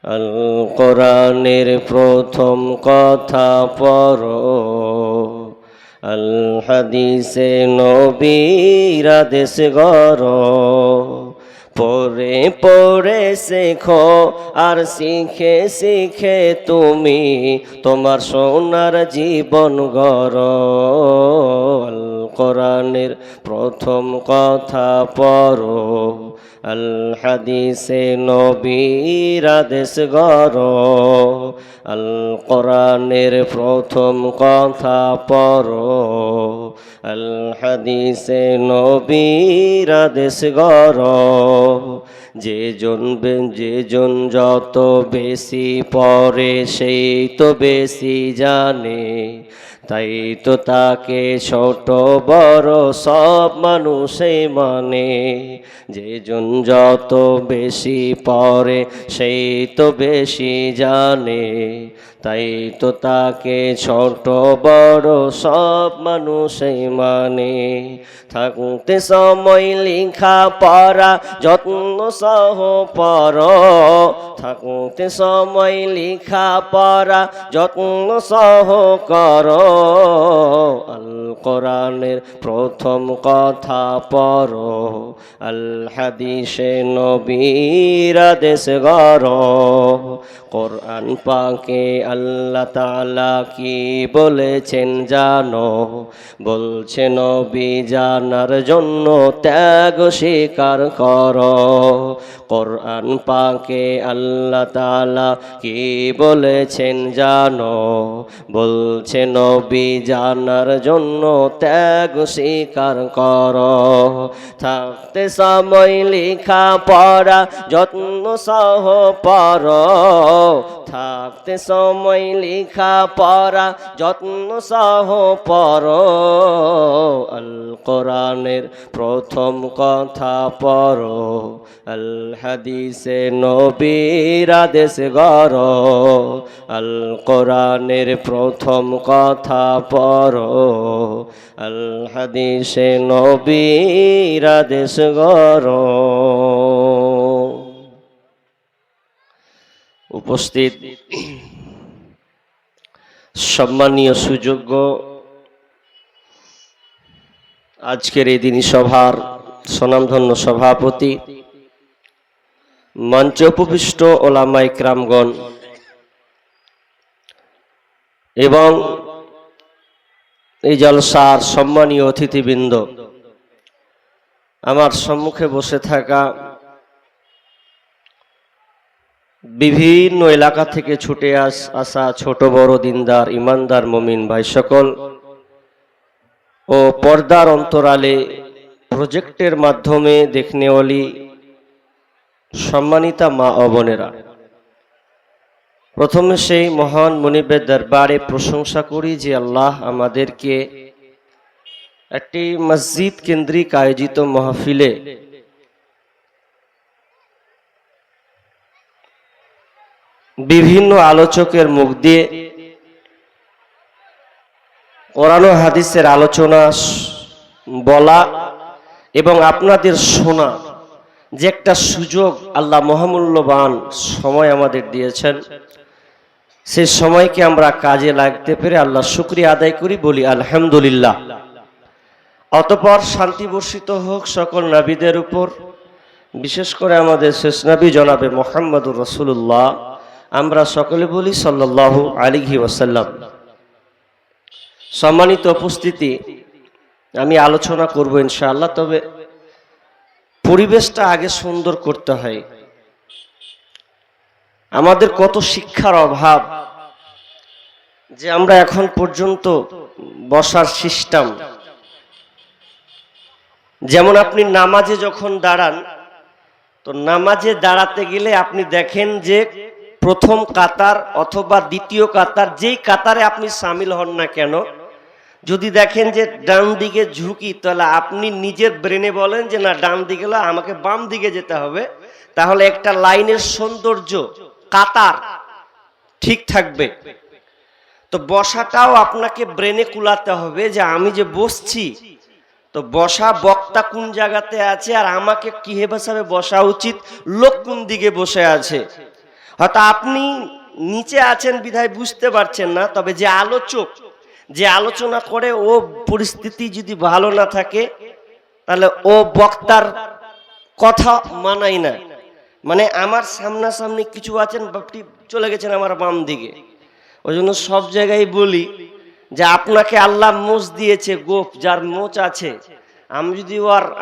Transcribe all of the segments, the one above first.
আল কোরআনের প্রথম কথা পড়ো, আল হাদিসে নবীর আদেশ গড়ো। পড়ে পড়ে শেখো আর শিখে শিখে তুমি তোমার সোনার জীবন গড়ো। আল কোরআনের প্রথম কথা পড়ো, আল হাদিসে নবীর আদেশ গড়ো। আল কোরআনের প্রথম কথা পড়ো, আল হাদিসে নবীর আদেশ গড়ো। যে জন যত বেশি পড়ে সেই তো বেশি জানে, তাই তো তাকে ছোট বড় সব মানুষই মানে। যে জন যত বেশি পড়ে সেই তো বেশি জানে, তাই তো তাকে ছোট বড় সব মানুষই মানে। থাকতে সময় লেখা পড়া যত্ন সহ পড়ো, থাকতে সময় লেখা পড়া যত্ন সহ করো। আল কোরআনের প্রথম কথা পড়ো, আল হাদিসে নবীর আদেশ গড়ো। কোরআন পাকে আল্লাহ তাআলা কি বলেছেন জানো? বলছে নবী জানার জন্য ত্যাগ স্বীকার করো। কোরআন পাকে আল্লাহ তাআলা কি বলেছেন জানো? বলছে নবী জানার জন্য ত্যাগ স্বীকার করো। থাকতে সময় লেখা পড়া যত্ন সহ পড়ো, থাকতে সময় লেখা পড়া যত্ন সহ পড়ো। আল কোরআনের প্রথম কথা পড়ো, আল হাদিসে নবীর আদেশ গড়ো। আল কোরআনের প্রথম কথা পড়ো, আল হাদিসে নবীর আদেশ গড়ো। উপস্থিত সম্মানীয় সুযোগ্য আজকের এই দিনী সভার স্বনামধন্য সভাপতি, মঞ্চে উপবিষ্ট ওলামায়ে কেরামগণ এবং এই জলসার সম্মানীয় অতিথিবৃন্দ, আমার সম্মুখে বসে থাকা বিভিন্ন এলাকা থেকে ছুটে আসা ছোট বড় দিনদার ইমানদার মুমিন ভাই সকল ও পর্দার অন্তরালে প্রজেক্টের মাধ্যমে দেখনেওয়ালি সম্মানিতা মা ও বোনেরা, প্রথমে সেই মহান মুনিবের দরবারে প্রশংসা করি যে আল্লাহ আমাদেরকে একটি মসজিদ কেন্দ্রিক আয়োজিত মাহফিলে বিভিন্ন আলোচকের মুখ দিয়ে কোরআন ও হাদিসের আলোচনা বলা এবং আপনাদের শোনা যে একটা সুযোগ আল্লাহ মহামূল্যবান সময় আমাদের দিয়েছেন, সেই সময়কে আমরা কাজে লাগতে পেরে আল্লাহ শুকরিয়া আদায় করি, বলি আলহামদুলিল্লাহ। অতঃপর শান্তি বর্ষিত হোক সকল নবীদের উপর, বিশেষ করে আমাদের শেষ নবী জনাবে মুহাম্মদুর রাসূলুল্লাহ, আমরা সকলে বলি সাল্লাল্লাহু আলাইহি ওয়াসাল্লাম। সম্মানিত উপস্থিতি, আমি আলোচনা করব ইনশাআল্লাহ, তবে পরিবেশটা আগে সুন্দর করতে হয়। আমাদের কত শিক্ষার অভাব যে আমরা এখন পর্যন্ত বসার সিস্টেম, যেমন আপনি নামাজে যখন দাঁড়ান, তো নামাজে দাঁড়াতে গেলে আপনি দেখেন যে প্রথম কাতার অথবা দ্বিতীয় কাতার, যেই কাতারে আপনি সামিল হন না কেন, যদি দেখেন যে ডান দিকে ঝুঁকি, তাহলে আপনি নিজের ব্রেনে বলেন যে না, ডান দিকে হলে আমাকে বাম দিকে যেতে হবে, তাহলে একটা লাইনের সৌন্দর্য কাতার ঠিক থাকবে। তো বসাটাও আপনাকে ব্রেনে কুলাতে হবে যে আমি যে বসছি, তো বসা বক্তা কোন জায়গাতে আছে আর আমাকে কি হিসাবে বসা উচিত, লোক কোন দিকে বসে আছে। হয়তো আপনি নিচে আছেন বিধায় বুঝতে পারছেন না, তবে যে আলোচক যে আলোচনা করে ও পরিস্থিতি যদি ভালো না থাকে তাহলে ও বক্তার কথা মানাই না। মানে আমার সামনাসামনি কিছু আছেন, বাপটি চলে গেছেন আমার বাম দিকে। ওই জন্য সব জায়গায় বলি যে আপনাকে আল্লাহ মোচ দিয়েছে, গোপ যার মোচ আছে,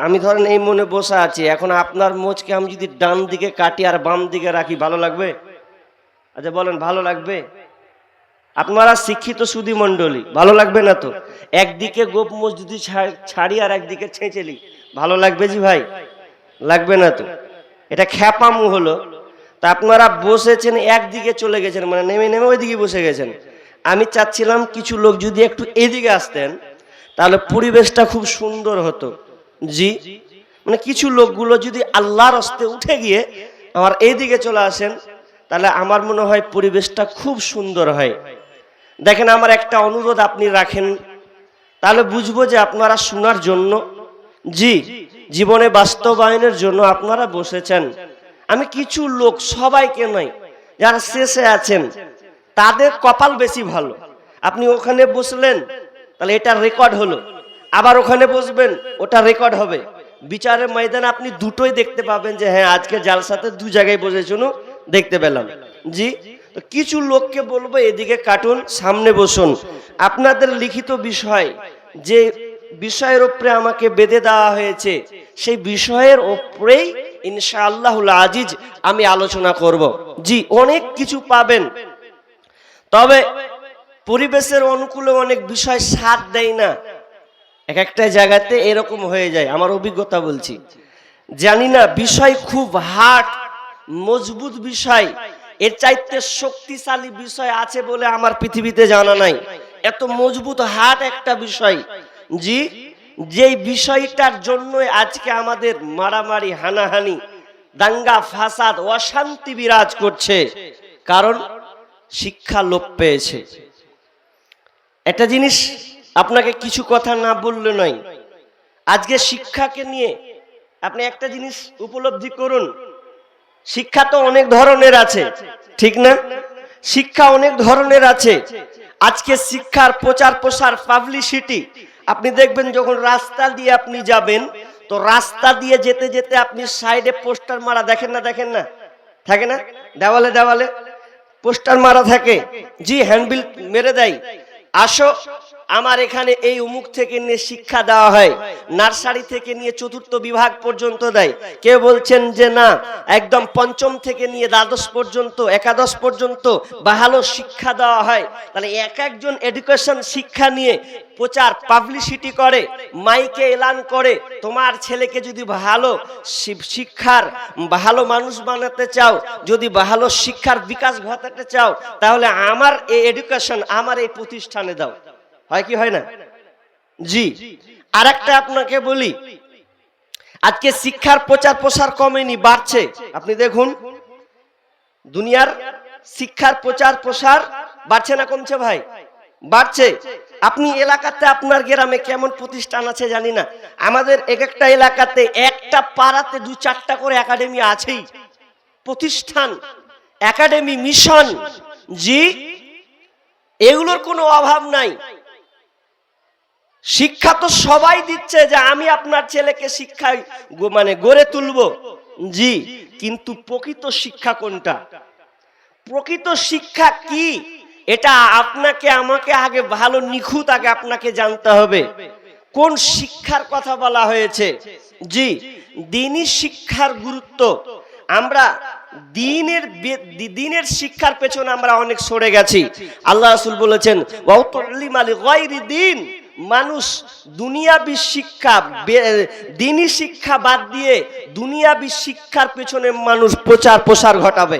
আমি ধরেন এই মনে বসে আছি, এখন আপনার মোচকে আমি যদি ডান দিকে কাটি আর বাম দিকে রাখি, ভালো লাগবে? আচ্ছা বলেন, ভালো লাগবে? আপনারা শিক্ষিত সুধী মণ্ডলী, ভালো লাগবে না তো? একদিকে গোপ মোচ যদি ছাড়ি আর একদিকে ছেঁচেলি, ভালো লাগবে জি ভাই? লাগবে না তো। এটা খ্যাপামু হলো। তা আপনারা বসেছেন একদিকে চলে গেছেন, মানে নেমে নেমে ওইদিকে বসে গেছেন। আমি চাচ্ছিলাম কিছু লোক যদি একটু এদিকে আসতেন তাহলে পরিবেশটা খুব সুন্দর হতো। জি, মানে কিছু লোকগুলো যদি আল্লাহর হস্তে উঠে গিয়ে আমার এইদিকে চলে আসেন তাহলে আমার মনে হয় পরিবেশটা খুব সুন্দর হয়। দেখেন, আমার একটা অনুরোধ আপনি রাখেন, তাহলে বুঝবো যে আপনারা শোনার জন্য, জি, জীবনে বাস্তবায়নের জন্য আপনারা বসেছেন। আমি কিছু লোক, সবাইকে নয়, যারা শেষে আছেন তাদের কপাল বেশি ভালো। আপনি ওখানে বসলেন তাহলে এটা রেকর্ড হলো, আবার ওখানে বসবেন ওটা রেকর্ড হবে। বিচারের ময়দানে আপনি দুটোই দেখতে পাবেন যে হ্যাঁ আজকে জালসাতে দু জায়গায় বসেছিল, দেখতে পেলাম। জি, তো কিছু লোককে বলবো এদিকে কাটুন, সামনে বসুন। আপনাদের লিখিত বিষয়, যে বিষয়ের উপরে আমাকে বেঁধে দেওয়া হয়েছে, সেই বিষয়ের উপরেই ইনশাআল্লাহুল আজিজ আমি আলোচনা করব। জি, অনেক কিছু পাবেন, তবে পরিবেশের অনুকূলে অনেক বিষয় সাথ দেয় না। এক একটা জায়গাতে এরকম হয়ে যায়, আমার অভিজ্ঞতা বলছি। জানি না বিষয় খুব হার্ড মজবুত বিষয়, এর চাইতে শক্তিশালী বিষয় আছে বলে আমার পৃথিবীতে জানা নাই। এত মজবুত হার্ড একটা বিষয়, জি, যেই বিষয়টার জন্য আজকে আমাদের মারামারি, হানাহানি, দাঙ্গা ফাসাদ, অশান্তি বিরাজ করছে, কারণ শিক্ষা লোপ পেয়েছে। একটা জিনিস আপনাকে কিছু কথা না বললে নয়, আজকে শিক্ষাকে নিয়ে আপনি একটা জিনিস উপলব্ধি করুন, শিক্ষা তো অনেক ধরনের আছে, ঠিক না? শিক্ষা অনেক ধরনের আছে। আজকে শিক্ষার প্রচার প্রসার, পাবলিসিটি, আপনি দেখবেন যখন রাস্তা দিয়ে আপনি যাবেন, তো রাস্তা দিয়ে যেতে যেতে আপনি সাইডে পোস্টার মারা দেখেন না? দেখেন না? থাকে না? দেওয়ালে দেওয়ালে পোস্টার মারা থাকে। জি, হ্যান্ডবিল মেরে দেয়, আসো আমার এখানে এই অমুক থেকে নিয়ে শিক্ষা দেওয়া হয়, নার্সারি থেকে নিয়ে চতুর্থ বিভাগ পর্যন্ত দেয়। কেউ বলছেন যে না, একদম পঞ্চম থেকে নিয়ে দ্বাদশ পর্যন্ত, একাদশ পর্যন্ত ভালো শিক্ষা দেওয়া হয়। তাহলে এক একজন এডুকেশন শিক্ষা নিয়ে প্রচার পাবলিসিটি করে, মাইকে এলান করে, তোমার ছেলেকে যদি ভালো শিক্ষার ভালো মানুষ বানাতে চাও, যদি ভালো শিক্ষার বিকাশ ঘটাতে চাও, তাহলে আমার এই এডুকেশন, আমার এই প্রতিষ্ঠানে দাও। হয় কি হয় না? জি, আর একটা আপনাকে বলি, আজকে শিক্ষার প্রচার প্রসার কমেনি, বাড়ছে। আপনি দেখুন দুনিয়ার শিক্ষার প্রচার প্রসার বাড়ছে না কমছে ভাই? বাড়ছে। আপনি এলাকাতে, আপনার গ্রামে কেমন প্রতিষ্ঠান আছে জানি না, আমাদের এক একটা এলাকাতে, একটা পাড়াতে 2-4টা করে একাডেমি আছেই, প্রতিষ্ঠান, একাডেমি, মিশন। জি, এগুলোর কোনো অভাব নাই। শিক্ষা তো সবাই দিচ্ছে যে আমি আপনার ছেলেকে শিক্ষায় মানে গড়ে তুলবো। জি, কিন্তু প্রকৃত শিক্ষা কোনটা? প্রকৃত শিক্ষা কি, এটা আপনাকে আমাকে আগে ভালো নিখুঁত আগে আপনাকে জানতে হবে। কোন শিক্ষার কথা বলা হয়েছে? জি, দ্বীনি শিক্ষার গুরুত্ব। আমরা দ্বীনের শিক্ষার পেছনে আমরা অনেক সরে গেছি। আল্লাহ রাসূল বলেছেন, ওয়াউতুল্লিম আলি গায়রি দ্বীন, মানুষ দুনিয়াবি শিক্ষা, দ্বীনি শিক্ষা বাদ দিয়ে দুনিয়াবি শিক্ষার পেছনে মানুষ প্রচার প্রসার ঘটাবে।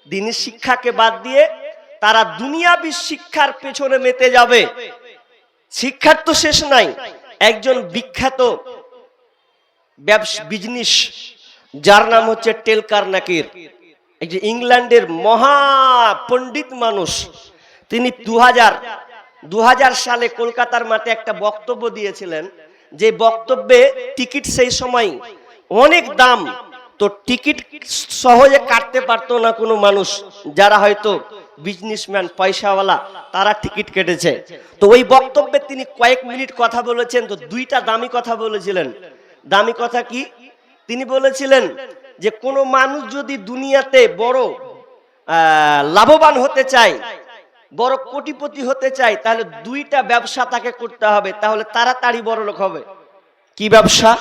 দ্বীনি শিক্ষাকে বাদ দিয়ে তারা দুনিয়াবি শিক্ষার পেছনে মেতে যাবে। শিক্ষার তো শেষ নাই। একজন বিখ্যাত বিজনেস, যার নাম হচ্ছে টেল কার্নেগির, এই যে ইংল্যান্ডের মহা পণ্ডিত মানুষ, তিনি 2000 সালে কলকাতার মাঠে একটা বক্তব্য দিয়েছিলেন। যে বক্তব্যে টিকিট সেই সময় অনেক দাম, তো টিকিট সহজে কাটতে পারতো না কোনো মানুষ, যারা হয়তো বিজনেসম্যান পয়সাওয়ালা তারা টিকিট কেটেছে। তো ওই বক্তব্যে তিনি কয়েক মিনিট কথা বলেছেন, তো দুইটা দামি কথা বলেছিলেন। দামি কথা কি? তিনি বলেছিলেন যে কোনো মানুষ যদি দুনিয়াতে বড় লাভবান হতে চায়, বড় কোটিপতি হতে চায়, তাহলে দুইটা ব্যবসা তাকে করতে হবে, তাহলে তাড়াতাড়ি বড় লোক হবে। কি ব্যবসা?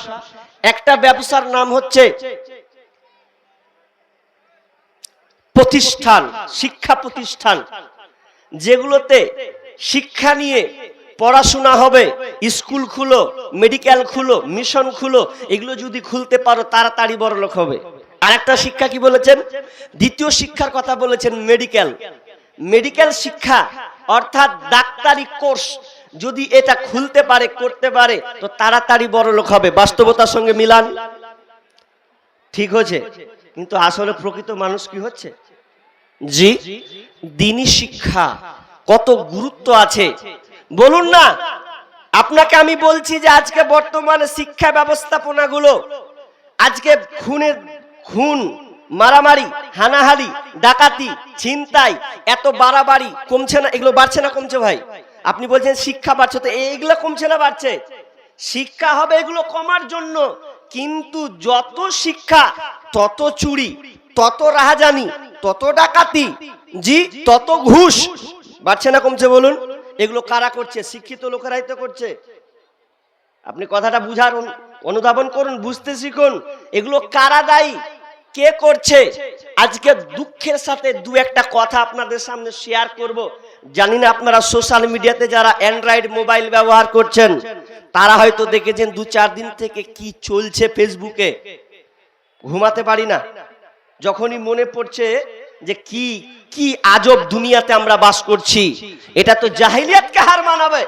একটা ব্যবসার নাম হচ্ছে প্রতিষ্ঠান, শিক্ষা প্রতিষ্ঠান, যেগুলোতে শিক্ষা নিয়ে পড়াশোনা হবে। স্কুল খুলো, মেডিকেল খুলো, মিশন খুলো, এগুলো যদি খুলতে পারো তাড়াতাড়ি বড় লোক হবে। আর একটা শিক্ষা কি বলেছেন? দ্বিতীয় শিক্ষার কথা বলেছেন মেডিকেল। মেডিকেল শিক্ষা অর্থাৎ ডাক্তারি কোর্স যদি এটা খুলতে পারে, করতে পারে, তো তাড়াতাড়ি বড় লোক হবে। বাস্তবতার সঙ্গে মিলান। ঠিক হচ্ছে? কিন্তু আসলে প্রকৃত মানুষ কি হচ্ছে? জি, দ্বীনি শিক্ষা কত গুরুত্ব আছে বলুন না। আপনাকে আমি বলছি যে আজকে বর্তমানে শিক্ষা ব্যবস্থাপনাগুলো, আজকে খুন, মারামারি, হানাহানি, ডাকাতি, ছিনতাই, এত বাড়াবাড়ি কমছে না? এগুলো বাড়ছে না কমছে? ভাই আপনি বলছেন শিক্ষা বাড়ছে, তো এইগুলো কমছে না বাড়ছে? শিক্ষা হবে এগুলো কমার জন্য, কিন্তু যত শিক্ষা তত চুরি, তত রাহাজানি, তত ডাকাতি, জি তত ঘুষ। বাড়ছে না কমছে বলুন? এগুলো কারা করছে? শিক্ষিত লোকেরাই তো করছে। আপনি কথাটা বুঝার অনুধাবন করুন, বুঝতে শিখুন। এগুলো কারা দায়ী, কে করছে? আজকে দুঃখের সাথে দু একটা কথা আপনাদের সামনে শেয়ার করব। জানি না আপনারা সোশ্যাল মিডিয়াতে যারা অ্যান্ড্রয়েড মোবাইল ব্যবহার করছেন তারা হয়তো দেখেছেন 2-4 দিন থেকে কি চলছে ফেসবুকে। ঘুমাতে পারি না, যখনই মনে পড়ছে যে কি কি আজব দুনিয়াতে আমরা বাস করছি। এটা তো জাহিলিয়াতকে হার মানাবে,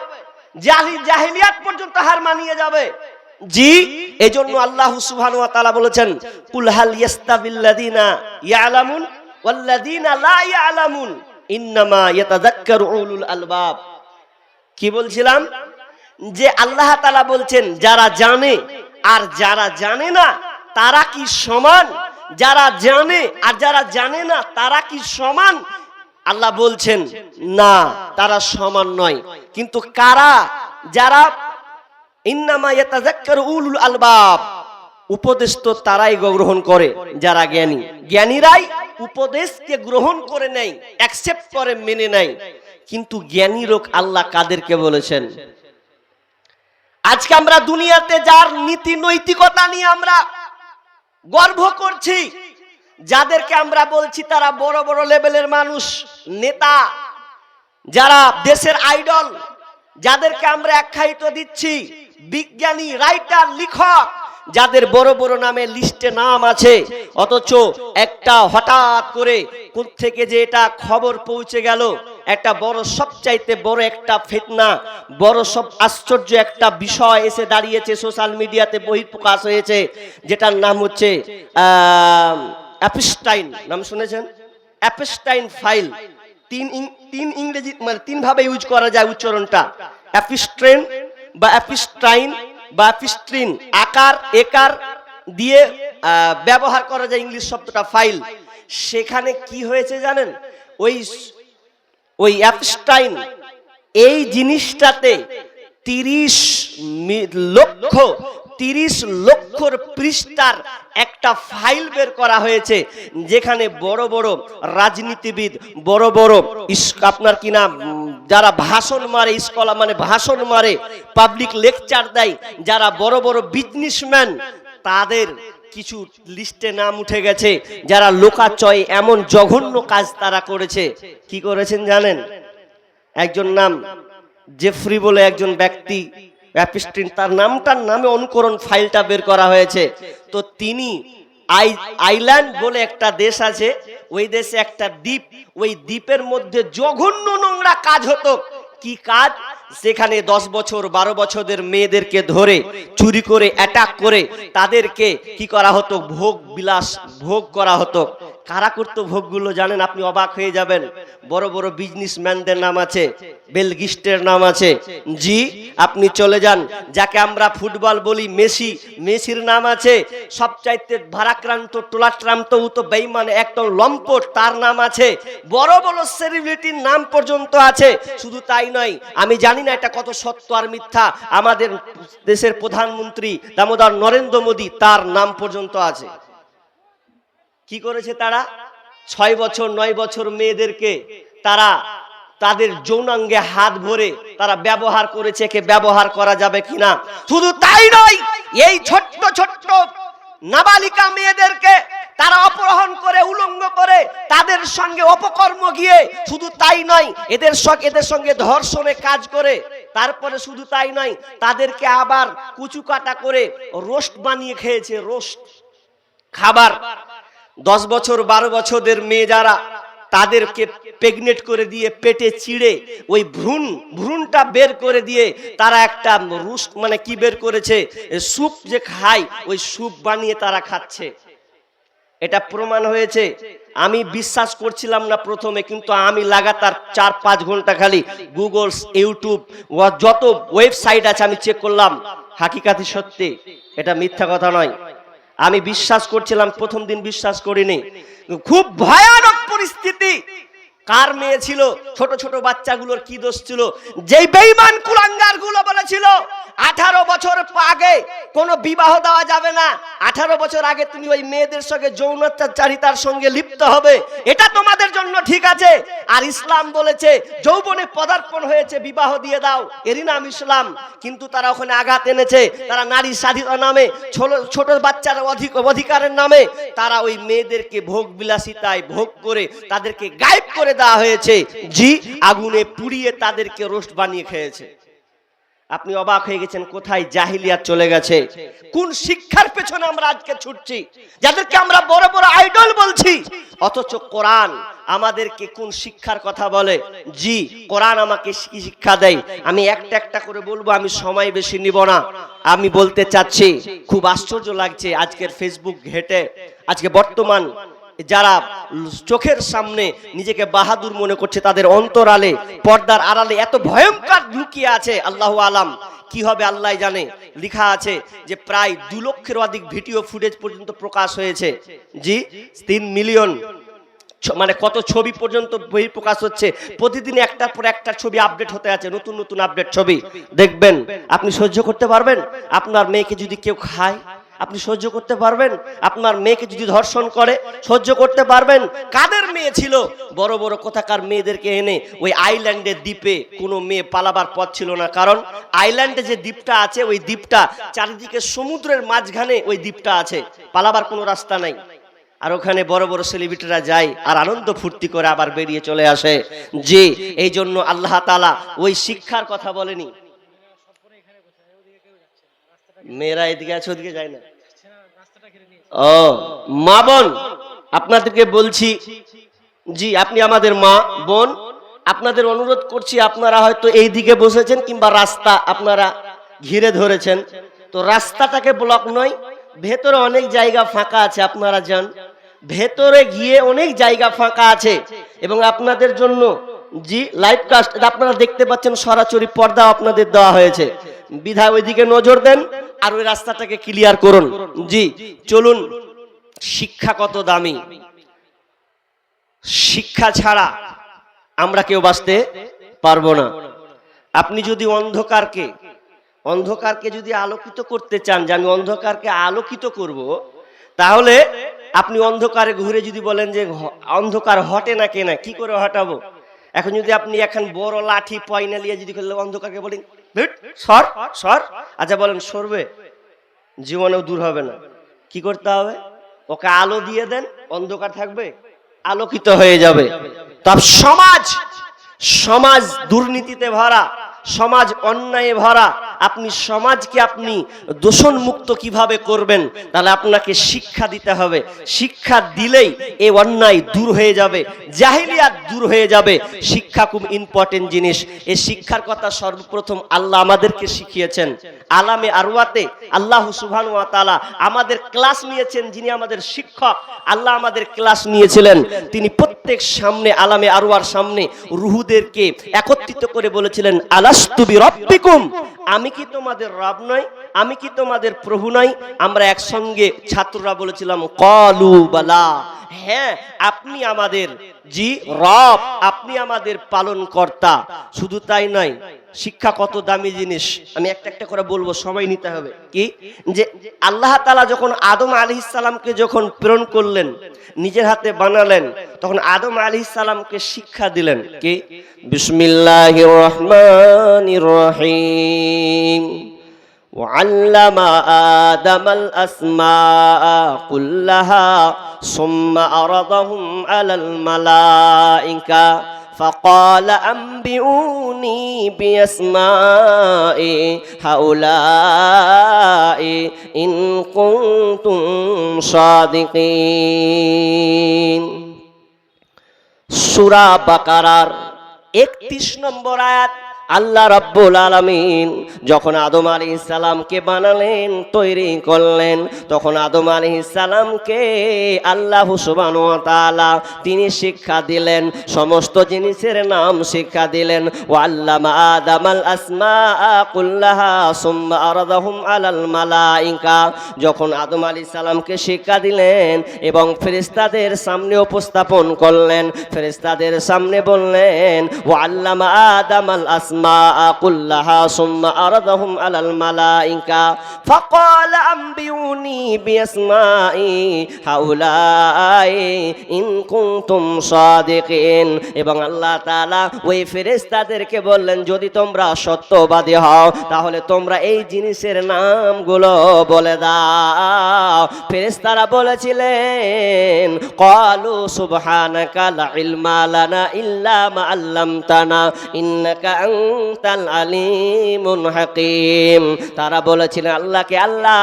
জাহিলিয়াত পর্যন্ত হার মানিয়ে যাবে। জি, এজন্য আল্লাহ সুবহানাহু ওয়া তাআলা বলেছেন, কুল হাল ইয়াস্তাবিল্লাযিনা ইয়ালামুন ওয়াল্লাযিনা লা ইয়ালামুন ইন্নামা ইয়াতাযাক্কারু উলুল আলবাব। কি বলছিলাম? যে আল্লাহ তাআলা বলছেন যারা জানে আর যারা জানে না তারা কি সমান? যারা জানে আর যারা জানে না তারা কি সমান? আল্লাহ বলছেন না, তারা সমান নয়। কিন্তু কারা? যারা ইন্নামা ইয়াতাযাক্কারু উলুল আলবাব, উপদেশ তো তারাই গ্রহণ করে যারা জ্ঞানী। জ্ঞানীরাই উপদেশকে গ্রহণ করে নেয়, অ্যাকসেপ্ট করে, মেনে নেয়। কিন্তু জ্ঞানী লোক আল্লাহ কাদেরকে বলেছেন? আজকে আমরা দুনিয়াতে যার নীতি নৈতিকতা নিয়ে আমরা গর্ব করছি, যাদেরকে আমরা বলছি তারা বড় বড় লেভেলের মানুষ, নেতা, যারা দেশের আইডল, যাদেরকে আমরা আখ্যায়িত দিচ্ছি বিজ্ঞানী, রাইটার, লেখক, যাদের বড় বড় নামে লিস্টে নাম আছে, অথচ একটা হঠাৎ করে কোথা থেকে যে এটা খবর পৌঁছে গেল, একটা বড়, সবচাইতে বড় একটা ফিতনা, বড় সব আশ্চর্য একটা বিষয় এসে দাঁড়িয়েছে, সোশ্যাল মিডিয়াতে বহিঃপ্রকাশ হয়েছে, যেটার নাম হচ্ছে অ্যাপস্টাইন। নাম শুনেছেন? Epstein file. তিন ইংরেজি মানে তিন ভাবে ইউজ করা যায় উচ্চারণটা। অ্যাপস্ট্রেন বা অ্যাপস্টাইন বা অ্যাপস্ট্রিন, আকার একার দিয়ে ব্যবহার করা যায় ইংলিশ শব্দটা ফাইল। সেখানে কি হয়েছে জানেন? ওই অ্যাপস্টাইন এই জিনিসটাতে 30 লক্ষর পৃষ্ঠার একটা ফাইল বের করা হয়েছে, যেখানে বড় বড় রাজনীতিবিদ, বড় বড় আপনার কি নাম, যারা ভাষণ মারে, স্কলার মানে ভাষণ মারে, পাবলিক লেকচার দেয়, যারা বড় বড় বিজনেসম্যান, তাদের কিছু লিস্টে নাম উঠে গেছে, যারা লোকাচয় এমন জঘন্য কাজ তারা করেছে। কি করেছেন জানেন? একজন নাম জেফরি বলে একজন ব্যক্তি, অ্যাপস্টাইন, তার নামে অনুকরণ ফাইলটা বের করা হয়েছে। তো তিনি আইল্যান্ড বলে একটা দেশ আছে, ওই দেশে একটা দ্বীপ, ওই দ্বীপের মধ্যে জঘন্য নোংরা কাজ হতো। কি কাজ? সেখানে 10 বছর 12 বছরের মেয়েদেরকে ধরে চুরি করে, অ্যাটাক করে তাদেরকে কি করা হতো? ভোগ করা হতো। কারা করতো ভোগগুলো জানেন? আপনি অবাক হয়ে যাবেন। বড় বড় বিজনেসম্যানদের নাম আছে, বেল গিস্টের নাম আছে। জি, আপনি চলে যান, যাকে আমরা ফুটবল বলি মেসি, মেসির নাম আছে। সবচাইতে ভারাক্রান্ত, টোলাক্রান্ত, তো বেঈমান, একদম লম্পট, তার নাম আছে। বড় বড় সেলিব্রিটির নাম পর্যন্ত আছে। শুধু তাই নয়, আমি জানি না এটা কত সত্য আর মিথ্যা, আমাদের দেশের প্রধানমন্ত্রী দামোদর নরেন্দ্র মোদী, তার নাম পর্যন্ত আছে। কি করেছে তারা? 6 বছর 9 বছর মেয়েদেরকে তারা তাদের যৌনাঙ্গে হাত ভরে তারা ব্যবহার করেছে, কে ব্যবহার করা যাবে কিনা। শুধু তাই নয়, এই ছোট্ট ছোট্ট নাবালিকা মেয়েদেরকে তারা অপহরণ করে, উলঙ্গ করে তাদের সঙ্গে অপকর্ম গিয়ে, শুধু তাই নয়, এদের সঙ্গে ধর্ষণে কাজ করে। তারপরে শুধু তাই নয়, তাদেরকে আবার কুচু কাটা করে রোস্ট বানিয়ে খেয়েছে, রোস্ট খাবার। 10 বছর 12 বছরের মেয়ে যারা, তাদেরকে প্রেগনেন্ট করে দিয়ে পেটে চিড়ে ওই ভ্রূণটা বের করে দিয়ে তারা একটা রোস্ট মানে কি বের করেছে, স্যুপ যে খায়, ওই স্যুপ বানিয়ে তারা খাচ্ছে। এটা প্রমাণ হয়েছে। আমি বিশ্বাস করছিলাম না প্রথমে, কিন্তু আমি লাগাতার 4-5 ঘন্টা খালি গুগল, ইউটিউব, যত ওয়েবসাইট আছে আমি চেক করলাম। হাকিকাতি সত্যি, এটা মিথ্যা কথা নয়। আমি বিশ্বাস করছিলাম, প্রথম দিন বিশ্বাস করিনি। খুব ভয়ানক পরিস্থিতি। কার মেয়ে ছিল? ছোট ছোট বাচ্চাগুলোর কি দোষ ছিল? যেই বেঈমান কুলাঙ্গার গুলো বলেছিল 18 বছর আগে কোনো বিবাহ দেওয়া যাবে না, 18 বছর আগে তুমি ওই মেয়েদের সঙ্গে যৌনাচারিতার সঙ্গে লিপ্ত হবে, এটা তোমাদের জন্য ঠিক আছে। আর ইসলাম বলেছে যৌবনে পদার্পণ হয়েছে, বিবাহ দিয়ে দাও, এরই নাম ইসলাম। কিন্তু তারা ওখানে আঘাত এনেছে। তারা নারী স্বাধীনতা নামে, ছোট বাচ্চার অধিকারের নামে তারা ওই মেয়েদেরকে ভোগ বিলাসিতায় ভোগ করে তাদেরকে গায়েব করে দেওয়া হয়েছে। জি, আগুনে পুড়িয়ে তাদেরকে রোস্ট বানিয়ে খেয়েছে। আপনি অবাক হয়ে গেছেন, কোথায় জাহিলিয়াত চলে গেছে? কোন শিক্ষার পেছনে আমরা আজকে ছুটছি, যাদেরকে আমরা বড় বড় আইডল বলছি, অথচ কোরআন আমাদেরকে কোন শিক্ষার কথা বলে? জি, কোরআন আমাকে কি শিক্ষা দেয়? আমি একটা একটা করে বলবো, আমি সময় বেশি নিব না। আমি বলতে চাচ্ছি, খুব আশ্চর্য লাগছে আজকের ফেসবুক ঘেটে, আজকে বর্তমান যারা চোখের সামনে নিজেকে বাহাদুর মনে করছে, তাদের অন্তরালে, পর্দার আড়ালে এত ভয়ঙ্কর লুকিয়ে আছে। আল্লাহু আলাম, কি হবে আল্লাহ জানে। লেখা আছে যে প্রায় 2 লক্ষের অধিক ভিডিও ফুটেজ পর্যন্ত প্রকাশ হয়েছে। জি, 3 মিলিয়ন মানে কত ছবি পর্যন্ত বই প্রকাশ হচ্ছে। প্রতিদিন একটার পর একটা ছবি আপডেট হতে আছে, নতুন নতুন আপডেট ছবি দেখবেন। আপনি সহ্য করতে পারবেন? আপনার মেয়েকে যদি কেউ খায়, আপনি সহ্য করতে পারবেন? আপনার মেয়েকে যদি ধর্ষণ করে, সহ্য করতে পারবেন? কাদের মেয়ে ছিল? বড় বড় কোথাকার মেয়েদেরকে এনে ওই আইল্যান্ডের দ্বীপে কোনো মেয়ে পালাবার পথ ছিল না। কারণ আইল্যান্ডে যে দ্বীপটা আছে, ওই দ্বীপটা চারিদিকে সমুদ্রের মাঝখানে ওই দ্বীপটা আছে, পালাবার কোনো রাস্তা নাই। আর ওখানে বড় বড় সেলিব্রিটিরা যায় আর আনন্দ ফুর্তি করে আবার বেরিয়ে চলে আসে। যে এই জন্য আল্লাহ তাআলা ওই শিক্ষার কথা বলেনি। মেয়েরা এদিকে আছে, ওদিকে যায় না। ও মা বোন, আপনাদেরকে বলছি, জি আপনি আমাদের মা বোন, আপনাদের অনুরোধ করছি, আপনারা হয়তো এই দিকে বসেছেন কিংবা রাস্তা আপনারা ঘিরে ধরেছেন, তো রাস্তাটাকে ব্লক নয়, ভেতরে অনেক জায়গা ফাঁকা আছে, আপনারা যান, ভেতরে গিয়ে অনেক জায়গা ফাঁকা আছে। এবং আপনাদের জন্য জি লাইভ কাস্ট আপনারা দেখতে পাচ্ছেন, সরাসরি পর্দা আপনাদের দেওয়া হয়েছে, বিধায় ওইদিকে নজর দেন আর ওই রাস্তাটাকে ক্লিয়ার করুন। জি চলুন। শিক্ষা কত দামি, শিক্ষা ছাড়া আমরা কেউ বাঁচতে পারবো না। আপনি যদি অন্ধকারকে যদি আলোকিত করতে চান, যে আমি অন্ধকারকে আলোকিত করব, তাহলে আপনি অন্ধকারে ঘুরে যদি বলেন যে অন্ধকার হটে না কেনা, কি করে হটাবো? এখন যদি আপনি এখন বড় লাঠি পয়না নিয়ে যদি অন্ধকারকে বলেন সর সর, আচ্ছা বলেন সরবে? জীবনেও দূর হবে না। কি করতে হবে? ওকে আলো দিয়ে দেন, অন্ধকার থাকবে, আলোকিত হয়ে যাবে। তবে সমাজ দুর্নীতিতে ভরা, সমাজ অন্যায়ে ভরা, আপনি সমাজকে আপনি দূষণ মুক্ত কিভাবে করবেন, তাহলে আপনাকে শিক্ষা দিতে হবে। শিক্ষা দিলেই এই অন্যায় দূর হয়ে যাবে, জাহিলিয়াত দূর হয়ে যাবে। শিক্ষা খুব ইম্পর্টেন্ট জিনিস। এই শিক্ষার কথা সর্বপ্রথম আল্লাহ আমাদেরকে শিখিয়েছেন আলামে আরওয়াতে। আল্লাহ সুবহানাহু ওয়া তাআলা আমাদের ক্লাস নিয়েছেন, যিনি আমাদের শিক্ষক আল্লাহ আমাদের ক্লাস নিয়েছিলেন। তিনি প্রত্যেক সামনে আলামে আরওয়ার সামনে রুহুদেরকে একত্রিত করে বলেছিলেন, আলাস্তু বিরাব্বিকুম, আমি কি তোমাদের রব নই, আমি কি তোমাদের প্রভু নই? আমরা একসঙ্গে ছাত্ররা বলেছিলাম ক্বালু বালা, হ্যাঁ আপনি আমাদের জি রব, আপনি আমাদের পালন কর্তা। শুধু তাই নয়, শিক্ষা কত দামি জিনিস, আমি একটা একটা করে বলবো, সময় নিতে হবে। কি যে আল্লাহ তাআলা যখন আদম আলাইহিস সালামকে যখন প্রেরণ করলেন, নিজের হাতে বানালেন, তখন আদম আলাইহিস সালামকে শিক্ষা দিলেন কি বিসমিল্লাহির রহমানির রহিম وعلم آدم الأسماء كلها ثم عرضهم على الملائكة فقال أنبئوني بأسماء هؤلاء إن كنتم صادقين। সূরা বাকারার 31 নম্বর আয়াত। আল্লাহ রাব্বুল আলামিন যখন আদম আলাইহিস সালামকে বানালেন, তৈরি করলেন, তখন আদম আলাইহিস সালামকে আল্লাহ সুবহানাহু ওয়া তাআলা তিনি শিক্ষা দিলেন, সমস্ত জিনিসের নাম শিক্ষা দিলেন। ওয়া আল্লামা আদামাল আসমাআ কুল্লাহা সুম্মা আরাদাহুম আলাল মালাইকা, যখন আদম আলাইহিস সালামকে শিক্ষা দিলেন এবং ফেরেশতাদের সামনে উপস্থাপন করলেন, ফেরেশতাদের সামনে বললেন ওয়া আল্লামা আদামাল আসমাআ কুল্লাহা সুম্মা আরাদাহুম আলাল মালাইকা ফাকালা আনবিউনি বিআসমাই হাউলাই ইন কুনতুম সাদিকিন। এবং আল্লাহ তাআলা ওই ফেরেশতাদেরকে বললেন, যদি তোমরা সত্যবাদী হও তাহলে তোমরা এই জিনিসের নামগুলো বলে দাও। ফেরেশতারা বলেছিলেন ক্বালু সুবহানাকা লা ইলমা লানা ইল্লা মা আল্লামতানা ইন্নাকা আনতাল আলিমুল হাকীম। তারা বলেছিলেন আল্লাহকে, আল্লাহ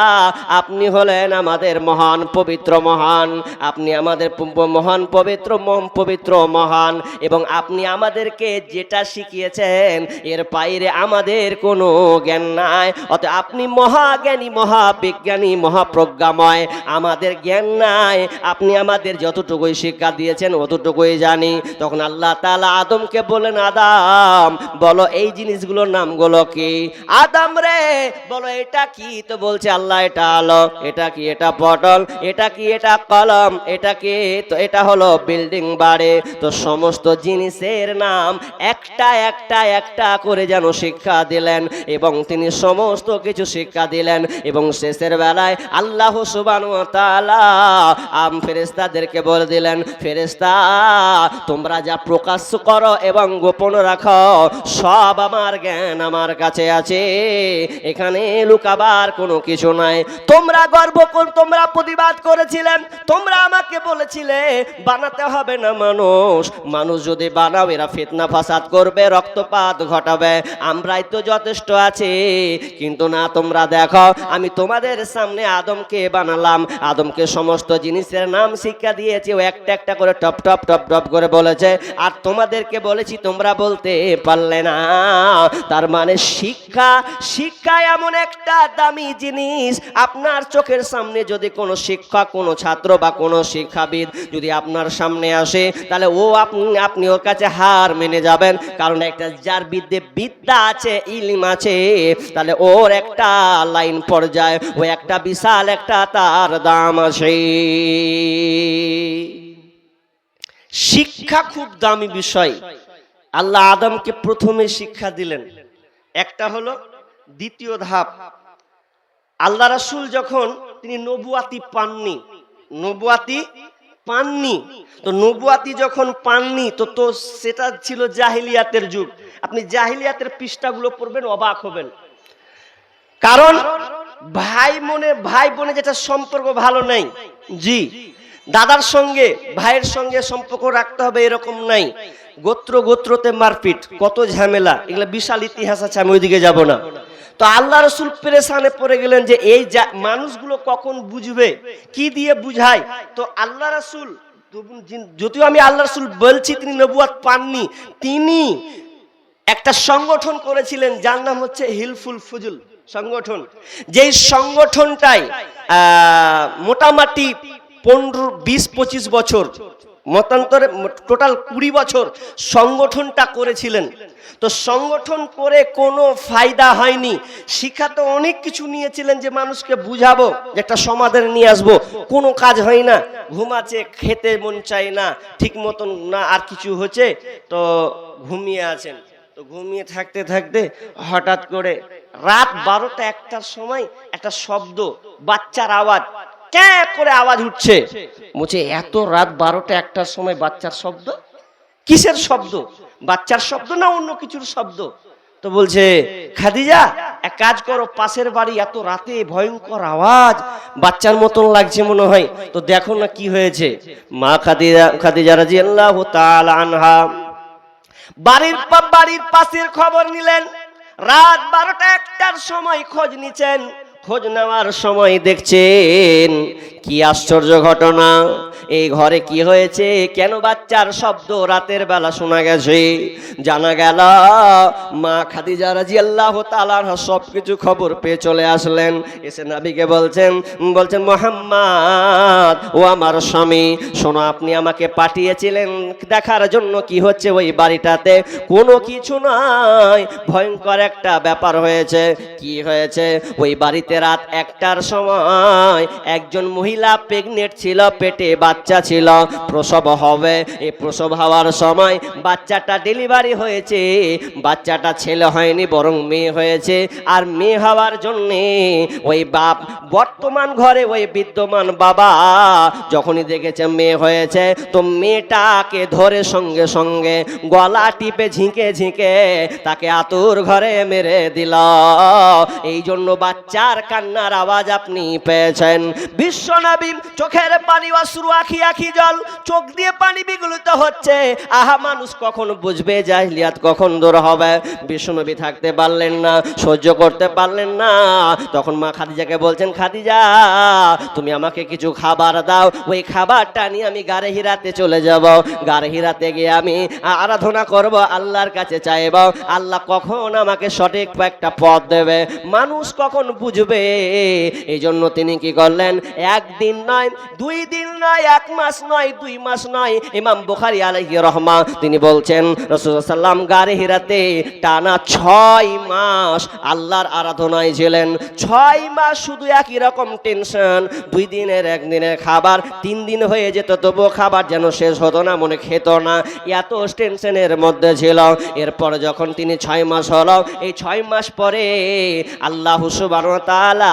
আপনি হলেন আমাদের মহান পবিত্র মহান, আপনি আমাদের মহান পবিত্র পবিত্র মহান, এবং আপনি আমাদেরকে যেটা শিখিয়েছেন এর বাইরে আমাদের কোনো জ্ঞান নাই। অতএব আপনি মহাজ্ঞানী, মহাবিজ্ঞানী, মহাপ্রজ্ঞাময়, আমাদের জ্ঞান নাই। আপনি আমাদের যতটুকুই শিক্ষা দিয়েছেন অতটুকুই জানি। তখন আল্লাহ তাআলা আদমকে বলেন, আদম বলো এই জিনিসগুলোর নামগুলো কি? আদম রে বলো এটা কি? তো বলছে আল্লাহ এটা আলো, এটা কি? এটা পটল, এটা কি? এটা কলম, এটা কি? তো এটা হলো বিল্ডিং বাড়ি। তো সমস্ত জিনিসের নাম একটা একটা একটা করে যেন শিক্ষা দিলেন এবং তিনি সমস্ত কিছু শিক্ষা দিলেন। এবং শেষের বেলায় আল্লাহ সুবহানাহু ওয়া তাআলা ফেরেশতাদেরকে বলে দিলেন, ফেরেশতা তোমরা যা প্রকাশ করো এবং গোপন রাখো সব আমার জ্ঞান আমার কাছে আছে, এখানে লুকাবার কোনো কিছু নাই। তোমরা গর্ব কর, তোমরা প্রতিবাদ করেছিলেন, তোমরা আমাকে বলেছিলে বানাতে হবে না মানুষ, মানুষ যদি বানাও এরা ফিতনা ফাসাদ করবে, রক্তপাত ঘটাবে, আমরাই তো যথেষ্ট আছি। কিন্তু না, তোমরা দেখো আমি তোমাদের সামনে আদমকে বানালাম, আদমকে সমস্ত জিনিসের নাম শিক্ষা দিয়েছি, ও একটা একটা করে টপ টপ টপ টপ করে বলেছে, আর তোমাদেরকে বলেছি তোমরা বলতে পারলে না। তার মানে শিক্ষা, শিক্ষা এমন একটা দামি জিনিস। আপনার চোখের সামনে যদি কোনো শিক্ষক, কোনো ছাত্র বা কোনো শিক্ষাবিদ যদি আপনার সামনে আসে, তাহলে ও আপনি ওর কাছে হার মেনে যাবেন। কারণ একটা যার বিদ্যা আছে, ইলম আছে, তাহলে ওর একটা লাইন পর্যায়ে ও একটা বিশাল একটা তার দাম আছে। শিক্ষা খুব দামি বিষয়। আল্লাহ আদমকে প্রথমে শিক্ষা দিলেন, একটা হলো। দ্বিতীয় ধাপ, আল্লাহ রাসূল যখন তিনি নবুয়াতি পাননি, নবুয়াতি পাননি, তো নবুয়াতি যখন পাননি তো সেটা ছিল জাহিলিয়াতের যুগ। আপনি জাহিলিয়াতের পৃষ্ঠাগুলো পড়বেন, অবাক হবেন। কারণ ভাই বোনে যেটা সম্পর্ক ভালো নেই, জি দাদার সঙ্গে ভাইয়ের সঙ্গে সম্পর্ক রাখতে হবে এরকম নাই, গোত্রতে মারপিট, কত ঝামেলা, এগুলো বিশাল ইতিহাস আছে, আমি ওইদিকে যাব না। তো আল্লাহ রসুল পেরেশানে পড়ে গেলেন যে এই মানুষগুলো কখন বুঝবে, কি দিয়ে বুঝায়। তো আল্লাহ রসুল, যদিও আমি আল্লাহ রসুল বলছি তিনি নবুয়ত পাননি, তিনি একটা সংগঠন করেছিলেন যার নাম হচ্ছে হিলফুল ফুজুল সংগঠন। যেই সংগঠনটাই মোটামুটি 15-20-25 বছর, মতান্তরে টোটাল 20 বছর সংগঠনটা করেছিলেন। তো সংগঠন করে কোনো ফায়দা হয়নি। শিক্ষা তো অনেক কিছু নিয়েছিলেন যে মানুষকে বুঝাবো, একটা সমাধান নিয়ে আসবো, কোনো কাজ হয় না। ঘুমাচ্ছে, খেতে মন চায় না ঠিক মতন না, আর কিছু হচ্ছে তো ঘুমিয়ে আছেন। তো ঘুমিয়ে থাকতে থাকতে হঠাৎ করে রাত 12টা-1টার সময় একটা শব্দ, বাচ্চার আওয়াজ, ক্যাঁ করে আওয়াজ উঠছে। বলছে এত রাত 12টা-1টার সময় বাচ্চার শব্দ, কিসের শব্দ? বাচ্চার শব্দ না অন্য কিছুর শব্দ? তো বলছে খাদিজা এক কাজ করো, পাশের বাড়ি এত রাতে ভয়ঙ্কর আওয়াজ, বাচ্চার মতন লাগছে মনে হয়, তো দেখো না কি হয়েছে। মা খাদিজা রাদিয়াল্লাহু তাআলা আনহা বাড়ির পাশের খবর নিলেন। রাত 12টা-1টার সময় খোঁজ নিচ্ছেন। খোঁজ নেওয়ার সময় দেখছেন কি আশ্চর্য ঘটনা, এই ঘরে কি হয়েছে, কেন বাচ্চার শব্দ রাতের বেলা শোনা গেছে। জানা গেল মা খাদিজা রাদিয়াল্লাহু তাআলা সবকিছু খবর পেয়ে চলে আসলেন। এসে নবীকে বলছেন মুহাম্মদ, ও আমার স্বামী, শোনো, আপনি আমাকে পাঠিয়েছিলেন দেখার জন্য কি হচ্ছে ওই বাড়িটাতে। কোনো কিছু নয়, ভয়ঙ্কর একটা ব্যাপার হয়েছে। কি হয়েছে? ওই বাড়িতে রাত 1টার সময় একজন মহিলা প্রেগনেন্ট ছিল, পেটে বাচ্চা ছিল, প্রসব হবে। এই প্রসব হওয়ার সময় বাচ্চাটা ডেলিভারি হয়েছে। বাচ্চাটা ছেলে হয়নি, বরং মেয়ে হয়েছে। আর মেয়ে হওয়ার জন্যে ওই বাপ, বর্তমান ঘরে ওই বিদ্যমান বাবা যখনই দেখেছে মেয়ে হয়েছে, তো মেয়েটাকে ধরে সঙ্গে সঙ্গে গলা টিপে ঝিঁকে ঝিঁকে তাকে আতুর ঘরে মেরে দিল। এই জন্য বাচ্চার কান্নার আওয়াজ আপনি পেয়েছেন। বিশ্বনবী চোখের পানি অশ্রু, আখি আখি জল, চোখ দিয়ে পানি বিগলিত হচ্ছে। আহা, মানুষ কখন বুঝবে জাহিলিয়াত কখন দূর হবে। বিশ্বনবী থাকতে পারলেন না, সহ্য করতে পারলেন না। তখন মা খাদিজাকে বলছেন, খাদিজা তুমি আমাকে কিছু খাবার দাও, ওই খাবারটা নিয়ে আমি গারে হিরাতে চলে যাব। গারে হিরাতে গিয়ে আমি আরাধনা করব, আল্লাহর কাছে চাইব, আল্লাহ কখন আমাকে সঠিক একটা পথ দেবে, মানুষ কখন বুঝবে। এই জন্য তিনি কি করলেন, একদিন নয়, 2 দিন নয়, 1 মাস নয়, 2 মাস নয়, ইমাম বুখারী আলাইহি রহমা তিনি বলছেন রাসূলুল্লাহ সাল্লাম গারে হিরাতে টানা 6 মাস আল্লাহর আরাধনায় ছিলেন। 6 মাস শুধু একই রকম টেনশন, 2 দিনের 1 দিনের খাবার 3 দিন হয়ে যেত, তবুও খাবার যেন শেষ হতো না, মনে খেত না, এত টেনশনের মধ্যে ছিল। এরপর যখন তিনি 6 মাস হলো, এই 6 মাস পরে আল্লাহ সুবহানাহু ওয়া তাআলা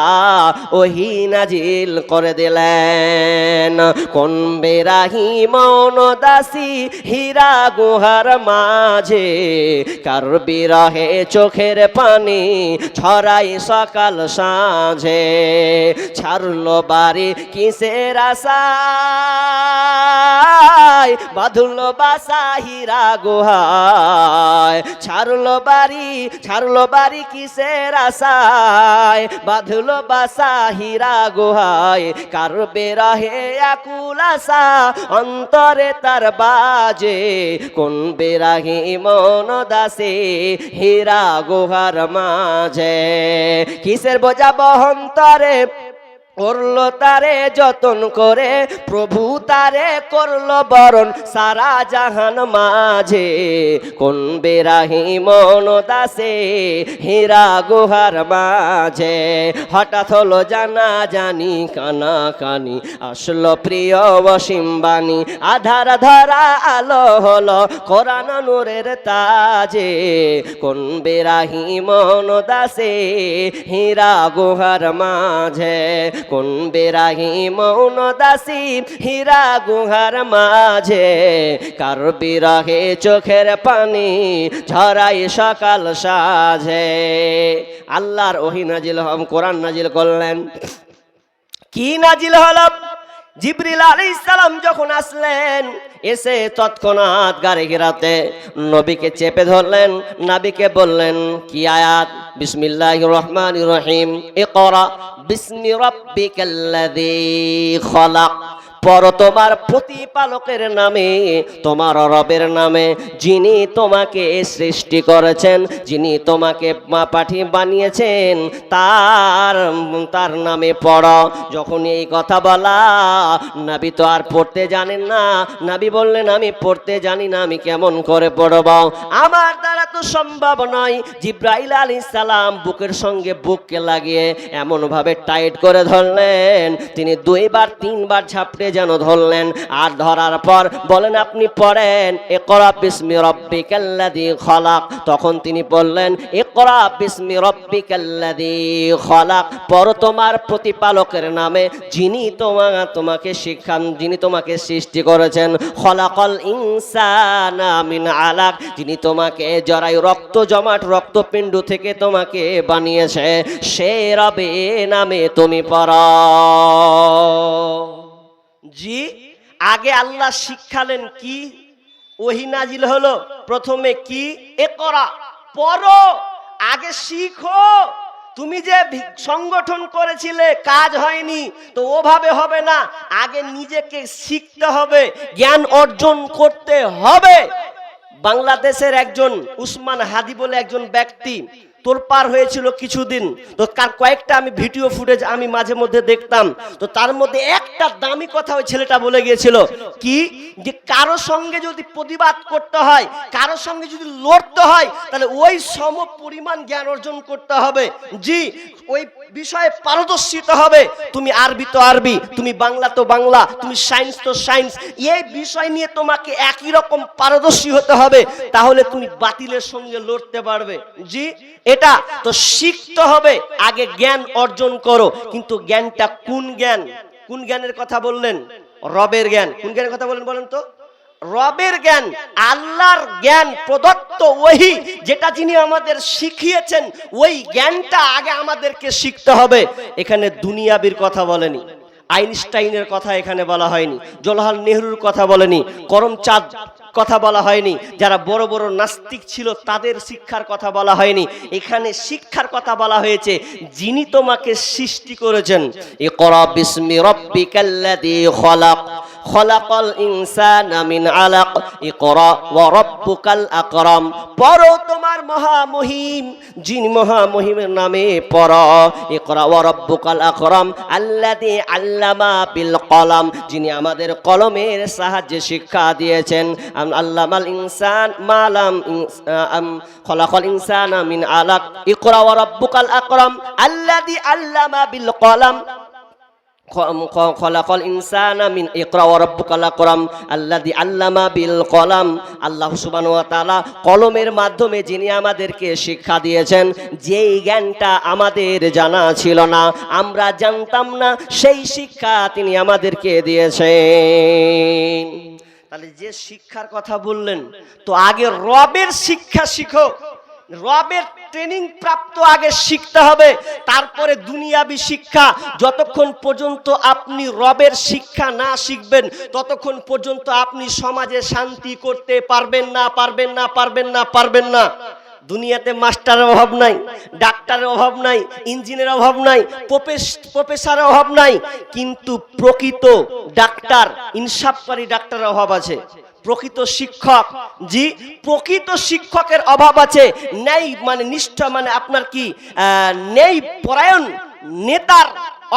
ওহী নাজিল করে দিলেন। কোন বেরাহি মন দাসী হীরা গুহার মাঝে, কার বিরহে চোখের পানি ছড়াই সকাল সাঁঝে। ছাড়লো বাড়ি কিসের আশায়, বাঁধলো বাসা হীরা গুহায়। ছাড়লো বাড়ি কিসের আশায়, বাঁধলো বাসা হীরা গুহায়। কার বিরহে আকুল আশা অন্তরে তার বাজে, কোন বিরহি মন দাসে হীরা গুহার মাঝে। কিসের বোঝা বহন্তরে করলো তারে যতন করে, প্রভু তারে করলো বরণ সারা জাহান মাঝে। কোন বেরাহি মন দাসে হীরা গুহার মাঝে। হঠাৎ হলো জানা জানি কানা কানি, আসলো প্রিয় অসীম বাণী। আধার ধরা আলো হলো কোরআন নূরের তাজে। কোন বেরাহি মন দাসে হীরা গুহার মাঝে। কোন বেরাহি মৌন দাসী হীরা গুহার মাঝে, কার বিরহে চোখের পানি ঝরাই সকাল সাঁঝে। আল্লাহর ওহী নাজিল হম, কোরআন নাজিল করলেন। কি নাজিল হলো? জিবরিল আলাইহিস সালাম যখন আসলেন, এসে তৎক্ষণাৎ গাড়ি ঘেরাতে নবীকে চেপে ধরলেন, নবীকে বললেন কি আয়াত? বিসমিল্লাহির রহমানির রহিম, ইকরা বিসমি রাব্বিকাল্লাযী খলাক। পড়ো তোমার প্রতিপালকের নামে, তোমার রবের নামে, যিনি তোমাকে সৃষ্টি করেছেন, যিনি তোমাকে পাঠিয়ে বানিয়েছেন, তার নামে পড়ো। যখন এই কথা বলা, নবী তো আর পড়তে জানেন না। নবী বললেন আমি পড়তে জানি না, আমি কেমন করে পড়ব? আমার দ্বারা তো সম্ভব নয়। জিব্রাইল আলাইহিস সালাম বুকের সঙ্গে বুককে লাগিয়ে এমন ভাবে টাইট করে ধরলেন, তিনি 2 বার 3 বার ঝাপটে যেন ধরলেন। আর ধরার পর বলেন আপনি পড়েন ইকরা বিসমি রাব্বিকাল্লাযী খলাক। তখন তিনি বললেন ইকরা বিসমি রাব্বিকাল্লাযী খলাক, পড়ো তোমার প্রতিপালকের নামে, যিনি তোমাকে শিক্ষান, যিনি তোমাকে সৃষ্টি করেছেন। খলাকাল ইনসানা মিন আলাক, যিনি তোমাকে জরায়ু রক্ত জমাট রক্তপিণ্ড থেকে তোমাকে বানিয়েছে, সে রবের নামে তুমি পড়ো। জি, আগে আল্লাহ শিখালেন কি? ওহী নাজিল হলো প্রথমে কি? ইকরা, পড়ো, আগে শিখো। তুমি যে সংগঠন করেছিলে কাজ হয়নি, তো ওভাবে হবে না, আগে নিজেকে শিখতে হবে, জ্ঞান অর্জন করতে হবে। বাংলাদেশের একজন উসমান হাদি বলে একজন ব্যক্তি তোলপাড় হয়েছিল কিছুদিন, তো তার কয়েকটা আমি ভিডিও ফুটেজ আমি মাঝে মধ্যে দেখতাম। তো তার মধ্যে একটা দামি কথা ওই ছেলেটা বলে গিয়েছিল কি, যে কারো সঙ্গে যদি প্রতিবাদ করতে হয়, কারো সঙ্গে যদি লড়তে হয়, তাহলে ওই সম পরিমাণ জ্ঞান অর্জন করতে হবে। জি, ওই বিষয়ে পারদর্শিতা হবে। তুমি আরবি তো আরবি, তুমি বাংলা তো বাংলা, তুমি সায়েন্স তো সায়েন্স, এই বিষয় নিয়ে তোমাকে একই রকম পারদর্শী হতে হবে, তাহলে তুমি বাতিলের সঙ্গে লড়তে পারবে। জি, এটা তো শিখতে হবে, আগে জ্ঞান অর্জন করো। কিন্তু জ্ঞানটা কোন জ্ঞান? কোন জ্ঞানের কথা বললেন? রবের জ্ঞান। কোন জ্ঞানের কথা বলেন বলেন তো? রবের জ্ঞান, আল্লাহর জ্ঞান প্রদত্ত ওহী, যেটা যিনি আমাদের শিখিয়েছেন, ওই জ্ঞানটা আগে আমাদেরকে শিখতে হবে। এখানে দুনিয়াবির কথা বলেনি, আইনস্টাইনের কথা এখানে বলা হয়নি, জওহরলাল নেহরুর কথা বলেনি, করমচাঁদ কথা বলা হয়নি, যারা বড় বড় নাস্তিক ছিল তাদের শিক্ষার কথা বলা হয়নি। এখানে শিক্ষার কথা বলা হয়েছে যিনি তোমাকে সৃষ্টি করেছেন। ইকরা বিসমি রাব্বিকাল্লাযী খলাক, খলাকাল ইনসানা মিন আলাক, ইকরা ওয়া রাব্বুকাল আকরাম, পড়ো তোমার মহামহিম, যিনি মহামহিমের নামে পড়ো। ইকরা ওয়া রাব্বুকাল আকরাম আল্লাযী আল্লামা বিল কলম, যিনি আমাদের কলমের সাহায্যে শিক্ষা দিয়েছেন। আল্লামাল ইনসান মা লাম খলাকাল ইনসানা মিন আলাক, ইকরা ওয়া রাব্বুকাল আকরাম আল্লাযী আল্লামা বিল কলম, খলাকাল ইনসানা মিন ইকরা ওয়া রাব্বুকাল আকরাম আল্লাযী আল্লামা বিল কলম। আল্লাহ সুবহানাহু ওয়া তাআলা কলমের মাধ্যমে যিনি আমাদেরকে শিক্ষা দিয়েছেন, যেই জ্ঞানটা আমাদের জানা ছিল না, আমরা জানতাম না, সেই শিক্ষা তিনি আমাদেরকে দিয়েছেন। তাহলে যে শিক্ষার কথা বললেন, তো আগে রবের শিক্ষা শিখো, রবের ট্রেনিং প্রাপ্ত আগে শিখতে হবে, তারপরে দুনিয়াবি শিক্ষা। যতক্ষণ পর্যন্ত আপনি রবের শিক্ষা না শিখবেন, ততক্ষণ পর্যন্ত আপনি সমাজে শান্তি করতে পারবেন না, পারবেন না, পারবেন না, পারবেন না। দুনিয়াতে মাস্টারের অভাব নাই, ডাক্তারের অভাব নাই, ইঞ্জিনিয়ারের অভাব নাই, প্রফেসরের অভাব নাই, কিন্তু প্রকৃত ডাক্তার, ইনসাফকারী ডাক্তারের অভাব আছে। প্রকৃত শিক্ষক, জি, প্রকৃত শিক্ষকের অভাব আছে। নেই মানে নিষ্ঠা, মানে আপনার কি নেই পরায়ণ নেতার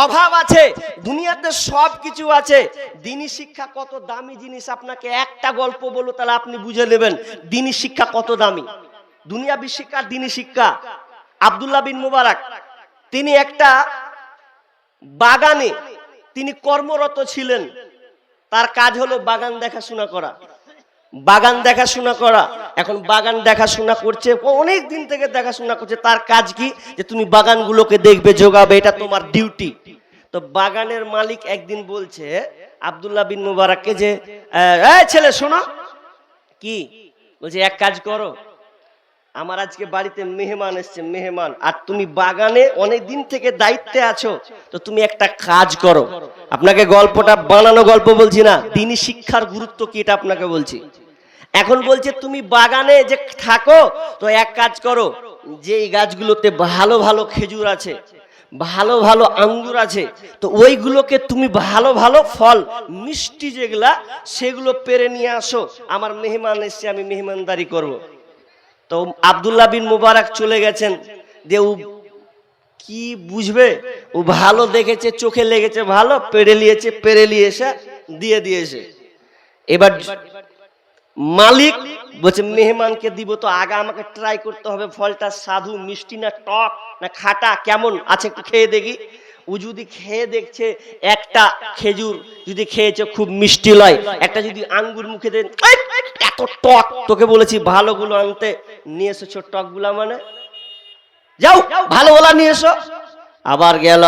অভাব আছে। দুনিয়াতে সব কিছু আছে। দ্বীনি শিক্ষা কত দামি জিনিস, আপনাকে একটা গল্প বলো তাহলে আপনি বুঝে নেবেন দ্বীনি শিক্ষা কত দামি। দুনিয়াবি শিক্ষা, দ্বীনি শিক্ষা। আব্দুল্লাহ বিন মুবারক, তিনি একটা বাগানে তিনি কর্মরত ছিলেন। তার কাজ হলো বাগান দেখাশোনা করা, বাগান দেখাশোনা করা। এখন বাগান দেখাশোনা করছে, অনেক দিন থেকে দেখাশোনা করছে। তার কাজ কি? যে তুমি বাগানগুলোকে দেখবে, যোগাবে, এটা তোমার ডিউটি। তো বাগানের মালিক একদিন বলছে আব্দুল্লাহ বিন মুবারককে যে, এই ছেলে শোনো। কি বলছে? এক কাজ করো, আমার আজকে বাড়িতে মেহমান এসছে, মেহমান, আর তুমি বাগানে অনেক দিন থেকে দায়িত্বে আছো, তো তুমি একটা কাজ করো। আপনাকে গল্পটা বানানো গল্প বলছি না, দিনী শিক্ষার গুরুত্ব কি এটা আপনাকে বলছি। এখন বলছে তুমি বাগানে যে থাকো, তো এক কাজ করো, যে এই গাছগুলোতে ভালো ভালো খেজুর আছে, ভালো ভালো আঙ্গুর আছে, তো ওইগুলোকে তুমি ভালো ভালো ফল মিষ্টি যেগুলা সেগুলো পেরে নিয়ে আসো, আমার মেহমান এসছে, আমি মেহমানদারি করব। তো আব্দুল্লাহ বিন মুবারক চলে গেছেন, যে ও কি বুঝবে, ও ভালো দেখেছে, চোখে লেগেছে, ভালো পেরে নিয়েছে, পেরে নিয়ে এসে দিয়ে দিয়েছে। এবার মালিক বলছে মেহমানকে দিব, তো আগে আমাকে ট্রাই করতে হবে ফলটা সাধু, মিষ্টি না টক না খাটা, কেমন আছে একটু খেয়ে দেখি। ও যদি খেয়ে দেখছে, একটা খেজুর যদি খেয়েছে খুব মিষ্টি লয়, একটা যদি আঙ্গুর মুখে দেন এত টক, তোকে বলেছি ভালোগুলো আনতে, নিয়ে এসেছো টকগুলা, মানে যাও ভালোগুলা নিয়ে এসো। আবার গেল,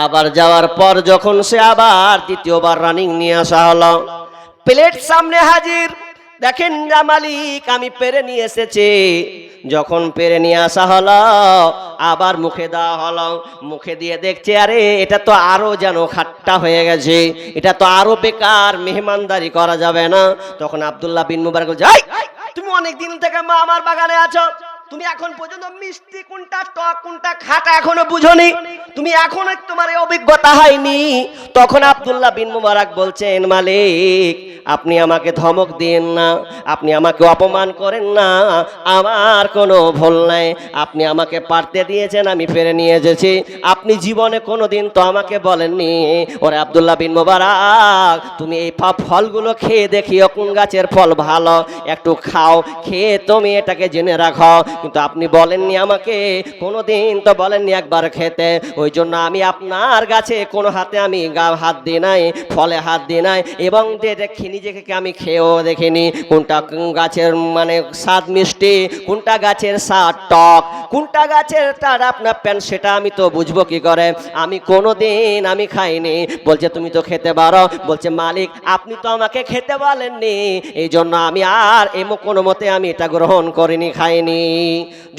আবার যাওয়ার পর যখন সে আবার দ্বিতীয়বার রানিং নিয়ে আসা হলো, প্লেট সামনে হাজির, দেখেন যা মালিক আমি পেরে নিয়ে এসেছি। যখন পেরে নিয়ে আসা হলো, আবার মুখে দেওয়া হলো, মুখে দিয়ে দেখছে আরে এটা তো আরো যেন খাট্টা হয়ে গেছে, এটা তো আরো বেকার, মেহমানদারি করা যাবে না। তখন আব্দুল্লাহ বিন মুবারক বলছে, তুমি অনেক দিন থেকে মা আমার বাগানে আছো, তুমি এখন পর্যন্ত মিষ্টি কোনটা টক কোনটা খাটা এখনো বুঝোনি, তুমি এখনো তোমার এই অভিজ্ঞতা হয়নি। তখন আব্দুল্লাহ বিন মুবারক বলছেন, মালিক আপনি আমাকে ধমক দিন না, আপনি আমাকে অপমান করেন না, আমার কোনো ভুল নাই, আপনি আমাকে পারতে দিয়েছেন, আমি পেরে নিয়ে এসেছি, আপনি জীবনে কোনোদিন তো আমাকে বলেননি ওরে আব্দুল্লাহ বিন মুবারক তুমি এই ফলগুলো খেয়ে দেখিও কোন গাছের ফল ভালো, একটু খাও, খেয়ে তুমি এটাকে জেনে রাখো। কিন্তু আপনি বলেননি আমাকে, কোনোদিন তো বলেননি একবার খেতে, ওই জন্য আমি আপনার গাছে কোনো হাতে আমি হাত দিই নাই, ফলে হাত দিই নাই, এবং নিজেকে আমি খেয়েও দেখিনি কোনটা গাছের মানে স্বাদ মিষ্টি, কোনটা গাছের স্বাদ টক, কোনটা গাছের তার আপনার প্যান, সেটা আমি তো বুঝবো কি করে, আমি কোনোদিন আমি খাইনি। বলছে তুমি তো খেতে পারো, বলছে মালিক আপনি তো আমাকে খেতে বলেননি, এই জন্য আমি আর কোনো মতে আমি এটা গ্রহণ করিনি, খাইনি।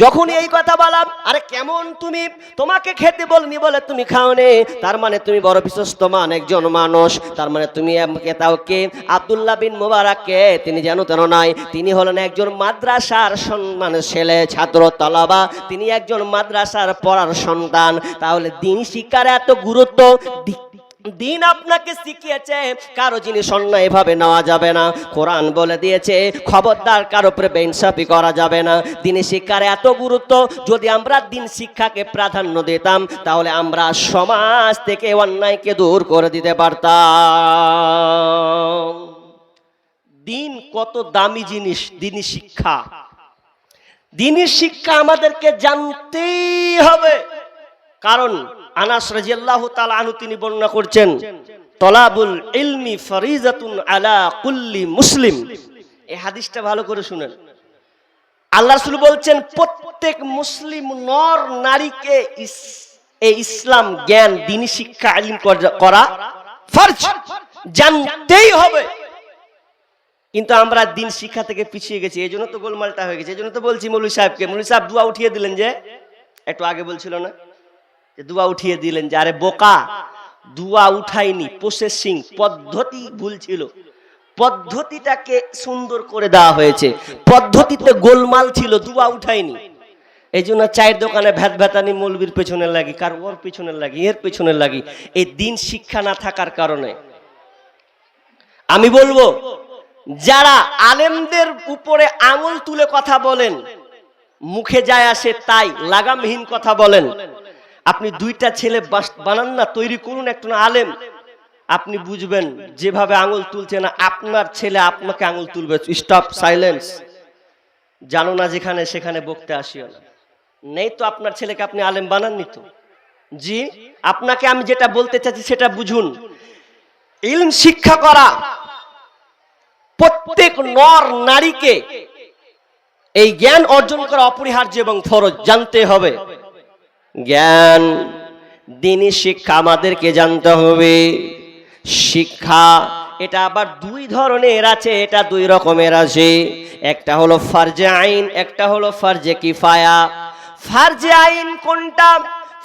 যখন এই কথা বললাম, আরে কেমন তুমি, তোমাকে খেতে বলনি বলে তুমি খাওনি, তার মানে তুমি বড় বিশ্বস্তমান একজন মানুষ, তার মানে তুমি আমাকে তাও কে, আব্দুল্লাহ বিন মুবারককে তিনি জানো তেন নয়, তিনি হলেন একজন মাদ্রাসার মানে ছেলে, ছাত্র তালাবা, তিনি একজন মাদ্রাসার পড়ার সন্তান। তাহলে দিন শিক্ষার এত গুরুত্ব, দিন আপনাকে শিখিয়েছে কারো জিনিস অন্যায় ভাবে নেওয়া যাবে না, কোরআন বলে দিয়েছে খবরদার কারো উপরে বেইনসাফি করা যাবে না। দিনী শিক্ষার এত গুরুত্ব, যদি আমরা দিন শিক্ষাকে প্রাধান্য দিতাম তাহলে আমরা সমাজ থেকে অন্যায়কে দূর করে দিতে পারতাম। দিন কত দামি জিনিস, দিনী শিক্ষা, দিনী শিক্ষা আমাদেরকে জানতেই হবে। কারণ আনাস রাদিয়াল্লাহু তাআলা আনহু তিনি বর্ণনা করছেন, তলাবুল ইলমি ফরিজাতুন আলা কুল্লি মুসলিম। এই হাদিসটা ভালো করে শুনেন। আল্লাহ রাসূল বলছেন প্রত্যেক মুসলিম নর নারীকে এই ইসলাম জ্ঞান, দ্বীনি শিক্ষা ইলম করা ফরজ, জানতেই হবে। কিন্তু আমরা দিন শিক্ষা থেকে পিছিয়ে গেছি, এই জন্য তো গোলমালটা হয়ে গেছে। এই জন্য তো বলছি মৌলভী সাহেবকে, মৌলভী সাহেব দোয়া উঠিয়ে দিলেন, যে একটু আগে বলছিল না যে দোয়া উঠিয়ে দিলেন, যে আরে বোকা, দোয়া উঠাইনি, প্রসেসিং পদ্ধতি ভুল ছিল, পদ্ধতিটাকে সুন্দর করে দেওয়া হয়েছে, পদ্ধতিতে গোলমাল ছিল, দোয়া উঠাইনি। এই জন্য চায়ের দোকানে ভ্যাত ভ্যাতানি মৌলবীর পেছনে লাগি, কার ওর পেছনে লাগি, এর পেছনে লাগি, এই দিন শিক্ষা না থাকার কারণে। আমি বলবো যারা আলেমদের উপরে আঙুল তুলে কথা বলেন, মুখে যায় আসে তাই লাগামহীন কথা বলেন, আপনি দুইটা ছেলে বানান না, তৈরি করুন একটা আলেম, আপনি বুঝবেন যেভাবে আঙুল তুলছে না আপনার ছেলে আপনাকে আঙুল তুলবে। Stop, silence. জানো না যেখানে সেখানে বকতে আসিও না। নেই তো আপনার ছেলেকে আপনি আলেম বানাননি তো। জি, আপনাকে আমি যেটা বলতে চাচ্ছি সেটা বুঝুন। ইলম শিক্ষা করা প্রত্যেক নর নারীকে এই জ্ঞান অর্জন করা অপরিহার্য এবং ফরজ, জানতে হবে। জ্ঞান, দ্বীনি শিক্ষা আমাদেরকে জানতে হবে। শিক্ষা এটা আবার দুই ধরনের আছে, এটা দুই রকমের আছে। একটা হলো ফারজে আইন, একটা হলো ফারজে কিফায়া। ফারজে আইন কোনটা,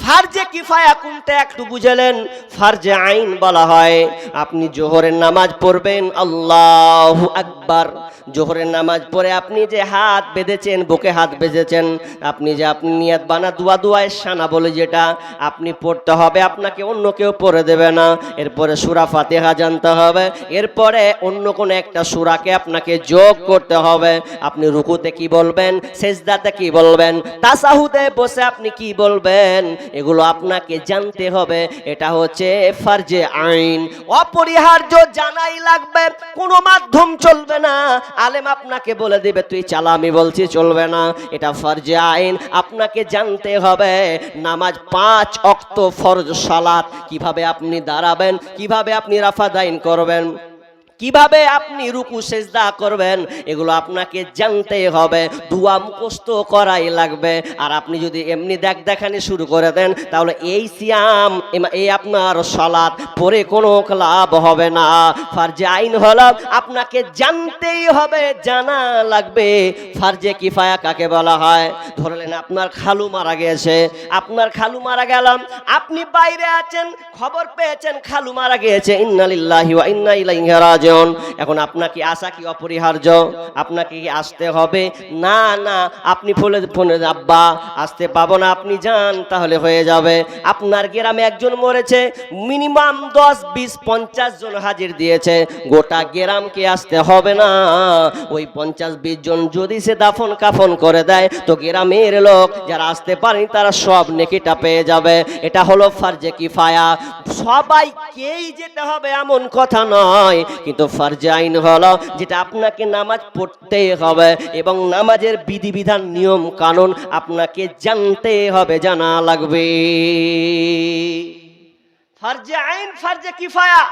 ফারজে কিফায়া কোনটা একটু বুঝলেন। ফারজে আইন বলা হয় আপনি জোহরের নামাজ পড়বেন, আল্লাহু আকবার, জোহরের নামাজ পড়ে আপনি যে হাত বেঁধেছেন, বুকে হাত বেঁধেছেন, আপনি নিয়াত বানা দুয়ায় সানা বলে যেটা আপনি পড়তে হবে, আপনাকে অন্য কেউ পড়ে দেবে না। এরপরে সূরা ফাতিহা জানতে হবে, এরপরে অন্য কোন একটা সূরাকে আপনাকে যোগ করতে হবে। আপনি রুকুতে কি বলবেন, সেজদাতে কি বলবেন, তাসাহুদে বসে আপনি কি বলবেন, এগুলো আপনাকে জানতে হবে। এটা হচ্ছে ফারজে আইন, অপরিহার্য, জানাই লাগবে, কোনো মাধ্যম চলবে না। আলেম আপনাকে বলে দিবে তুই চালা, আমি বলছি চলবে না। এটা ফারজে আইন, আপনাকে জানতে হবে। নামাজ 5 ওয়াক্ত ফরজ সালাত, কিভাবে আপনি দাঁড়াবেন, কিভাবে আপনি রাফাদাইন করবেন, কিভাবে আপনি রুকু সেজদা করবেন, এগুলো আপনাকে জানতে হবে। দোয়া মুখস্থ করাই লাগবে। আর আপনি যদি এমনি দেখানি শুরু করে দেন, তাহলে এই সিয়াম, এই আপনার সালাত পরে কোনো লাভ হবে না। ফারজে আইন হলো আপনাকে জানতেই হবে, জানা লাগবে। ফারজে কিফায়া কাকে বলা হয়? ধরলেন আপনার খালু মারা গেছে, আপনার খালু মারা গেলাম, আপনি বাইরে আছেন, খবর পেয়েছেন খালু মারা গিয়েছে, ইন্না লিল্লাহি ওয়া ইন্না ইলাইহি রাজিউন। এখন আপনাকে আসা কি অপরিহার্য? আপনাকে কি আসতে হবে? না না, আপনি ফোনে আব্বা আসতে পাবো না, আপনি যান তাহলে হয়ে যাবে। আপনার গ্রামে একজন মরেছে, মিনিমাম 10, 20, 50 জন হাজির দিয়েছে, গোটা গ্রামকে আসতে হবে না। ওই 50, 20 জন যদি সে দাফন কাফন করে দেয়, তো গ্রামের লোক যারা আসতে পারেনি তারা সব নেকিটা পেয়ে যাবে। এটা হলো ফারজে কিফায়া। সবাইকেই যেতে হবে এমন কথা নয়, কিন্তু ফারজে আইন হলো যেটা আপনাকে নামাজ পড়তেই হবে, এবং নামাজের বিধিবিধান নিয়ম কানুন আপনাকে জানতে হবে, জানা লাগবে। ফারজে আইন, ফারজে কিফায়া।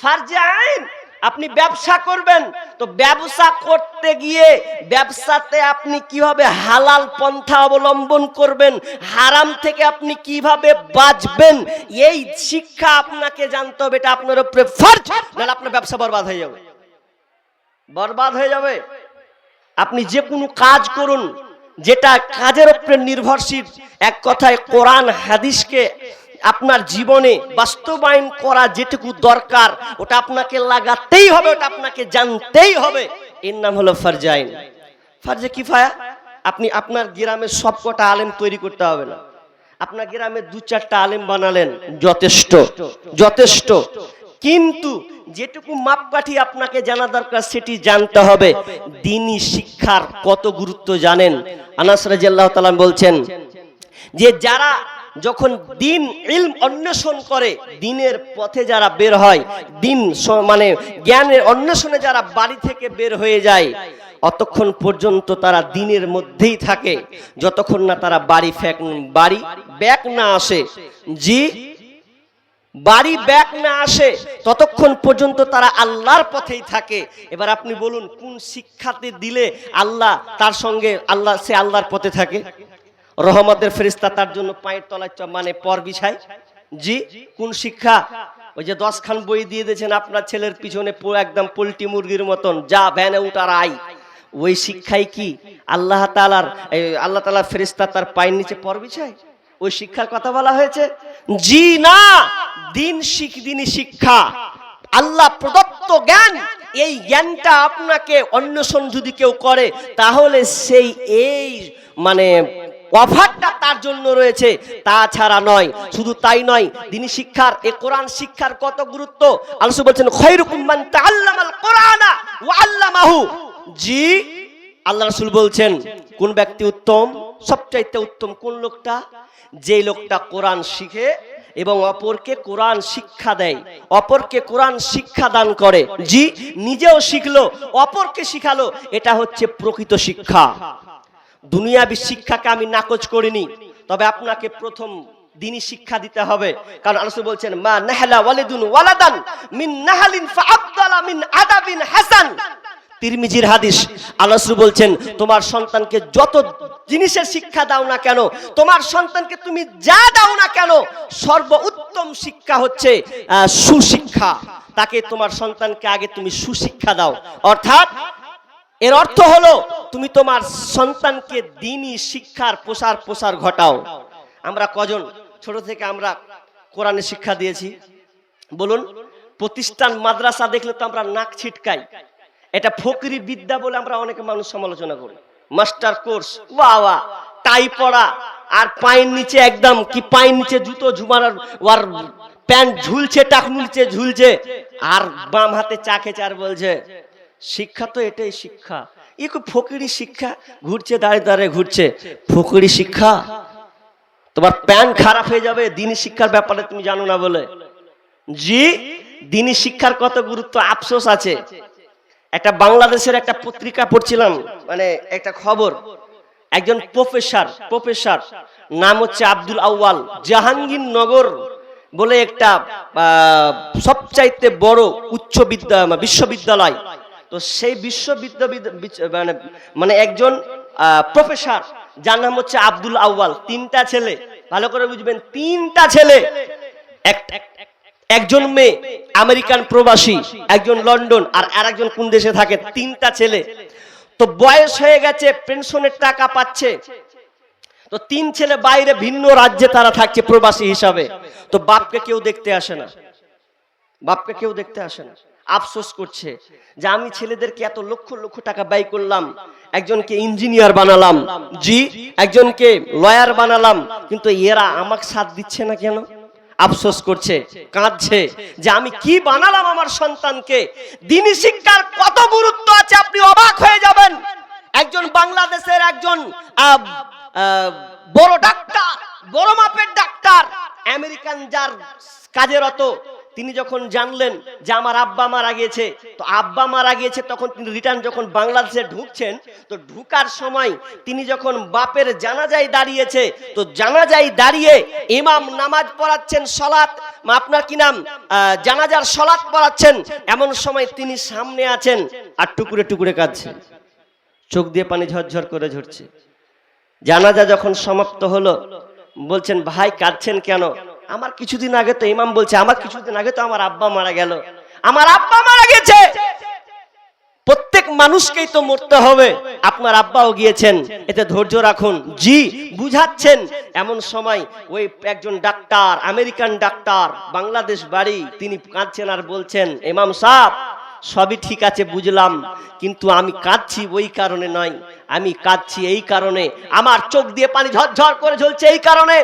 ফারজে আইন, আপনি ব্যবসা করবেন, তো ব্যবসা করতে গিয়ে ব্যবসাতে আপনি কিভাবে হালাল পন্থা অবলম্বন করবেন, হারাম থেকে আপনি কিভাবে বাঁচবেন, এই শিক্ষা আপনাকে জানতে হবে। এটা আপনার উপরে ফরজ, নাহলে আপনার ব্যবসা বরবাদ হয়ে যাবে, বরবাদ হয়ে যাবে। আপনি যে কোনো কাজ করুন যেটা কাজের উপরে নির্ভরশীল, এক কথায় কোরআন হাদিসকে আপনার জীবনে বাস্তবায়ন করা যেটুকু দরকার, ওটা আপনাকে লাগাতেই হবে, ওটা আপনাকে জানতেই হবে। এর নাম হলো ফারজে আইন। ফারজে কিফায়া, আপনি আপনার গ্রামের সবকটা আলেম তৈরি করতে হবে না, আপনার গ্রামে 2-4টা আলেম বানালেন, যথেষ্ট, যথেষ্ট। কিন্তু যেটুকু মাপকাঠি আপনাকে জানা দরকার সেটি জানতে হবে। দ্বীনি শিক্ষার কত গুরুত্ব জানেন? আনাস রাদিয়াল্লাহু তাআলা বলছেন যে যারা যখন দিন ইলম অন্বেষণ করে, দিনের পথে যারা বের হয়, দিন মানে জ্ঞানের অন্বেষণে যারা বাড়ি থেকে বের হয়ে যায়, অতক্ষণ পর্যন্ত তারা দিনের মধ্যেই থাকে, যতক্ষণ না তারা বাড়ি ব্যাক না আসে। জি, বাড়ি ব্যাক না আসে ততক্ষণ পর্যন্ত তারা আল্লাহর পথেই থাকে। এবার আপনি বলুন, কোন শিক্ষাতে দিলে আল্লাহ তার সঙ্গে সে আল্লাহর পথে থাকে? রহমতের ফেরেশতা তার জন্য পায়ের তলায় মানে পর বিছায়। জি, কোন শিক্ষা? ওই যে 10 খান বই দিয়ে দিয়েছেন আপনার ছেলের পিছনে, একদম পোল্ট্রি মুরগির মতন, যা ভ্যানে উঠার আই, ওই শিক্ষাই কি আল্লাহ তাআলার ফেরেশতা তার পায়ের নিচে পর বিছায়? ওই শিক্ষার কথা বলা হয়েছে? জি না, দ্বীনি শিক্ষা, আল্লাহ প্রদত্ত জ্ঞান, এই জ্ঞানটা আপনাকে অন্বেষণ যদি কেউ করে, তাহলে সেই এই মানে অফারটা তার জন্য রয়েছে, তাছাড়া নয়। শুধু তাই নয়, দ্বীনি শিক্ষার, এই কোরআন শিক্ষার কত গুরুত্ব। আল্লাহ বলছেন খায়রুকুম মান তাআল্লামাল কোরআনা ওয়া আল্লামাহু। জি, আল্লাহ রাসূল বলছেন কোন ব্যক্তি উত্তম? সবচাইতে উত্তম কোন লোকটা? যে লোকটা কোরআন শিখে এবং অপরকে কোরআন শিক্ষা দেয়, অপরকে কোরআন শিক্ষা দান করে। জি, নিজেও শিখলো, অপরকে শিখালো, এটা হচ্ছে প্রকৃত শিক্ষা। দুনিয়াবি শিক্ষাকে আমি নাকচ করিনি, তবে আপনাকে প্রথম দ্বীনি শিক্ষা দিতে হবে। কারণ আল্লাহ বলছেন মা নাহলা ওয়ালিদুন ওয়ালাদান মিন নাহলিন ফাআফদালা মিন আদাবিন হাসান। তিরমিজির হাদিস। আল্লাহ বলছেন তোমার সন্তানকে যত জিনিসের শিক্ষা দাও না কেন, তোমার সন্তানকে তুমি যা দাও না কেন, সর্বোত্তম শিক্ষা হচ্ছে সুশিক্ষা। তাকে তোমার সন্তানকে আগে তুমি সুশিক্ষা দাও, অর্থাৎ এর অর্থ হলো তুমি তোমার সন্তানকে দ্বীনি শিক্ষার প্রসার ঘটাও। আমরা কজন ছোট থেকে আমরা কোরআনের শিক্ষা দিয়েছি বলুন? প্রতিষ্ঠান মাদ্রাসা দেখলে তো আমরা নাক ছিটকাই। এটা ফকরি বিদ্যা বলে আমরা অনেকে মানুষ সমালোচনা করি। মাস্টার কোর্স, বাবা, টাই পড়া, আর পায়ের নিচে একদম কি পায়ের নিচে জুতো ঝুমার, ওর প্যান্ট ঝুলছে, টাকনু নিচে ঝুলছে, আর বাম হাতে চা খেছে আর বলছে শিক্ষা তো এটাই শিক্ষা। এ খুব ফকরি শিক্ষা, ঘুরছে দাঁড়িয়ে দাঁড়িয়ে ঘুরছে, ফকরি শিক্ষা। তোমার প্যান্ট খারাপ হয়ে যাবে দ্বীনি শিক্ষার ব্যাপারে তুমি জানো না বলে। জি, দ্বীনি শিক্ষার কত গুরুত্ব, আফসোস আছে। একটা বাংলাদেশের একটা পত্রিকা পড়ছিলাম, মানে একটা খবর, একজন প্রফেসর নাম হচ্ছে আব্দুল আউয়াল, জাহাঙ্গীরনগর বলে একটা সবচাইতে বড় বিশ্ববিদ্যালয়। তো সেই বিশ্ববিদ্যালয় মানে একজন প্রফেসর যার নাম হচ্ছে আব্দুল আউয়াল, তিনটা ছেলে, ভালো করে বুঝবেন, তিনটা ছেলে, একজন মেয়ে আমেরিকান প্রবাসী, একজন লন্ডন, আর আরেকজন কোন দেশে থাকে, তিনটা ছেলে। তো বয়স হয়ে গেছে, পেনশনের টাকা পাচ্ছে। তো তিন ছেলে বাইরে ভিন্ন রাজ্যে তারা থাকছে প্রবাসী হিসাবে। তো বাপকে কেউ দেখতে আসে না, বাপকে কেউ দেখতে আসে না। আফসোস করছে যে আমি ছেলেদেরকে এত লক্ষ লক্ষ টাকা ব্যয় করলাম, একজনকে ইঞ্জিনিয়ার বানালাম, জি, একজনকে লয়ার বানালাম, কিন্তু এরা আমাকে সাথ দিচ্ছে না কেন? আফসোস করছে, কাঁদছে যে আমি কি বানালাম আমার সন্তানকে। দ্বীনি শিক্ষার কত গুরুত্ব আছে আপনি অবাক হয়ে যাবেন। একজন বাংলাদেশের একজন বড় ডাক্তার, বড় মাপের ডাক্তার, আমেরিকান যার কাজেরত, তিনি যখন জানলেন যে আমার আব্বা মারা গিয়েছে, তো আব্বা মারা গিয়েছে, তখন তিনি রিটার্ন যখন বাংলাদেশে ঢুকছেন, তো ঢুকার সময় তিনি যখন বাপের জানাজায় দাঁড়িয়েছে, তো জানাজায় দাঁড়িয়ে ইমাম নামাজ পড়াচ্ছেন, সলাত, আপনার কি নাম, জানাজার সলাত পড়াচ্ছেন, এমন সময় তিনি সামনে আছেন আর টুকুরে টুকুরে কাঁদছে, চোখ দিয়ে পানি ঝরঝর করে ঝরছে। জানাজা যখন সমাপ্ত হলো, বলছেন ভাই কাঁদছেন কেন? আমার কিছুদিন আগে তো, ইমাম বলছে আমার কিছুদিন আগে তো আমার আব্বা মারা গেল, আমার আব্বা মারা গেছে। প্রত্যেক মানুষকেই তো মরতে হবে, আপনার আব্বাও গিয়েছেন, এতে ধৈর্য রাখুন, জি, বুঝাচ্ছেন। এমন সময় ওই একজন ডাক্তার, আমেরিকান ডাক্তার, বাংলাদেশ বাড়ি, তিনি কাঁদছেন আর বলছেন ইমাম সাহেব সবই ঠিক আছে বুঝলাম, কিন্তু আমি কাঁদছি ওই কারণে নয়, আমি কাঁদছি এই কারণে, আমার চোখ দিয়ে পানি ঝরঝর করে ঝরছে এই কারণে,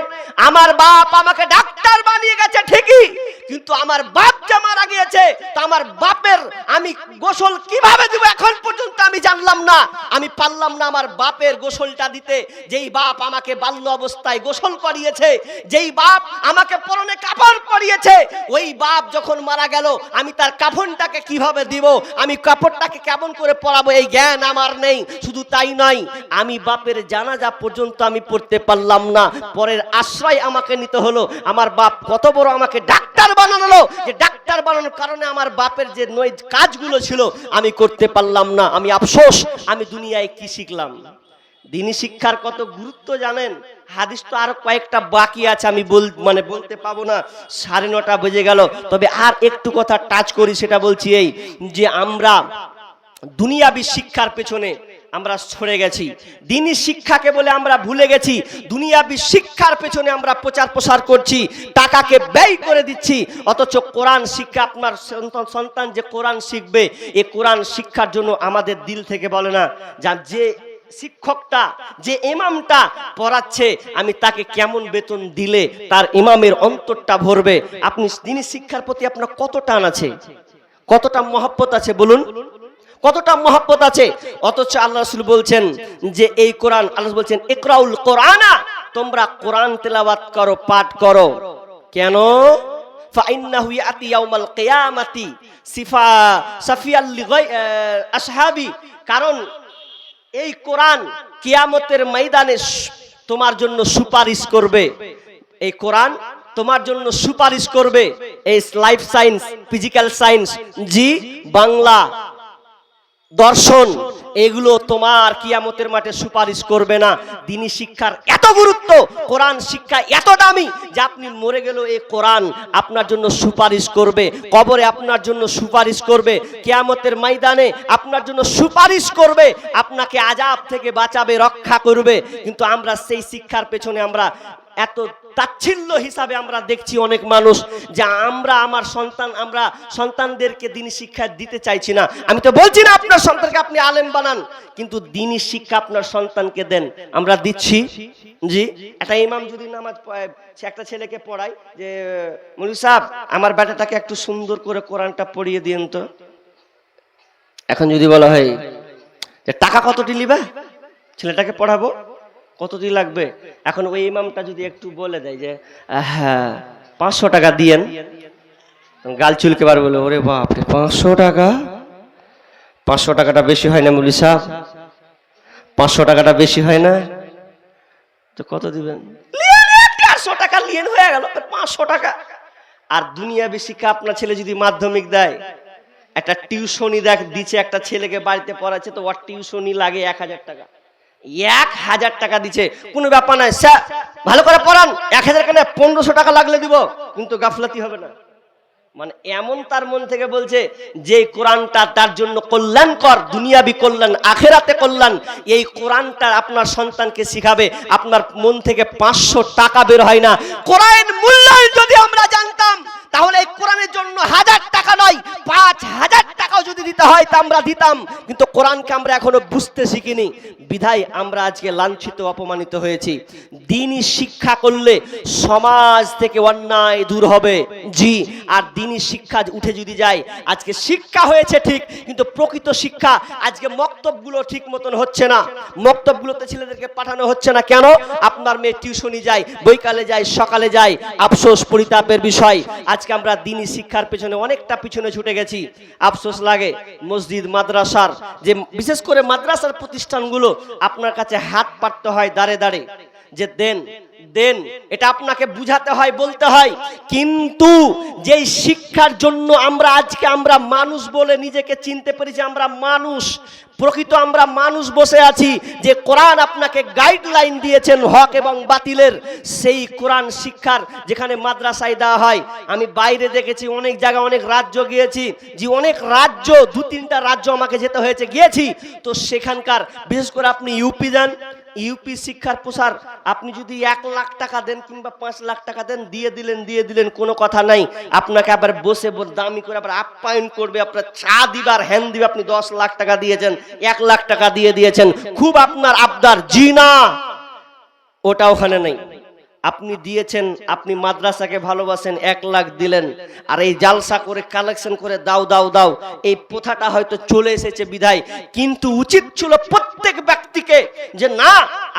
আমার বাপ আমাকে ডাক্তার বানিয়ে গেছে ঠিকই, কিন্তু আমার বাপ যে মারা গিয়েছে, তো আমার বাপের আমি গোসল কিভাবে দিব এখন পর্যন্ত আমি জানলাম না, আমি পারলাম না আমার বাপের গোসলটা দিতে। যেই বাপ আমাকে বাল্য অবস্থায় গোসল করিয়েছে, যেই বাপ আমাকে পরনে কাফন পরিয়েছে, ওই বাপ যখন মারা গেল আমি তার কাফনটাকে কিভাবে দিব, আমি কাপড়টাকে কেমন করে পরাবো, এই জ্ঞান আমার নেই। শুধু তাই নয়, আমি বাপের জানাজা পর্যন্ত আমি পড়তে পারলাম না, পরের আশ্রয় আমাকে নিতে হলো। আমার বাপ কত বড় আমাকে ডাক্তার বানালো, যে ডাক্তার বানানোর কারণে আমার বাপের যে কাজগুলো ছিল আমি করতে পারলাম না। আমি আফসোস, আমি দুনিয়ায় কি শিখলাম। দ্বীনি শিক্ষার কত গুরুত্ব জানেন? হাদিস তো আর কয়েকটা বাকি আছে, আমি বলতে পাবো না, 9:30 বেজে গেল। তবে আর একটু কথা টাচ করি, সেটা বলছি এই যে আমরা দুনিয়াবী শিক্ষার পেছনে আমরা ছড়ে গেছি, দ্বীনি শিক্ষাকে বলে আমরা ভুলে গেছি, দুনিয়াবী শিক্ষার পেছনে আমরা প্রচার করছি, টাকাকে ব্যয় করে দিচ্ছি, অথচ কোরআন শিক্ষা, আপনার সন্তান যে কোরআন শিখবে, এই কোরআন শিক্ষার জন্য আমাদের দিল থেকে বলে না যে শিক্ষকটা, যে ইমামটা পড়াচ্ছে, আমি তাকে কেমন বেতন দিলে তার ইমামের অন্তরটা ভরবে। আপনি দ্বীনি শিক্ষার প্রতি আপনার কত টান আছে, কতটা মহব্বত আছে বলুন, কতটা মহব্বত আছে। অথচ আল্লাহ রাসূল বলছেন যে এই কোরআন, আল্লাহ বলছেন ইকরাউল কোরআনা, তোমরা কোরআন তেলাওয়াত করো, পাঠ করো। কেন? ফাইন্নাহু ইয়াতি ইয়াউমাল কিয়ামাতি সাফিয়াল লিআসহাবি, কারণ এই কোরআন কিয়ামতের ময়দানে তোমার জন্য সুপারিশ করবে। এই কোরআন তোমার জন্য সুপারিশ করবে। এই লাইফ সায়েন্স, ফিজিক্যাল সায়েন্স, জি, বাংলা, দর্শন, এগুলো তোমার কিয়ামতের মাঠে সুপারিশ করবে না। দ্বীনি শিক্ষার এত গুরুত্ব, কোরআন শিক্ষা এত দামি যে আপনি মরে গেলেও এই কোরআন আপনার জন্য সুপারিশ করবে, কবরে আপনার জন্য সুপারিশ করবে, কিয়ামতের ময়দানে আপনার জন্য সুপারিশ করবে, আপনাকে আযাব থেকে বাঁচাবে, রক্ষা করবে। কিন্তু আমরা সেই শিক্ষার পেছনে আমরা এত তাচ্ছিল্য হিসাবে আমরা দেখছি অনেক মানুষ যে আমরা সন্তানদেরকে দ্বীনি শিক্ষা দিতে চাইছি না। আমি তো বলছি না আপনার সন্তানকে আপনি আলেম বানান, কিন্তু দ্বীনি শিক্ষা আপনার সন্তানকে দেন। আমরা দিচ্ছি। জি, একটা ইমাম যদি নামাজ একটা ছেলেকে পড়ায় যে মৌলভী সাহেব আমার বেটাটাকে একটু সুন্দর করে কোরআনটা পড়িয়ে দিন তো, এখন যদি বলা হয় যে টাকা কতটি নিবে, ছেলেটাকে পড়াবো কতটি লাগবে, এখন ওই ইমামটা যদি একটু বলে দেয় যে হ্যাঁ 500 টাকা দিয়েন, গাল চুলকে বার বলে ওরে বাপরে 500 টাকা, 500 টাকাটা বেশি হয় না মৌলভী সাহেব, 500 টাকাটা বেশি হয় না, তো কত দিবেন, 150 টাকা লিয়েন হয়ে গেল 500 টাকা। আর দুনিয়াবি শিক্ষা আপনার ছেলে যদি মাধ্যমিক দেয়, একটা টিউশনি দিচ্ছে, একটা ছেলেকে বাড়িতে পড়াচ্ছে, তো ওর টিউশনি লাগে 1000 টাকা, 1000 টাকা দিচ্ছে, কোনো ব্যাপার নাই স্যার ভালো করে পড়ান, 1000 কেন 1500 টাকা লাগলে দিব, কিন্তু গাফলাতি হবে না। মানে এমন তার মন থেকে বলছে যে কোরআনটা তার জন্য কল্যাণকর, দুনিয়াবি কল্যাণ, আখেরাতে কল্যাণ, এই কোরআনটা আপনার সন্তানকে শিখাবে। আপনার মন থেকে 500 টাকা বের হয় না। কোরআন মূল্যায়ন যদি আমরা জানতাম তাহলে এই কোরআনের জন্য 1000 টাকা নয় 5000 টাকাও যদি দিতে হয় তা আমরা দিতাম, কিন্তু কোরআনকে আমরা এখনো বুঝতে শিখিনি, বিধায় আমরা আজকে লাঞ্ছিত অপমানিত হয়েছি। দ্বীনি শিক্ষা করলে সমাজ থেকে অন্যায় দূর হবে। জি, আর দ্বীনি শিক্ষা উঠে যদি যায়, আজকে শিক্ষা হয়েছে ঠিক, কিন্তু প্রকৃত শিক্ষা আজকে মক্তবগুলো ঠিক মতন হচ্ছে না, মক্তবগুলোতে ছেলেদেরকে পাঠানো হচ্ছে না। কেন? আপনার মেয়ে টিউশনি যায়, বৈকালে যায়, সকালে যায়, আফসোস পরিতাপের বিষয়। আজকে আমরা দ্বীনি শিক্ষার পেছনে অনেকটা পিছনে ছুটে গেছি। আফসোস লাগে মসজিদ মাদ্রাসার, যে বিশেষ করে মাদ্রাসার প্রতিষ্ঠানগুলো আপনার কাছে হাত পাততে হয় দাঁড়ে দাঁড়ে, যে দেন দেন, এটা আপনাকে বুঝাতে হয়, বলতে হয়। কিন্তু যেই শিক্ষার জন্য আমরা মানুষ বলে নিজেকে চিনতে পেরেছি, আমরা মানুষ, প্রকৃত আমরা মানুষ বসে আছি, যে কোরআন আপনাকে গাইডলাইন দিয়েছেন হক এবং বাতিলের, সেই কোরআন শিক্ষার যেখানে মাদ্রাসায় দেওয়া হয়। আমি বাইরে দেখেছি অনেক জায়গা, অনেক রাজ্য গিয়েছি, যে অনেক রাজ্য, 2-3টা রাজ্য আমাকে যেতে হয়েছে, গিয়েছি তো সেখানকার, বিশেষ করে আপনি ইউপি যান, ইউপি শিক্ষার প্রসার, আপনি যদি 1 লাখ টাকা দেন কিংবা 5 লাখ টাকা দেন, দিয়ে দিলেন কোনো কথা নাই, আপনাকে আবার বসে দামি করে আবার আপ্যায়ন করবে, আপনার চা দিবার হ্যান দিবে। আপনি 10 লাখ টাকা দিয়েছেন, 1 লাখ টাকা দিয়ে দিয়েছেন, খুব আপনার আবদার, জি না ওটা ওখানে নেই। আপনি দিয়েছেন, আপনি মাদ্রাসাকে ভালোবাসেন, 1 লাখ দিলেন, আর এই জালসা করে কালেকশন করে দাও দাও দাও, এই প্রথাটা হয়তো চলে এসেছে বিধায়। কিন্তু উচিত ছিল প্রত্যেক ব্যক্তিকে যে না,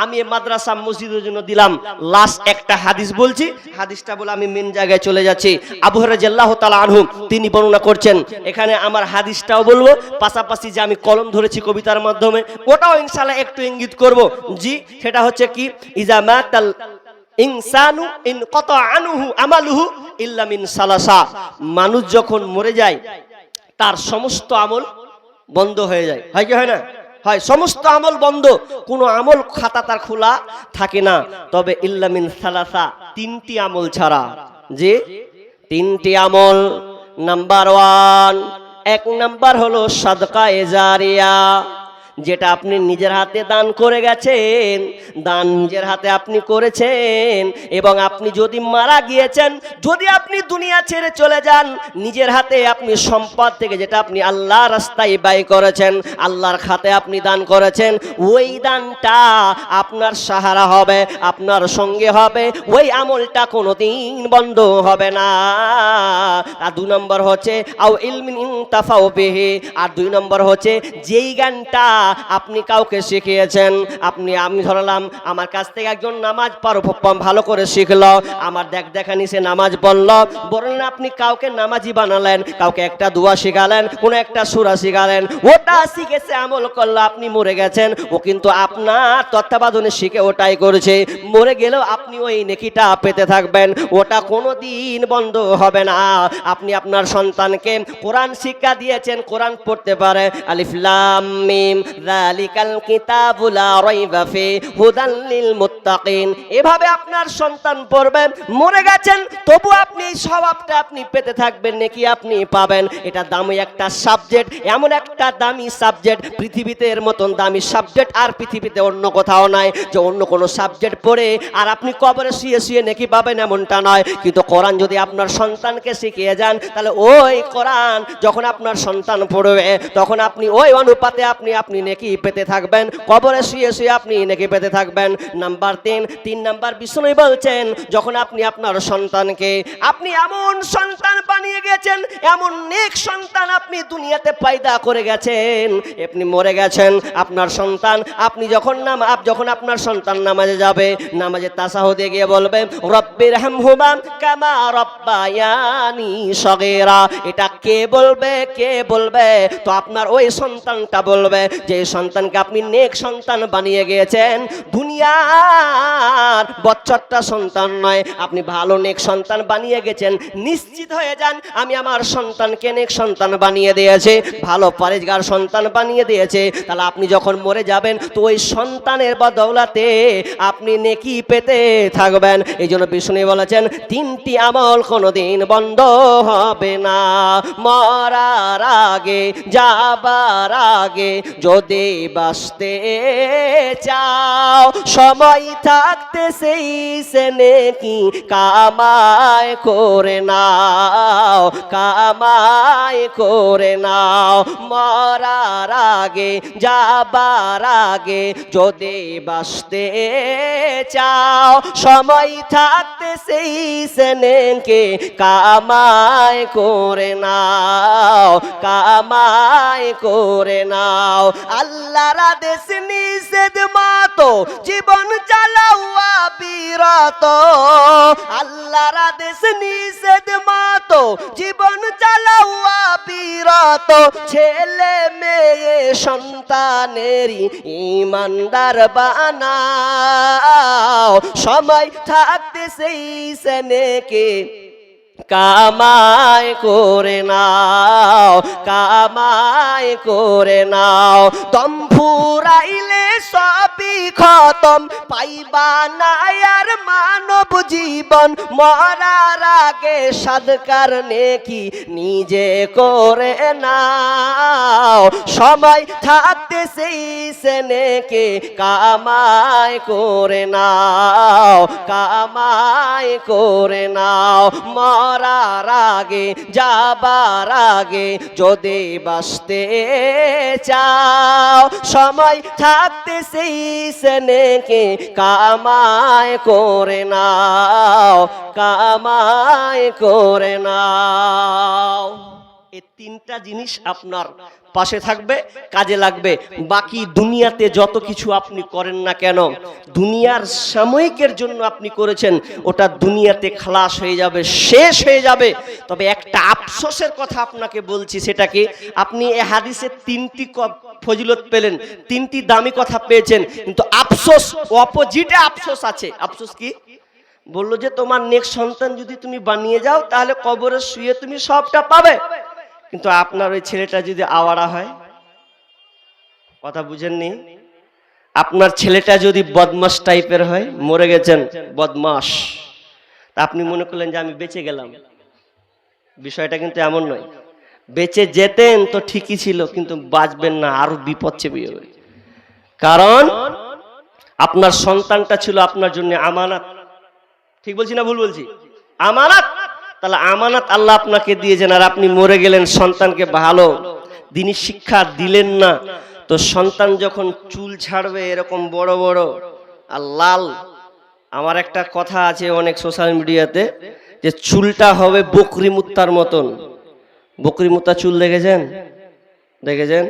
আমি এই মাদ্রাসা মসজিদের জন্য দিলাম। লাস্ট একটা হাদিস বলছি, হাদিসটা বলে আমি মেন জায়গায় চলে যাচ্ছি। আবু হুরায়রা রাদিয়াল্লাহু তাআলা আনহু তিনি বর্ণনা করছেন, এখানে আমার হাদিসটাও বলবো, পাশাপাশি যে আমি কলম ধরেছি কবিতার মাধ্যমে ওটাও ইনশাআল্লাহ একটু ইঙ্গিত করব। জি, সেটা হচ্ছে কি, ইজা মাতাল ইনসানু ইন কাতা আনহু আমালুহু ইল্লা মিন সালাসা, মানুষ যখন মরে যায় তার সমস্ত আমল বন্ধ হয়ে যায়, হয় কি হয় না? হয়, সমস্ত আমল বন্ধ, কোনো আমল খাতা তার খোলা থাকে না, তবে ইল্লা মিন সালাসা, 3টি আমল ছাড়া। যে 3টি আমল, নাম্বার 1, 1 নাম্বার হলো সাদকায়ে জারিয়া, যেটা আপনি নিজের হাতে দান করে গেছেন, দান নিজের হাতে আপনি করেছেন, এবং আপনি যদি মারা গিয়েছেন, যদি আপনি দুনিয়া ছেড়ে চলে যান, নিজের হাতে আপনি সম্পদ থেকে যেটা আপনি আল্লাহ রাস্তায় ব্যয় করেছেন, আল্লাহর খাতে আপনি দান করেছেন, ওই দানটা আপনার সাহারা হবে, আপনার সঙ্গে হবে, ওই আমলটা কোনোদিন বন্ধ হবে না। আর 2 নম্বর হচ্ছে আও ইলমিন ইনতাফাউ বিহি, আর 2 নম্বর হচ্ছে যেই জ্ঞানটা আপনি কাউকে শিখিয়েছেন, আমি ধরলাম আমার কাছ থেকে একজন নামাজ ভালো করে শিখলো, আমার দেখানি সে নামাজ বললো, বললেন আপনি কাউকে নামাজি বানালেন, কাউকে একটা দোয়া শিখালেন, কোন একটা সূরা শিখালেন, ওটা শিখেছে, আমল করলো, আপনি মরে গেছেন, ও কিন্তু আপনার তত্ত্বাবধানে শিখে ওটাই করেছে, মরে গেলেও আপনি ওই নেকিটা পেতে থাকবেন, ওটা কোনোদিন বন্ধ হবে না। আপনি আপনার সন্তানকে কোরআন শিক্ষা দিয়েছেন, কোরআন পড়তে পারে, আলিফ লাম মিম যালিকাল কিতাবু লা রাইবা ফি হুদাল লিল মুত্তাকিন। এভাবে আপনার সন্তান পড়বে, মরে গেছেন তবু আপনি এই স্বভাবটা আপনি পেতে থাকবেন, নেকি আপনি পাবেন। এটা দামি একটা সাবজেক্ট, এমন একটা দামি সাবজেক্ট, পৃথিবীতে এর মতন দামি সাবজেক্ট আর পৃথিবীতে অন্য কোথাও নাই যে অন্য কোনো সাবজেক্ট পড়ে আর আপনি কবরে শুয়ে শুয়ে নেকি পাবেন, এমনটা নয়। কিন্তু কোরআন যদি আপনার সন্তানকে শিখিয়ে যান, তাহলে ওই কোরআন যখন আপনার সন্তান পড়বে তখন আপনি ওই অনুপাতে আপনি নেকি পেতে থাকবেন, কবরে শুয়ে শুয়ে আপনি নেকি পেতে থাকবেন। নাম্বার 3 নাম্বার বিষ্ণু বলছেন, যখন আপনি আপনার সন্তানকে আপনি এমন সন্তান বানিয়ে গেছেন, এমন নেক সন্তান আপনি দুনিয়াতে পয়দা করে গেছেন, আপনি মরে গেছেন, আপনার সন্তান আপনি যখন আপনার সন্তান নামাজে যাবে, নামাজে তাসাহুদে গিয়ে বলবে রব্বির হামহুমা কামা রব্বায়ানি সগীরা। এটা কে বলবে? তো আপনার ওই সন্তানটা বলবে, যে সন্তানকে আপনি নেক সন্তান বানিয়ে গিয়েছেন, দুনিয়ার বচ্চরটা সন্তান নয়, আপনি ভালো নেক সন্তান বানিয়ে গেছেন। নিশ্চিত হয়ে যান, আমি আমার সন্তানকে নেক সন্তান বানিয়ে দিয়েছি, ভালো পরেজগার সন্তান বানিয়ে দিয়েছে। তাহলে আপনি যখন মরে যাবেন তো ওই সন্তানের বদৌলতে আপনি নেকি পেতে থাকবেন। এই জন্য বিষ্ণু বলেছেন 3টি আমল কোনোদিন বন্ধ হবে না। মরার আগে, যাবার আগে যদি বাঁচতে চাও, সময় থাকতে সেই সে নেকি কামাই করে নাও, কামাই করে নাও। মরার আগে, যাবার আগে যদি বাঁচতে চাও, সময় থাকতে সেই সে নেকি কামাই করে নাও, কামাই করে নাও। আল্লাহর আদেশ নিষেধ মতো জীবন চালাও অবিরত, আল্লাহর আদেশ নিষেধ মতো জীবন চালাও অবিরত। ছেলে মেয়ে সন্তানেরই ইমানদার বানাও, সময় থাকতে সেই সেনেকে কামাই করে নাও, কামাই করে নাও। দম ফুরাইলে সবই খতম, পাইবা না আর মানব জীবন। মরার আগে সাদকার নেকি নিজে করে নাও, সময় থাকতে সেই সেনেকে কামাই করে নাও, কামাই করে নাও। মরার আগে, যাবার আগে যদি বাঁচতে চাও, সময় থাকতে সেই সেনেকে কামাই করে নাও, কামাই করে নাও। এই 3টা জিনিস আপনার পাশে থাকবে, কাজে লাগবে। বাকি দুনিয়াতে যত কিছু আপনি করেন না কেন, দুনিয়ার সাময়িকের জন্য আপনি করেছেন, ওটা দুনিয়াতে খালাস হয়ে যাবে, শেষ হয়ে যাবে। তবে একটা আফসোসের কথা আপনাকে বলছি, সেটা কি, আপনি এই হাদিসে 3টি ফজিলত পেলেন, 3টি দামি কথা পেয়েছেন, কিন্তু আফসোস অপোজিটে আফসোস আছে। আফসোস কি? বললো যে তোমার নেক্সট সন্তান যদি তুমি বানিয়ে যাও, তাহলে কবরে শুয়ে তুমি সবটা পাবে। কিন্তু আপনার ওই ছেলেটা যদি আওয়ারা হয়, কথা বুঝেননি, আপনার ছেলেটা যদি বদমাস টাইপের হয়, মরে গেছেন বদমাস, তা আপনি মনে করলেন যে আমি বেঁচে গেলাম। বিষয়টা কিন্তু এমন নয়। বেঁচে যেতেন তো ঠিকই ছিল, কিন্তু বাঁচবেন না, আরো বিপদ চেপে যাবে। কারণ আপনার সন্তানটা ছিল আপনার জন্য আমানত। ঠিক বলছি না ভুল বলছি? আমানত। তাহলে আমানত আল্লাহ আপনাকে দিয়েছেন, আর আপনি মরে গেলেন, সন্তানকে ভালো দিনী শিক্ষা দিলেন না। তো সন্তান যখন চুল ছাড়বে এরকম বড় বড় আর লাল, আমার একটা কথা আছে অনেক সোশ্যাল মিডিয়াতে, যে চুলটা হবে বকরি মুত্তার মতন। বকরি মুত্তা চুল দেখেছেন? দেখেছেন?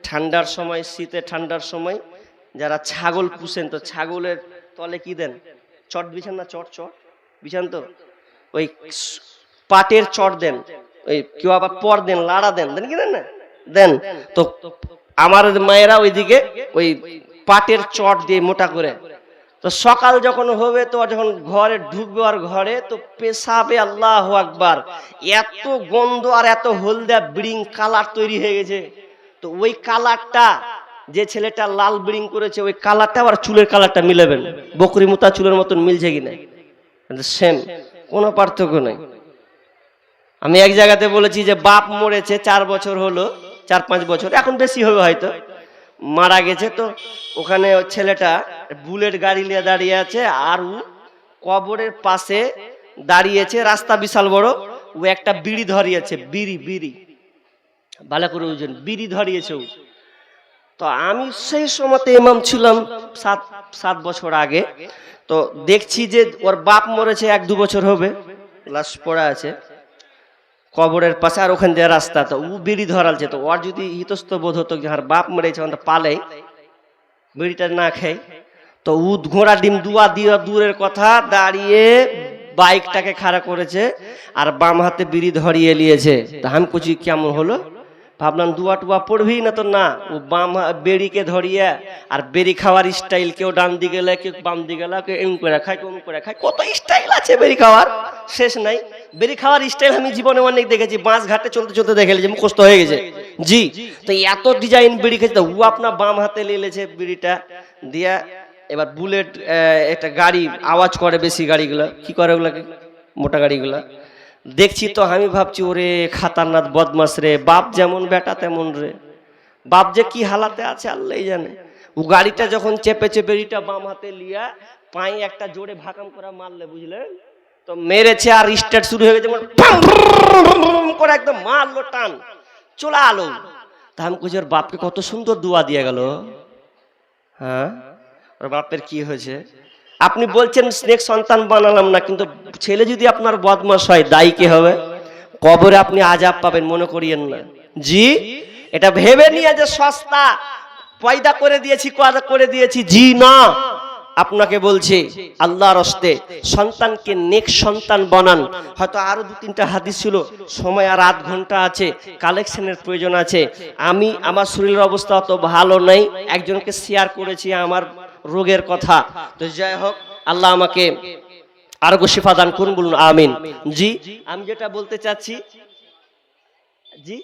ঠান্ডার সময়, শীতে ঠান্ডার সময় যারা ছাগল পুষেন, তো ছাগলের তলে কি দেন? চট বিছান না? চট বিছান, তো ওই পাটের চট দেন, ওই কেউ আবার পর দেন, লাড়া দেন, দেন কি দেন না? দেন। তো আমার মায়েরা ওইদিকে ওই পাটের চট দিয়ে মোটা করে, তো সকাল যখন হবে, তো যখন ঘরে ঢুকবে আর ঘরে তো পেশাবে, আল্লাহু আকবার, এত গন্ধ আর এত হলদা ব্রিং কালার তৈরি হয়ে গেছে। তো ওই কালারটা যে ছেলেটা লাল ব্রিং করেছে ওই কালারটা আর চুলের কালারটা মিলাবেন, বকরি মুতা চুলের মতন মিলছে কিনা, সেম, কোনো পার্থক্য নেই। আমি এক জায়গাতে বলেছি যে বাপ মরেছে 4 বছর হলো, 4-5 বছর, এখন বেশি হবে হয়তো, মারা গেছে। তো ওখানে ওই ছেলেটা বুলেট গাড়ি নিয়ে দাঁড়িয়ে আছে, আর ও কবরের পাশে দাঁড়িয়েছে, রাস্তা বিশাল বড়, ও একটা বিড়ি ধরিয়েছে, বিড়ি ভালো করে বুঝুন, বিড়ি ধরিয়েছে ও। তো আমি সেই সময়তে ইমাম ছিলাম 7 বছর আগে। তো দেখছি যে ওর বাপ মরেছে 1-2 বছর হবে, লাশ পড়া আছে কবরের পাশে, আর ওখান দিয়ে রাস্তা। তো ও বিড়ি ধরালছে। তো ওর যদি ইতস্ত বোধ হতো যে বড় বাপ মরেছে, পালে বিড়িটা না খাই, তো ও ঘোড়া ডিম দুয়া দিয়ে দূরের কথা দাঁড়িয়ে বাইকটাকে খাড়া করেছে আর বাম হাতে বিড়ি ধরিয়ে নিয়েছে। তা আমি কুচি কেমন হলো, ভাবলাম দুয়া টুয়া পড়বি না, তো না, ও বাম বেড়িকে ধরিয়ে আর বেড়ি খাওয়ার স্টাইল, কেউ ডান দিকে গেলে, কেউ বাম দিকে গেলে, কেউ এম করে খায়, কেউ এম করে খায়, কত স্টাইল আছে বেড়ি খাওয়ার, শেষ নাই। বেড়ি খাওয়ার স্টাইল আমি জীবনে অনেক দেখেছি, বাঁশ ঘাটে চলতে চলতে দেখে যে মুখস্থ হয়ে গেছে জি। তো এত ডিজাইন বেড়ি খেয়েছে, ও আপনার বাম হাতে নিয়েছে বিড়িটা দিয়া। এবার বুলেট একটা গাড়ি আওয়াজ করে, বেশি গাড়িগুলা কি করে, ওগুলাকে মোটা গাড়িগুলা দেখছি। তো আমি ভাবছি ওরে খাতারনাথ বদমাস রে, বাপ যেমন বেটা তেমন রে, বাপ যে কি হালাতে আছে আল্লাহ জানে। ও গাড়িটা যখন চেপেছে বেড়িটা বাম হাতে লিয়া, পায়ে একটা জোরে ভাকাম করে মারলে, বুঝলেন, তো মেরেছে আর স্টার্ট শুরু হয়ে গেছে করে, একদম মারলো, টান চলে আলো। তা আমি কইছি ওর বাপকে কত সুন্দর দোয়া দিয়ে গেল। হ্যাঁ, ওর বাপের কি হয়েছে? আপনি বলছেন স্নেক সন্তান বানালাম না, কিন্তু ছেলে যদি আপনার বদমাশ হয়, দায়ী কে হবে? কবরে আপনি আযাব পাবেন, মনে করিয়েন না জি। এটা ভেবে নিয়ে যে সস্তা পয়দা করে দিয়েছি, জি না। আপনাকে বলছি আল্লাহর হস্তে সন্তানকে নেক সন্তান বানান। হয়তো আরো 2-3টা হাদিস ছিল, সময় আর 8 ঘন্টা আছে, কালেকশনের প্রয়োজন আছে। আমি আমার শরীরের অবস্থা অত ভালো নেই, একজনকে শেয়ার করেছি আমার রোগের কথা। তো যাই হোক, আল্লাহ আমাকে আরোগ্য শিফা দান করুন, বলুন আমিন। জি, আমি যেটা বলতে চাচ্ছি, জি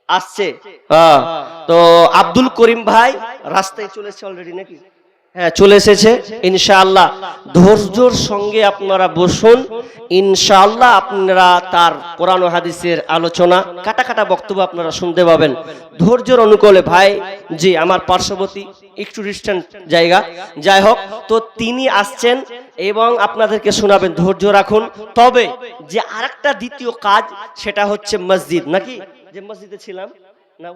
আসছে, তো আব্দুল করিম ভাই রাস্তায় চলেছে অলরেডি নাকি? হ্যাঁ, চলে এসেছে ইনশাআল্লাহ। ধৈর্যর সঙ্গে আপনারা বসুন, ইনশাআল্লাহ আপনারা তার কোরআন ও হাদিসের আলোচনা, কাটা বক্তব্য আপনারা শুনতে পাবেন ধৈর্যের অনুকূলে। ভাই জি, আমার পার্শ্ববর্তী একটু ডিস্টেন্স জায়গা, যাই হোক, তো তিনি আসছেন এবং আপনাদেরকে শোনাবেন, ধৈর্য রাখুন। তবে যে আরেকটা দ্বিতীয় কাজ, সেটা হচ্ছে মসজিদ, নাকি যে মসজিদে ছিলাম না,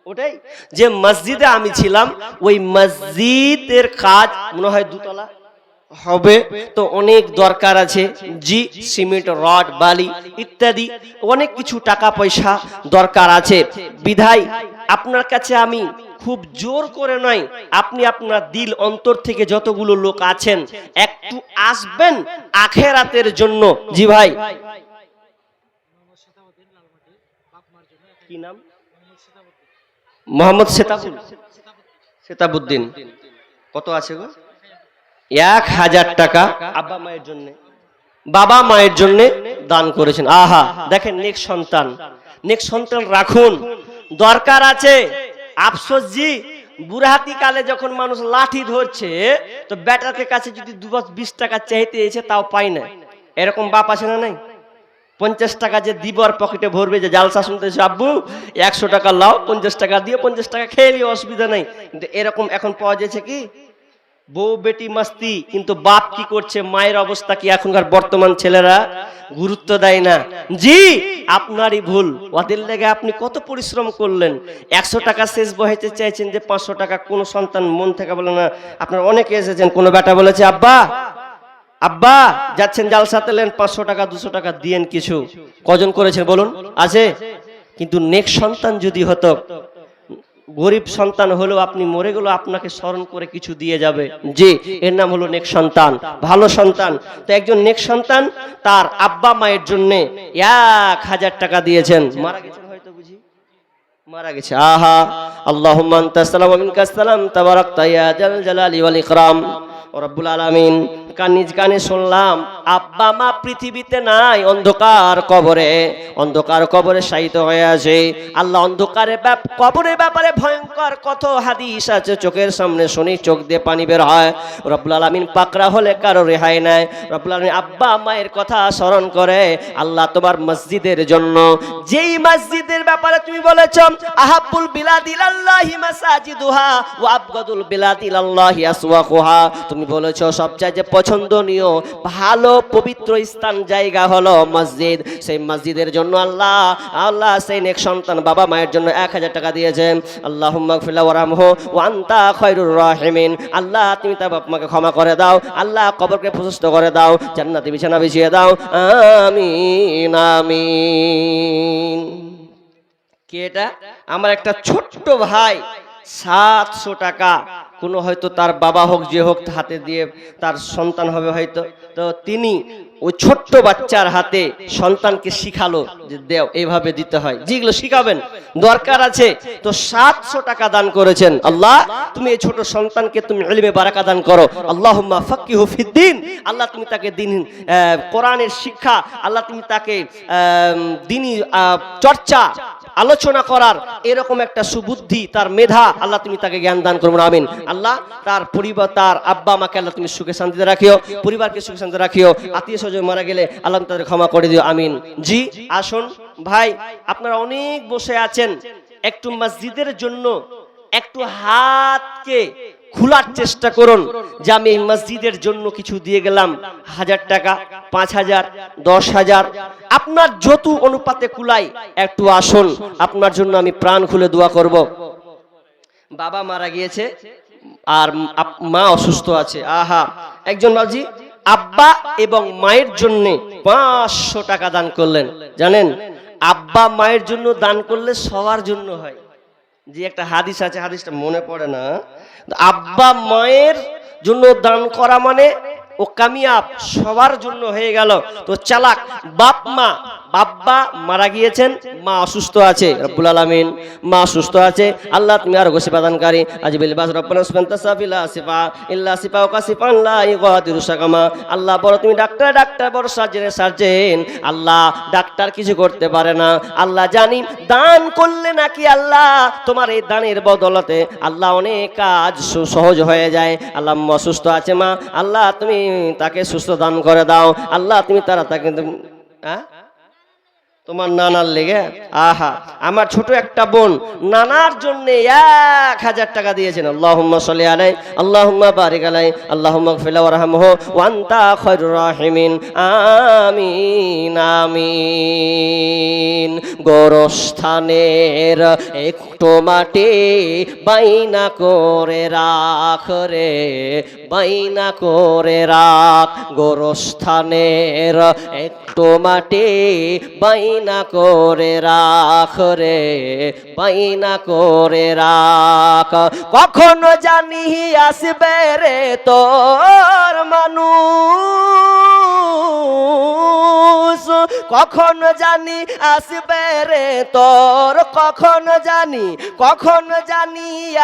ওটাই যে মসজিদে আমি ছিলাম, ওই মসজিদের কাজ মনে হয় 2 তলা হবে। তো অনেক দরকার আছে জি, সিমেন্ট, রড, বালি ইত্যাদি অনেক কিছু টাকা পয়সা দরকার আছে। বিধায় আপনার কাছে আমি খুব জোর করে নয়, আপনি আপনার দিল অন্তর থেকে যতগুলো লোক আছেন একটু আসবেন আখেরাতের জন্য। জি ভাই, কি নাম? মোহাম্মদ সেতাবুদ্দিন। কত আছে গো? 1000 টাকা আব্বা মায়ের জন্য, বাবা মায়ের জন্য দান করেছেন। আহা, দেখেন, নেক সন্তান রাখুন, দরকার আছে। আফসোস জি, বুড়াহাতি কালে যখন মানুষ লাঠি ধরছে, তো বেটাকে কাছে যদি 20 টাকা চাইতে এসে তাও পায় না, এরকম বাপ আছে না নাই? 50 টাকা যে দিব আর পকেটে ভরবে, যে জালসা শুনতে আব্বু 100 টাকা লাও, 50 টাকা দিয়ে 50 টাকা খেয়ে নিও, অসুবিধা নাই। কিন্তু এরকম এখন পাওয়া যাচ্ছে কি? বউ বেটি মাস্তি, কিন্তু বাপ কি করছে, মায়ের অবস্থা কি? এখনকার বর্তমান ছেলেরা গুরুত্ব দেয় না। জি, আপনারই ভুল। ওদের লেগে আপনি কত পরিশ্রম করলেন, 100 টাকা শেষ বহাইতে চাইছেন, যে 500 টাকা কোন সন্তান মন থেকে বলে না। আপনার অনেকে এসেছেন, কোন বেটা বলেছে আব্বা যাচ্ছেন জালসাতে, নেন 500 টাকা 200 টাকা দিয়েন কিছু। কজন করেছেন বলুন? আছে। কিন্তু নেক সন্তান যদি হতো, গরিব সন্তান হলেও আপনি মরে গেল আপনাকে স্মরণ করে কিছু দিয়ে যাবে, জি, এর নাম হলো নেক সন্তান, ভালো সন্তান। তো একজন নেক সন্তান তার আব্বা মায়ের জন্য 1000 টাকা দিয়েছেন। মারা গেছেন হয়তো, বুঝি মারা গেছে। আহা, আল্লাহুম্মা আনতাস সালাম ওয়া মিনকাস সালাম, তাবারাকতা ইয়া জাল জালালি ওয়াল ইকরাম। রব্বুল আলামিন নিজ কানে শুনলাম আব্বা মা পৃথিবীতে নাই, অন্ধকার কবরে, অন্ধকার কবরে শায়িত হয়ে আছে। আল্লাহ অন্ধকারের কবরের ব্যাপারে ভয়ঙ্কর কত হাদিস আছে, চোখের সামনে শুনি চোখ দিয়ে পানি বের হয়। রব্বুল আলামিন পাকড়া হলে কারো রেহাই নাই। রব্বুল আলামিন আব্বা মায়ের কথা স্মরণ করে আল্লাহ তোমার মসজিদের জন্য, যেই মসজিদের ব্যাপারে তুমি বলেছ আহাব্বুল বিলাদি ইলাল্লাহি মাসাজিদুহা ওয়া আবগাদুল বিলাদি ইলাল্লাহি আসওয়াকুহা, তুমি বলেছো সবচেয়ে পছন্দনীয় ভালো পবিত্র স্থান জায়গা হলো মসজিদ। সেই মসজিদের জন্য আল্লাহ আল্লাহ সেই নেক সন্তান বাবা মায়ের জন্য 1000 টাকা দিয়েছেন। আল্লাহুম্মা গফির লাহু ওয়ারহামহু ওয়া আনতা খায়রুর রাহিমিন, আল্লাহ তুমি তার বাবা মাকে ক্ষমা করে দাও, আল্লাহ কবরকে প্রশস্ত করে দাও, জান্নাতে বিছানা বিছিয়ে দাও, আমিন আমিন। কি এটা? আমার একটা ছোট্ট ভাই 700 টাকা, কোনো হয়তো তার বাবা হোক যে হোক হাতে দিয়ে তার সন্তান হবে হয়তো, তো তিনি ওই ছোট্ট বাচ্চার হাতে সন্তানকে শিখালো যে দেও এইভাবে দিতে হয়, যেগুলো শিখাবেন দরকার আছে। তো 700 টাকা দান করেছেন। আল্লাহ তুমি এই ছোট সন্তানকে তুমি ইলমে বারাকা দান করো, আল্লাহুম্মা ফাক্কিহু ফিদ্দিন, আল্লাহ তুমি তাকে দিন কোরআনের শিক্ষা, আল্লাহ তুমি তাকে দ্বীনি চর্চা আলোচনা করার এরকম একটা সুবুদ্ধি, তার মেধা আল্লাহ তুমি তাকে জ্ঞান দান করুন, আমিন। আল্লাহ তার পরিবার, তার আব্বা মাকে আল্লাহ তুমি সুখে শান্তিতে রাখিও, পরিবারকে সুখে শান্তিতে রাখিও, আত্মীয় স্বজন মারা গেলে আল্লাহ তাদের ক্ষমা করে দিও, আমিন। জি আসুন ভাই, আপনারা অনেক বসে আছেন, একটু মসজিদের জন্য একটু হাতকে খোলার চেষ্টা করুন যে আমি এই মসজিদের জন্য কিছু দিয়ে গেলাম, 1000 টাকা, 5000, 10,000, আপনার যত অনুপাতে কুলাই একটু আসুন, আপনার জন্য আমি প্রাণ খুলে দোয়া করব। বাবা মারা গিয়েছে আর মা অসুস্থ আছে, আহা, একজন বাবজি আব্বা এবং মায়ের জন্য 500 টাকা দান করলেন। জানেন আব্বা মায়ের জন্য দান করলে সবার জন্য হয়, যে একটা হাদিস আছে, হাদিসটা মনে পড়ে না, আব্বা মায়ের জন্য দান করা মানে ও কামিয়াব, সবার জন্য হয়ে গেল। তো চালাক বাবা মারা গিয়েছেন, মা অসুস্থ আছে, রব্বুল আলামিন মা অসুস্থ আছে, আল্লাহ তুমি আর গোসি প্রদানকারী, আজবিল বাস রব্বানা সুবহানাকা সাফিলা সিফা ইল্লা সিফা ওয়া কাসিফান লা ইগাদিরু সাকামা, আল্লাহ বড় তুমি ডাক্তার বড় সার্জেন, আল্লাহ ডাক্তার কিছু করতে পারে না, আল্লাহ জানি দান করলে নাকি আল্লাহ তোমার এই দানের বদলতে আল্লাহ অনেক কাজ সহজ হয়ে যায়। আল্লাহ অসুস্থ আছে মা, আল্লাহ তুমি তাকে সুস্থ দান করে দাও, আল্লাহ তুমি তাকে তোমার নানার লেগে, আহা, আমার ছোট একটা বোন নানার জন্য 1000 টাকা দিয়েছেন। আল্লাহুম্মা সাল্লি আলাইহি আল্লাহুম্মা বারিক আলাইহি আল্লাহুম্মা গফির লাহু ওয়ারহামহু ওয়া আনতা খায়রুর রাহিমিন, আমিন আমিন। গোরস্থানের একটু মাটি বাইনা করে রাখ রে, বাইনা করে রাখ, গোরস্থানের একটু মাটি বাইনা করে রাখ রে, বাইনা করে রাখ, কখনো জানি আসবে রে তোর মানুষ, কখনো জানি আসবে রে তোর, কখনো জানি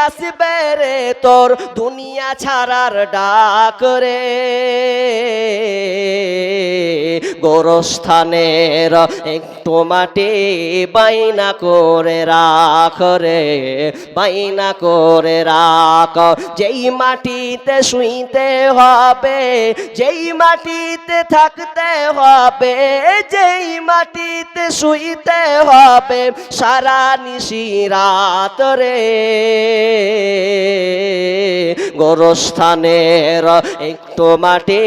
আসবে রে তোর দুনিয়া ছাড়ার ডাক রে, গোরস্থানের একটু মাটি বাইনা করে রাখ রে, বাইনা করে রাখ, যেই মাটিতে শুইতে হবে, যেই মাটিতে থাকতে হবে, যেই মাটিতে শুইতে হবে সারা নিশি রাত রে, গোরস্থানের একটু মাটি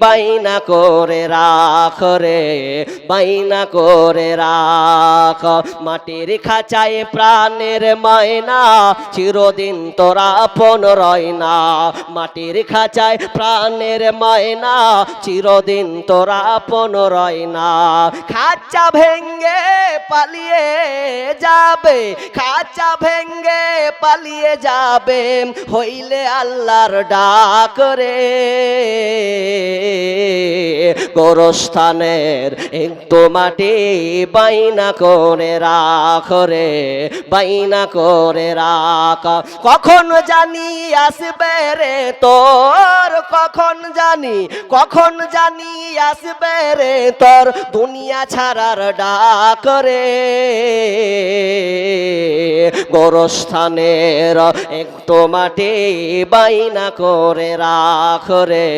বাইনা করে রাখ রে, বাইনা করে রাখ, মাটির খাঁচায় প্রাণের ময়না চিরদিন তোরা আপন রয় না, মাটির খাঁচায় প্রাণের ময়না চিরদিন তোরা আপন রয় না, খাঁচা ভেঙ্গে পালিয়ে যাবে, খাঁচা ভেঙ্গে পালিয়ে যাবে হইলে আল্লাহর ডাক রে, গোরস্থানের একটু মাটি বাইনা করে রাখ রে, বাইনা করে রাখ। কখন জানি আসবে রে তোর, কখন জানি আসবে রে তোর দুনিয়া ছাড়ার ডাক রে। গোরস্থানের একটু মাটি বাইনা করে রাখ রে,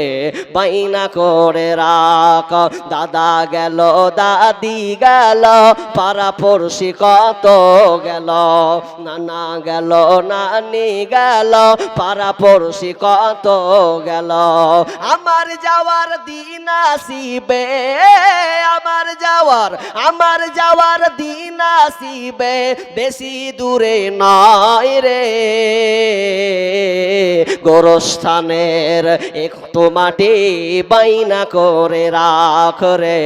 বাইনা করে রাখ। দাদা গেল দাদি গেল পাড়া পড়শি কত গেল, নানা গেল নানি গেল পাড়া পড়শি কত গেল। আমার যাওয়ার দিন আসিবে, আমার যাওয়ার দিন আসিবে, বেশি দূরে নয় রে। গোরস্থানের একটু মাটি বাইনা করে রাখ রে,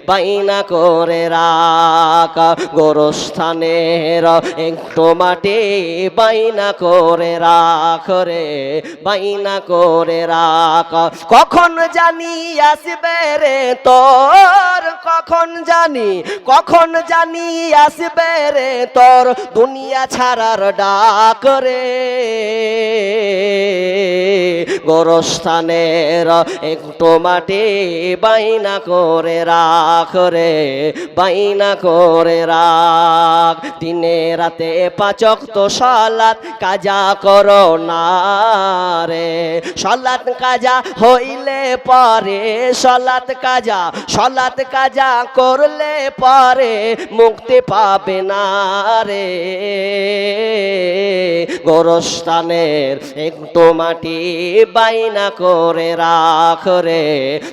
বাইনা করে রাখ। গোরস্থানের একটু মাটি বাইনা করে রাখ রে, বাইনা করে রাখ। কখন জানি আসবে রে তোর, কখন জানি আসবে রে তোর দুনিয়া ছাড়ার ডাক রে। গোরস্থানের একটু মাটি বাইনা করে রাখ রে, বাইনা করে রাখ। দিনে রাতে পাঁচ ওয়াক্ত সালাত কাজা করো না রে, সালাত কাজা হইলে পরে, সালাত কাজা করলে পরে মুক্তি পাবে না রে। গোরস্থানের একটু মাটি বাইনা করে রাখ রে,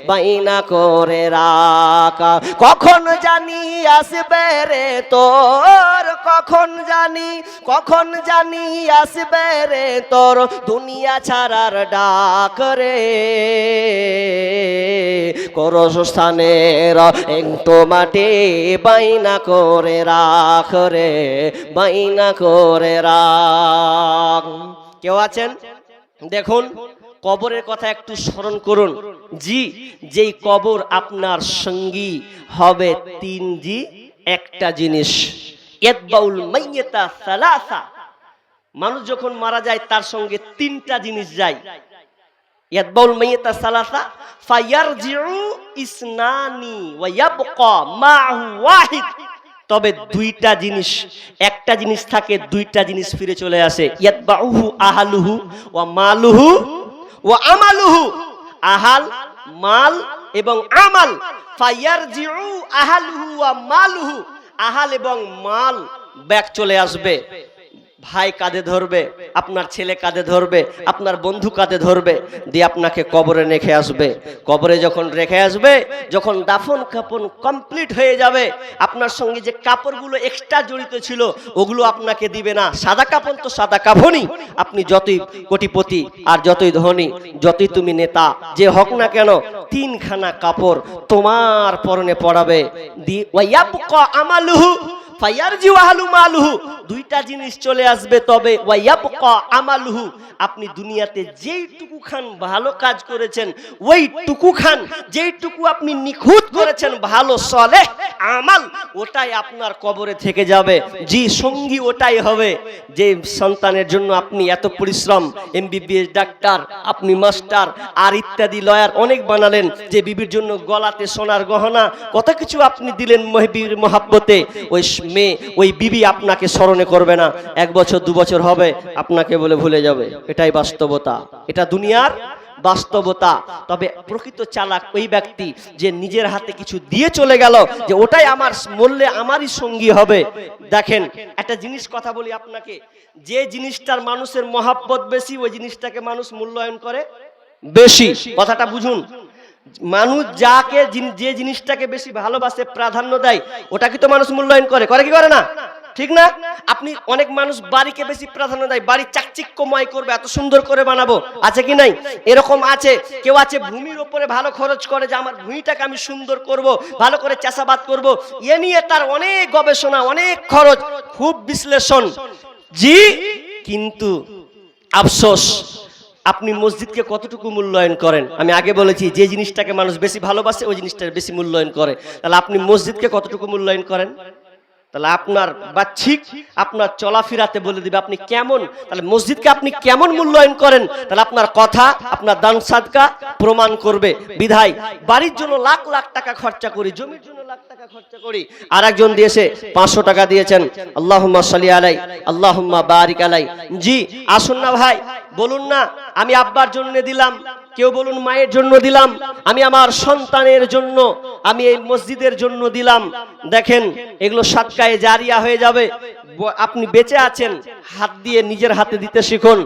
বাইনা করে রাখ। কখন জানি আসবে রে তোর, কখন জানি আসবে রে তোর দুনিয়া ছাড়ার ডাক রে। গোরস্থানের একটু মাটি বাইনা করে রাখ রে, বাইনা করে রাখ। কেউ আছেন? দেখুন, কবরের কথা একটু স্মরণ করুন। জি, যেই কবর আপনার সঙ্গী হবে তিন জি একটা জিনিস, ইয়াতবাউল মাইয়িতা সালাসা। মানুষ যখন মারা যায় তার সঙ্গে তিনটা জিনিস যায়। ইয়াতবাউল মাইয়িতা সালাসা ফায়ারজিউ ইসনানি ওয়া ইয়াবকা মাহু ওয়াহিদ। তবে দুইটা জিনিস, একটা জিনিস থাকে, দুইটা জিনিস ফিরে চলে আসে। ইয়াতবাউহু আহলুহু ওয়া মালুহু ওয়া আমালুহু। আহাল, মাল এবং আমাল। ফায়ারজিউ আহলুহু ওয়া মালুহু। আহাল এবং মাল ব্যাক চলে আসবে। ভাই কাঁধে ধরবে, আপনার ছেলে কাঁধে ধরবে, আপনার বন্ধু কাঁধে ধরবে, দিয়ে আপনাকে কবরে রেখে আসবে। কবরে যখন রেখে আসবে, যখন দাফন কাফন কমপ্লিট হয়ে যাবে, আপনার সঙ্গে যে কাপড়গুলো এক্সট্রা জড়িত ছিল ওগুলো আপনাকে দিবে না। সাদা কাফন তো সাদা কাফনই। আপনি যতই কোটিপতি আর যতই ধনী, যতই তুমি নেতা যে হক না কেন, তিনখানা কাপড় তোমার পরনে পড়াবে। দি ওয়ায়াবকা আমালুহু ফায়ারজি ওয়াহলু মালুহু। দুইটা জিনিস চলে আসবে। তবে ওয়ায়াবকা আমালুহু, আপনি দুনিয়াতে যেইটুকু খান ভালো কাজ করেছেন, ওইটুকু খান, যেইটুকু আপনি নিখুঁত করেছেন ভালো সলেহ আমাল, ওটাই আপনার কবরে থেকে যাবে। জি, সঙ্গী ওটাই হবে। যে সন্তানের জন্য আপনি এত পরিশ্রম, এমবিবিএস ডাক্তার, আপনি মাস্টার আর ইত্যাদি লয়ার অনেক বানালেন, যে বিবির জন্য গলাতে সোনার গহনা কত কিছু আপনি দিলেন বিবির মহাব্বতে, ওই মেয়ে, ওই বিবি আপনাকে স্মরণে করবে না। 1 বছর 2 বছর হবে আপনাকে বলে ভুলে যাবে। এটাই বাস্তবতা, এটা দুনিয়ার বাস্তবতা। তবে প্রকৃত চালাক ওই ব্যক্তি যে নিজের হাতে কিছু দিয়ে চলে গেল, যে ওটাই আমার মূল্যে আমারই সঙ্গী হবে। দেখেন, একটা জিনিস কথা বলি আপনাকে, যে জিনিসটার মানুষের মহাব্বত বেশি, ওই জিনিসটাকে মানুষ মূল্যায়ন করে বেশি। কথাটা বুঝুন। মানুষ যাকে যে জিনিসটাকে বেশি ভালোবাসে, প্রাধান্য দেয়, ওটাকে তো মানুষ মূল্যায়ন করে, করে কি করে না? ঠিক না? আপনি অনেক মানুষ বাড়িকে বেশি প্রাধান্য দেয়, বাড়ি চাকচিক্যময় করবে, এত সুন্দর করে বানাবো, আছে কি নাই? এরকম আছে। কেউ আছে ভূমির উপরে ভালো খরচ করে, যে আমার ভূমিটাকে আমি সুন্দর করব, ভালো করে চাষাবাদ করব, এ নিয়ে তার অনেক গবেষণা, অনেক খরচ, খুব বিশ্লেষণ। জি, কিন্তু আফসোস, আপনি মসজিদকে কতটুকু মূল্যায়ন করেন? আমি আগে বলেছি যে জিনিসটাকে মানুষ বেশি ভালোবাসে ওই জিনিসটা বেশি মূল্যায়ন করে। তাহলে আপনি মসজিদকে কতটুকু মূল্যায়ন করেন? তাহলে আপনার বাহ্যিক আপনার চলাফেরাতে বলে দিবে আপনি কেমন। তাহলে মসজিদকে আপনি কেমন মূল্যায়ন করেন, তাহলে আপনার কথা আপনার দান সাদকা প্রমাণ করবে। বিধায় বাড়ির জন্য লাখ লাখ টাকা খরচা করি, জমির জন্য লাখ টাকা খরচা করি, আর একজন দিয়েছে 500 টাকা দিয়েছেন, আল্লাহুম্মা সাল্লি আলাই আল্লাহুম্মা বারিক আলাই। জি আসুন না ভাই, বলুন না আমি আব্বার জন্য দিলাম, কেউ বলুন মায়ের জন্য দিলাম, আমি আমার সন্তানের জন্য, আমি এই মসজিদের জন্য দিলাম। দেখেন এগুলো সাদকায়ে জারিয়া হয়ে যাবে। আপনি বেঁচে আছেন, হাত দিয়ে নিজের হাতে দিতে শিখুন।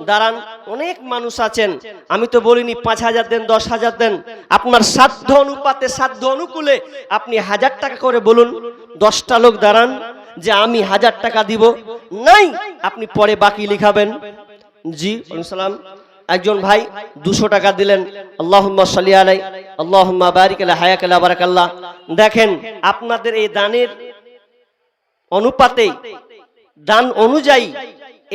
দাঁড়ান, অনেক মানুষ আছেন, আমি তো বলিনি 5,000 দেন 10,000 দেন, আপনার সাধ্য অনুপাতে সাধ্য অনুকূলে আপনি 1000 টাকা করে বলুন। 10টা লোক দাঁড়ান যে আমি 1000 টাকা দিব, নাই আপনি পরে বাকি লিখাবেন। জি সালাম। একজন ভাই 200 টাকা দিলেন, আল্লাহুম্মা সাল্লি আলাই আল্লাহুম্মা বারিক আলা হায়াকালা বারাকাল্লাহ। দেখেন আপনাদের এই দানের অনুপাতে, দান অনুযায়ী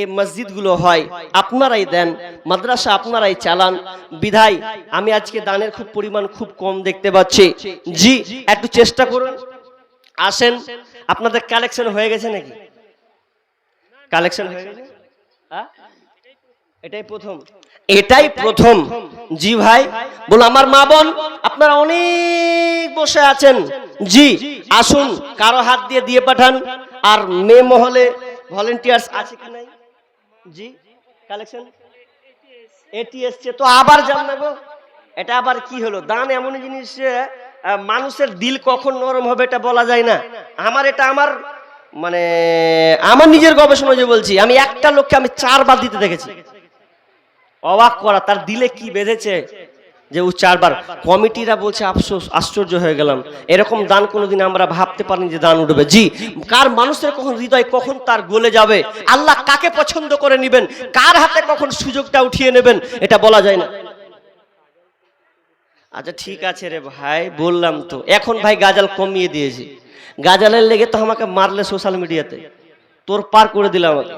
এই মসজিদগুলো হয়, আপনারাই দেন, মাদ্রাসা আপনারাই চালান। বিধায় আমি আজকে দানের খুব পরিমাণ খুব কম দেখতে পাচ্ছি। জি একটু চেষ্টা করুন, আসেন। আপনাদের কালেকশন হয়ে গেছে নাকি? কালেকশন হয়ে গেছে? এটাই প্রথম, এটাই প্রথম। জি ভাই বল, আমার মা বোন আপনারা অনেক বসে আছেন, জি আসুন, কারো হাত দিয়ে দিয়ে পাঠান। আর মেয়ে মহলে ভলেন্টিয়ার্স আছে কি নাই? জি কালেকশন এটি এসছে তো আবার যান না গো। এটা আবার কি হলো? দান এমন জিনিস, মানুষের দিল কখন নরম হবে এটা বলা যায় না। এটা আমার মানে আমার নিজের গবেষণা যে বলছি, আমি একটা লোককে আমি 4 বার দিতে দেখেছি। অবাক করা, তার দিলে কি বেঁধেছে যে ও 4 বার। কমিটিরা বলছে আফসোস, আশ্চর্য হয়ে গেলাম, এরকম দান কোনোদিন আমরা ভাবতে পারিনি যে দান উঠবে। জি কার মানুষের কখন হৃদয় কখন তার গলে যাবে, আল্লাহ কাকে পছন্দ করে নেবেন, কার হাতে কখন সুযোগটা উঠিয়ে নেবেন এটা বলা যায় না। আচ্ছা ঠিক আছে রে ভাই, বললাম তো। এখন ভাই গাজাল কমিয়ে দিয়েছি, গাজালের লেগে তো আমাকে মারলে সোশ্যাল মিডিয়াতে, তোর পার করে দিলাম আমাকে।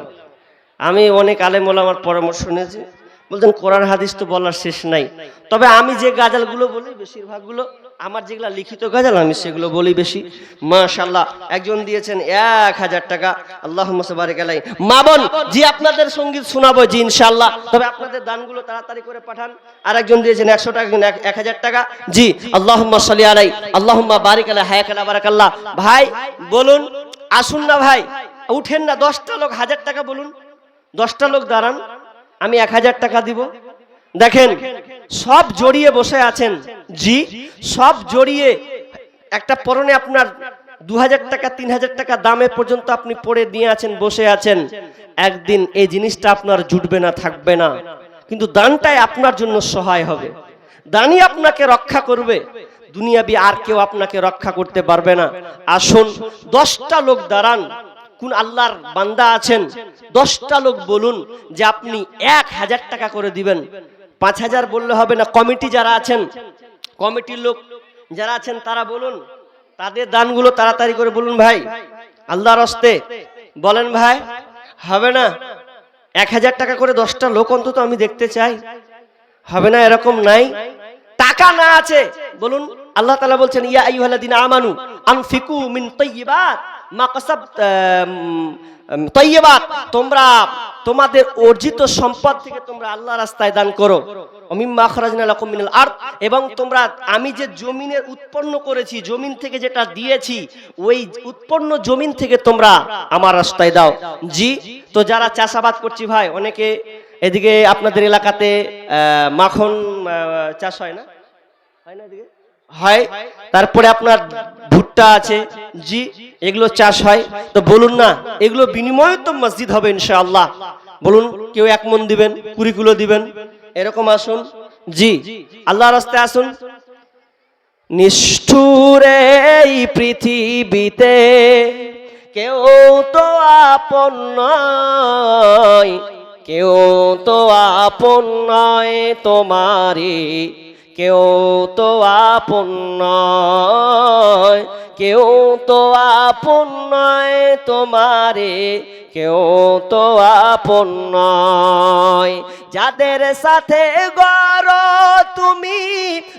আমি অনেক আলেম ওলামার পরামর্শ নিয়েছি, বলতেন কোরআন হাদিস তো বলার শেষ নাই। তবে আমি যে গাজালগুলো বলি বেশিরভাগগুলো আমার যেগুলো লিখিত গাজাল আমি সেগুলো বলি বেশি। মাশাআল্লাহ একজন দিয়েছেন 1000 টাকা, আল্লাহুম্মা বারিক আলাই। মা বোন জি আপনাদের সঙ্গীত শোনাবো জি ইনশাআল্লাহ, তবে আপনাদের দানগুলো তাড়াতাড়ি করে পাঠান। আর একজন দিয়েছেন 100 টাকা, 1000 টাকা। জি আল্লাহুম্মা সাল্লি আলাই আল্লাহুম্মা বারিক আলাই হায়াকালা বারাকাল্লাহ। ভাই বলুন, আসুন না ভাই, উঠেন না। 10টা লোক 1000 টাকা বলুন, 10টা লোক দাঁড়ান, আমি 1000 টাকা দিব। দেখেন সব জড়িয়ে বসে আছেন, জি সব জড়িয়ে একটা পরনে আপনার 2000 টাকা 3000 টাকা দামে পর্যন্ত আপনি পরে দিয়ে আছেন, বসে আছেন। একদিন এই জিনিসটা আপনার জুটবে না, থাকবে না, কিন্তু দানটাই আপনার জন্য সহায় হবে, দানই আপনাকে রক্ষা করবে। দুনিয়াবি আর কেউ আপনাকে রক্ষা করতে পারবে না। আসুন 10টা লোক দাঁড়ান, কোন আল্লাহর বান্দা আছেন 10টা লোক বলুন যে আপনি 1000 টাকা করে দিবেন। 5000 বললে হবে না, কমিটি যারা আছেন, কমিটির লোক যারা আছেন তারা বলুন, তাদের দানগুলো তাড়াতাড়ি করে বলুন। ভাই আল্লাহর হস্তে বলেন ভাই, হবে না? 1000 টাকা করে 10টা লোক অন্তত আমি দেখতে চাই, হবে না? এরকম নাই, টাকা না আছে বলুন। আল্লাহ তাআলা বলছেন ইয়া আইয়ুহাল্লাযিনা আমানু আনফিকু মিন তাইয়্যিবাত মা তাইয়্যিবাত, তোমরা তোমাদের অর্জিত সম্পদ থেকে তোমরা আল্লাহর রাস্তায় দান করো। মিম্মা আখরাজনা লাকুম মিনাল আরদ, এবং তোমরা আমি যে জমিনের উৎপন্ন করেছি, জমিন থেকে যেটা দিয়েছি, ওই উৎপন্ন জমিন থেকে তোমরা আমার রাস্তায় দাও। জি তো যারা চাষাবাদ করছি ভাই, অনেকে এদিকে আপনাদের এলাকাতে মাখন চাষ হয় না? হয় না এদিকে? হয়। তারপরে আপনার ভুট্টা আছে, জি এগুলো চাষ হয়। তো বলুন না, এগুলো বিনিময়ে তো মসজিদ হবে ইনশাআল্লাহ। বলুন, কেউ 1 মণ দিবেন, 20 কিলো দিবেন, এরকম আসুন। জি আল্লাহর রাস্তায় আসুন। নিষ্ঠুর এই পৃথিবীতে কেউ তো আপন নয়, কেউ তো আপন নয় তোমারি, কেউ তো আপন নয়, কেউ তো আপন নয় তোমারে, কেউ তো আপন নয়। যাদের সাথে গড়ো তুমি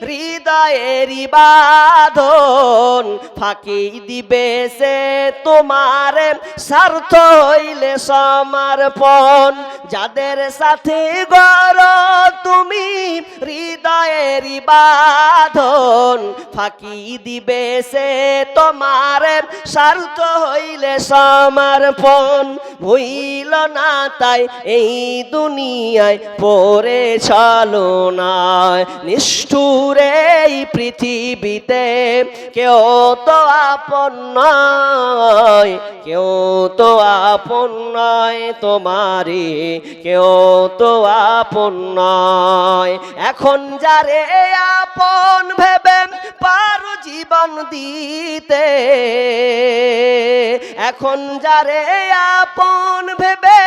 হৃদয়েরই বাঁধন, ফাঁকি দিবে সে তোমার স্বার্থ হইলে সমর্পণ। যাদের সাথে গড়ো তুমি হৃদয়েরই বাঁধন, ফাঁকি দিবে সে তোমার স্বার্থ হইলে সমর্পণ। ভুইল না তাই এই দুনিয়ায় পড়ে ছলনায়, নিষ্ঠুরে এই পৃথিবীতে কেউ তো আপন নয়, কেউ তো আপন নয় তোমারি, কেউ তো আপন নয়। এখন যারে আপন ভেবে পারো জীবন দিতে, এখন যারে আপন ভেবে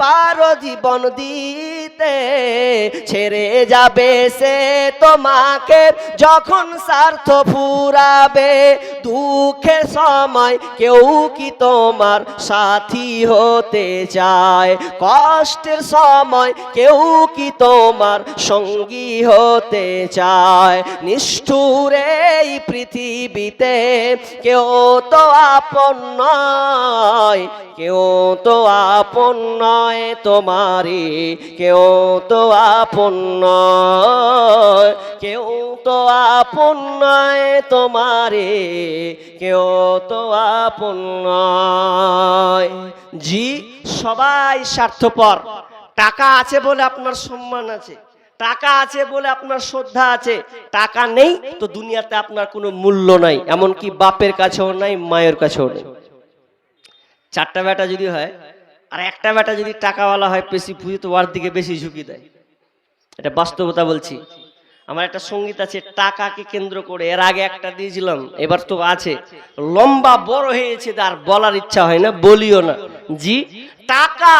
পারো জীবন দিতে, ছেড়ে যাবে সে তোমাকে যখন স্বার্থ ফুরাবে। দুঃখের সময় কেউ কি তোমার সাথী হতে চায়, কষ্টের সময় কেউ কি তোমার সঙ্গী হতে চায়। নিষ্ঠুরে এই পৃথিবীতে কেউ তো আপন নয়, কেউ তো আপন নয় তোমারি, কেউ তো আপন নয়, কেউ তো আপন নয় তোমারি, কেউ তো আপন নয়। জি, সবাই স্বার্থপর। টাকা আছে বলে আপনার সম্মান আছে, টাকা আছে বলে আপনার শ্রদ্ধা আছে, টাকা নেই তো দুনিয়াতে আপনার কোনো মূল্য নাই, এমনকি বাপের কাছেও নাই, মায়ের কাছেও নেই। চারটা বেটা যদি হয় আর একটা বেটা যদি টাকাওয়ালা হয়, বেশি পুজো তো ওর দিকে বেশি ঝুঁকি দেয়। এটা বাস্তবতা বলছি। আমার একটা সঙ্গীত আছে টাকাকে কেন্দ্র করে, এর আগে একটা দিয়েছিলাম, এবার তো আছে, লম্বা বড় হয়েছে আর বলার ইচ্ছা হয় না, বলিও না। জি, টাকা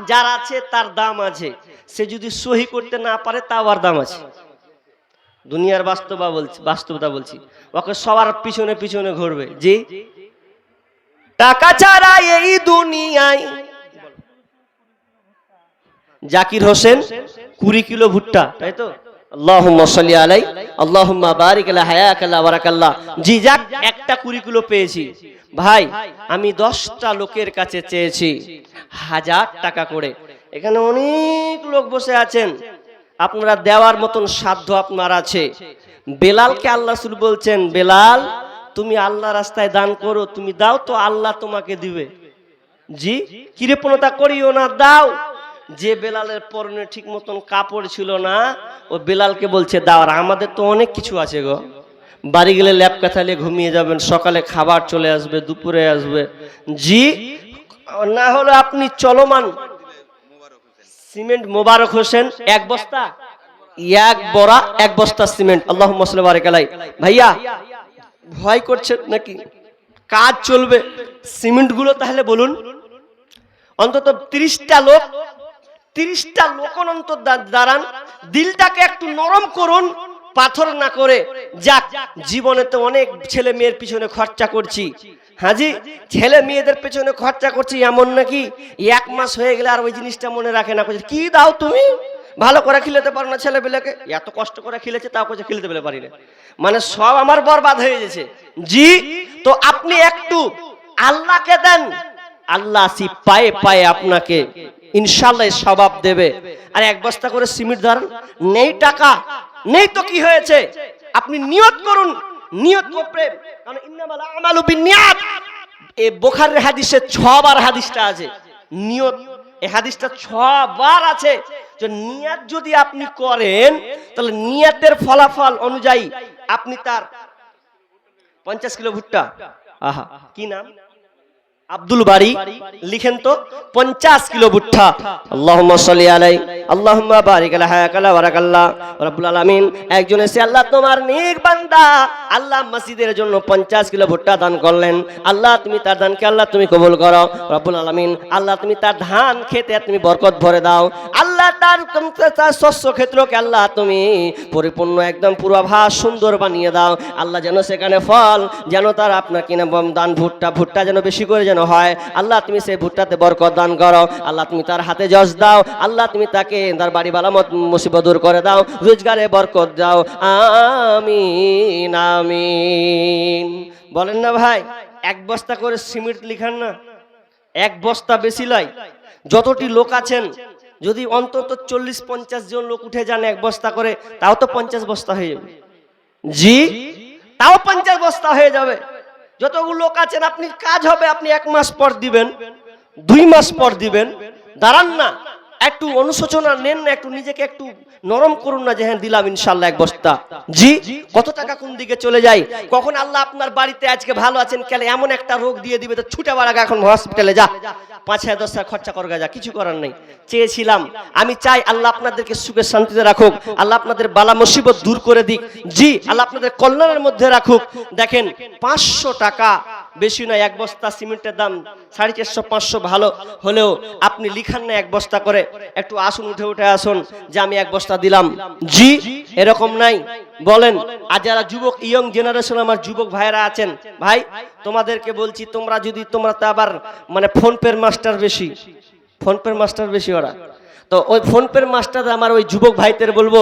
যার আছে তার দাম আছে, সে যদি সহি করতে না পারে তাও আর দাম আছে। দুনিয়ার বাস্তবতা বলছি, ওকে সবার পিছনে পিছনে ঘুরবে। জি, টাকা ছাড়া এই দুনিয়ায়, জাকির হোসেন 20 কিলো ভুট্টা, তাই তো? আল্লাহুম্মা সাল্লি আলাই, আল্লাহুম্মা বারিক আলা হায়াকাল্লাহ বারাকাল্লাহ। জি, যাক, একটা 20 কিলো পেয়েছি। ভাই, আমি 10টা লোকের কাছে চেয়েছি 1000 টাকা করে। এখানে অনেক লোক বসে আছেন, আপনারা দেওয়ার মতন সাধ্য আপনার আছে। বেলালকে আল্লাহ রাসূল বলছেন, বেলাল তুমি আল্লাহ রাস্তায় দান করো, তুমি দাও তো আল্লাহ তোমাকে দিবে। জি, কৃপণতা করিও না, দাও। যে বেলালের পরনে ঠিক মতন কাপড় ছিল না, ও বেলালকে বলছে দাও। আর আমাদের তো অনেক কিছু আছে গো, বাড়ি গেলে ল্যাপ কাঁথালে ঘুমিয়ে যাবেন, সকালে খাবার চলে আসবে, দুপুরে আসবে। জি, না হলে আপনি চলমান সিমেন্ট মোবারক হোসেন 1 বস্তা, 1 বড়া 1 বস্তা সিমেন্ট। আল্লাহুম্মা সাল্লি বারিক আলাই। ভাইয়া ভয় করছেন নাকি? কাজ চলবে, সিমেন্ট গুলো তাহলে বলুন অন্তত 30টা লোক, 30টা লোক অন্তত দাঁড়ান, দিলটাকে একটু নরম করুন, পাথর না করে। যাক, জীবনে তো অনেক ছেলে মেয়ের পিছনে খরচা করছি। হাজি, ছেলে মেয়েদের পেছনে খরচা করছি, এমন নাকি 1 মাস হয়ে গেলে আর ওই জিনিসটা মনে রাখে না, কি দাও তুমি, ভালো করে খিলাতে পারো না ছেলেবেলাকে, এত কষ্ট করে খিলেছে তাও কিছু খিলতে পেলে পারি না, মানে সব আমার বরবাদ হয়ে গেছে। জি, তো আপনি একটু আল্লাহকে দেন, আল্লাহ আসি পায়ে পায়ে আপনাকে ইনশাআল্লাহ সওয়াব দেবে। আর 1 বস্তা করে সিমেন্ট ধরেন, নেই টাকা নেই তো কি হয়েছে, আপনি নিয়ত করুন, নিয়ত করে, কারণ ইন্নামাল আমালু বিন্নিয়াত, এই বুখারীর হাদিসে 6 বার হাদিসটা আছে নিয়ত, এই হাদিসটা 6 বার আছে। যে নিয়ত যদি আপনি করেন তাহলে নিয়তের ফলাফল অনুযায়ী আপনি তার 50 কিলো ভুট্টা, আহা কি নাম, আব্দুল বারি, লিখেন তো 50 কিলো ভুট্টা। আল্লাহুম্মা সাল্লি আলাই, আল্লাহুম্মা বারিক আলা হায়াকাল্লাহ বারাকাল্লাহ। রব্বুল আলামিন একজন এসে, আল্লাহ তোমার নেক বান্দা আল্লাহ মসজিদের জন্য 50 কিলো ভুট্টা দান করলেন, আল্লাহ তুমি তার দানকে আল্লাহ তুমি কবুল করো। রব্বুল আলামিন আল্লাহ তুমি তার ধান খেতে তুমি বরকত ভরে দাও, আল্লাহ তার শস্য ক্ষেত্রকে আল্লাহ তুমি পরিপূর্ণ একদম পূর্বাভাস সুন্দর বানিয়ে দাও। আল্লাহ যেন সেখানে ফল যেন তার আপনার কিনা দান ভুট্টা যেন বেশি করে যেন হয়, আল্লাহ তুমি সেই ভুট্টাতে বরকত দান করো, আল্লাহ তুমি তার হাতে যশ দাও, আল্লাহ তুমি তাকে তার বাড়ি বালামত মুসিবত দূর করে দাও, রোজগারে বরকত দাও, আমিন আমিন। বলেন না ভাই, এক বস্তা করে সিমেন্ট লিখান না, এক বস্তা বেশি লয়, যতটি লোক আছেন যদি অন্তত 40-50 জন লোক উঠে যান এক বস্তা করে, তাও তো 50 বস্তা হয়ে যাবে। জি, তাও 50 বস্তা হয়ে যাবে। যতগুলো লোক আছেন আপনি কাজ হবে, আপনি 1 মাস পর দিবেন, 2 মাস পর দিবেন। দাঁড়ান না, একটু অনুশোচনা নেন না, একটু নিজেকে একটু নরম করুন না যে হ্যাঁ দিলাম ইনশাল্লাহ 1 বস্তা। জি, কত টাকা কোন দিকে চলে যায়, কখন আল্লাহ আপনার বাড়িতে আজকে ভালো আছেন কেন এমন একটা রোগ দিয়ে দিবে তো ছুটে বাড়াগা এখন হসপিটালে যা, 5,000-10,000 খরচা করগা যা, কিছু করার নেই। চেয়েছিলাম, আমি চাই আল্লাহ আপনাদেরকে সুখে শান্তিতে রাখুক, আল্লাহ আপনাদের বালা মুসিবত দূর করে দিক। জি, আল্লাহ আপনাদের কল্যাণের মধ্যে রাখুক। দেখেন 500 টাকা বেশি নয়, 1 বস্তা সিমেন্টের দাম 450-500 ভালো হলেও আপনি লিখান না 1 বস্তা করে, একটু আসুন, উঠে উঠে আসুন যে আমি 1 বস্তা দিলাম। জি, এরকম নাই। বলেন, আর যারা যুবক ইয়ং জেনারেশন আমার যুবক ভাইরা আছেন, ভাই তোমাদেরকে বলছি, তোমরা তো আবার মানে ফোন পের মাস্টার বেশি, ফোন পের মাস্টার বেশি ওরা, তো ওই ফোন পের মাস্টার আমার ওই যুবক ভাইদের বলবো,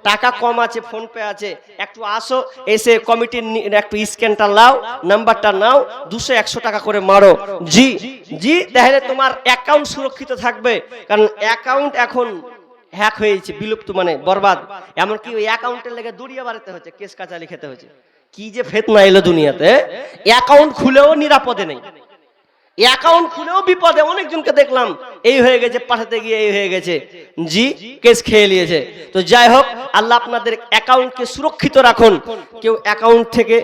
টাকা কম আছে, ফোন পে আছে, একটু আসো, এসে কমিটির একটু স্ক্যানটা লাও, নাম্বারটা নাও, 200-100 টাকা করে মারো। জি জি, তাহলে তোমার অ্যাকাউন্ট সুরক্ষিত থাকবে, কারণ অ্যাকাউন্ট এখন হ্যাক হয়েছে, বিলুপ্ত মানে বরবাদ। এমনকি ওই অ্যাকাউন্টের লেগে দড়িয়ে বাড়াতে হচ্ছে, কেস কাচালি খেতে হচ্ছে। কি যে ফেতনা এলো দুনিয়াতে, অ্যাকাউন্ট খুলেও নিরাপদে নেই, অ্যাকাউন্ট খুলেও বিপদে। অনেকজনকে দেখলাম এই হয়ে গেছে, পাঠাতে গিয়ে এই হয়ে গেছে, জি কেস খেয়ে নিয়েছে। তো যাই হোক, আল্লাহ আপনাদের অ্যাকাউন্টকে সুরক্ষিত রাখুন। কেউ অ্যাকাউন্ট থেকে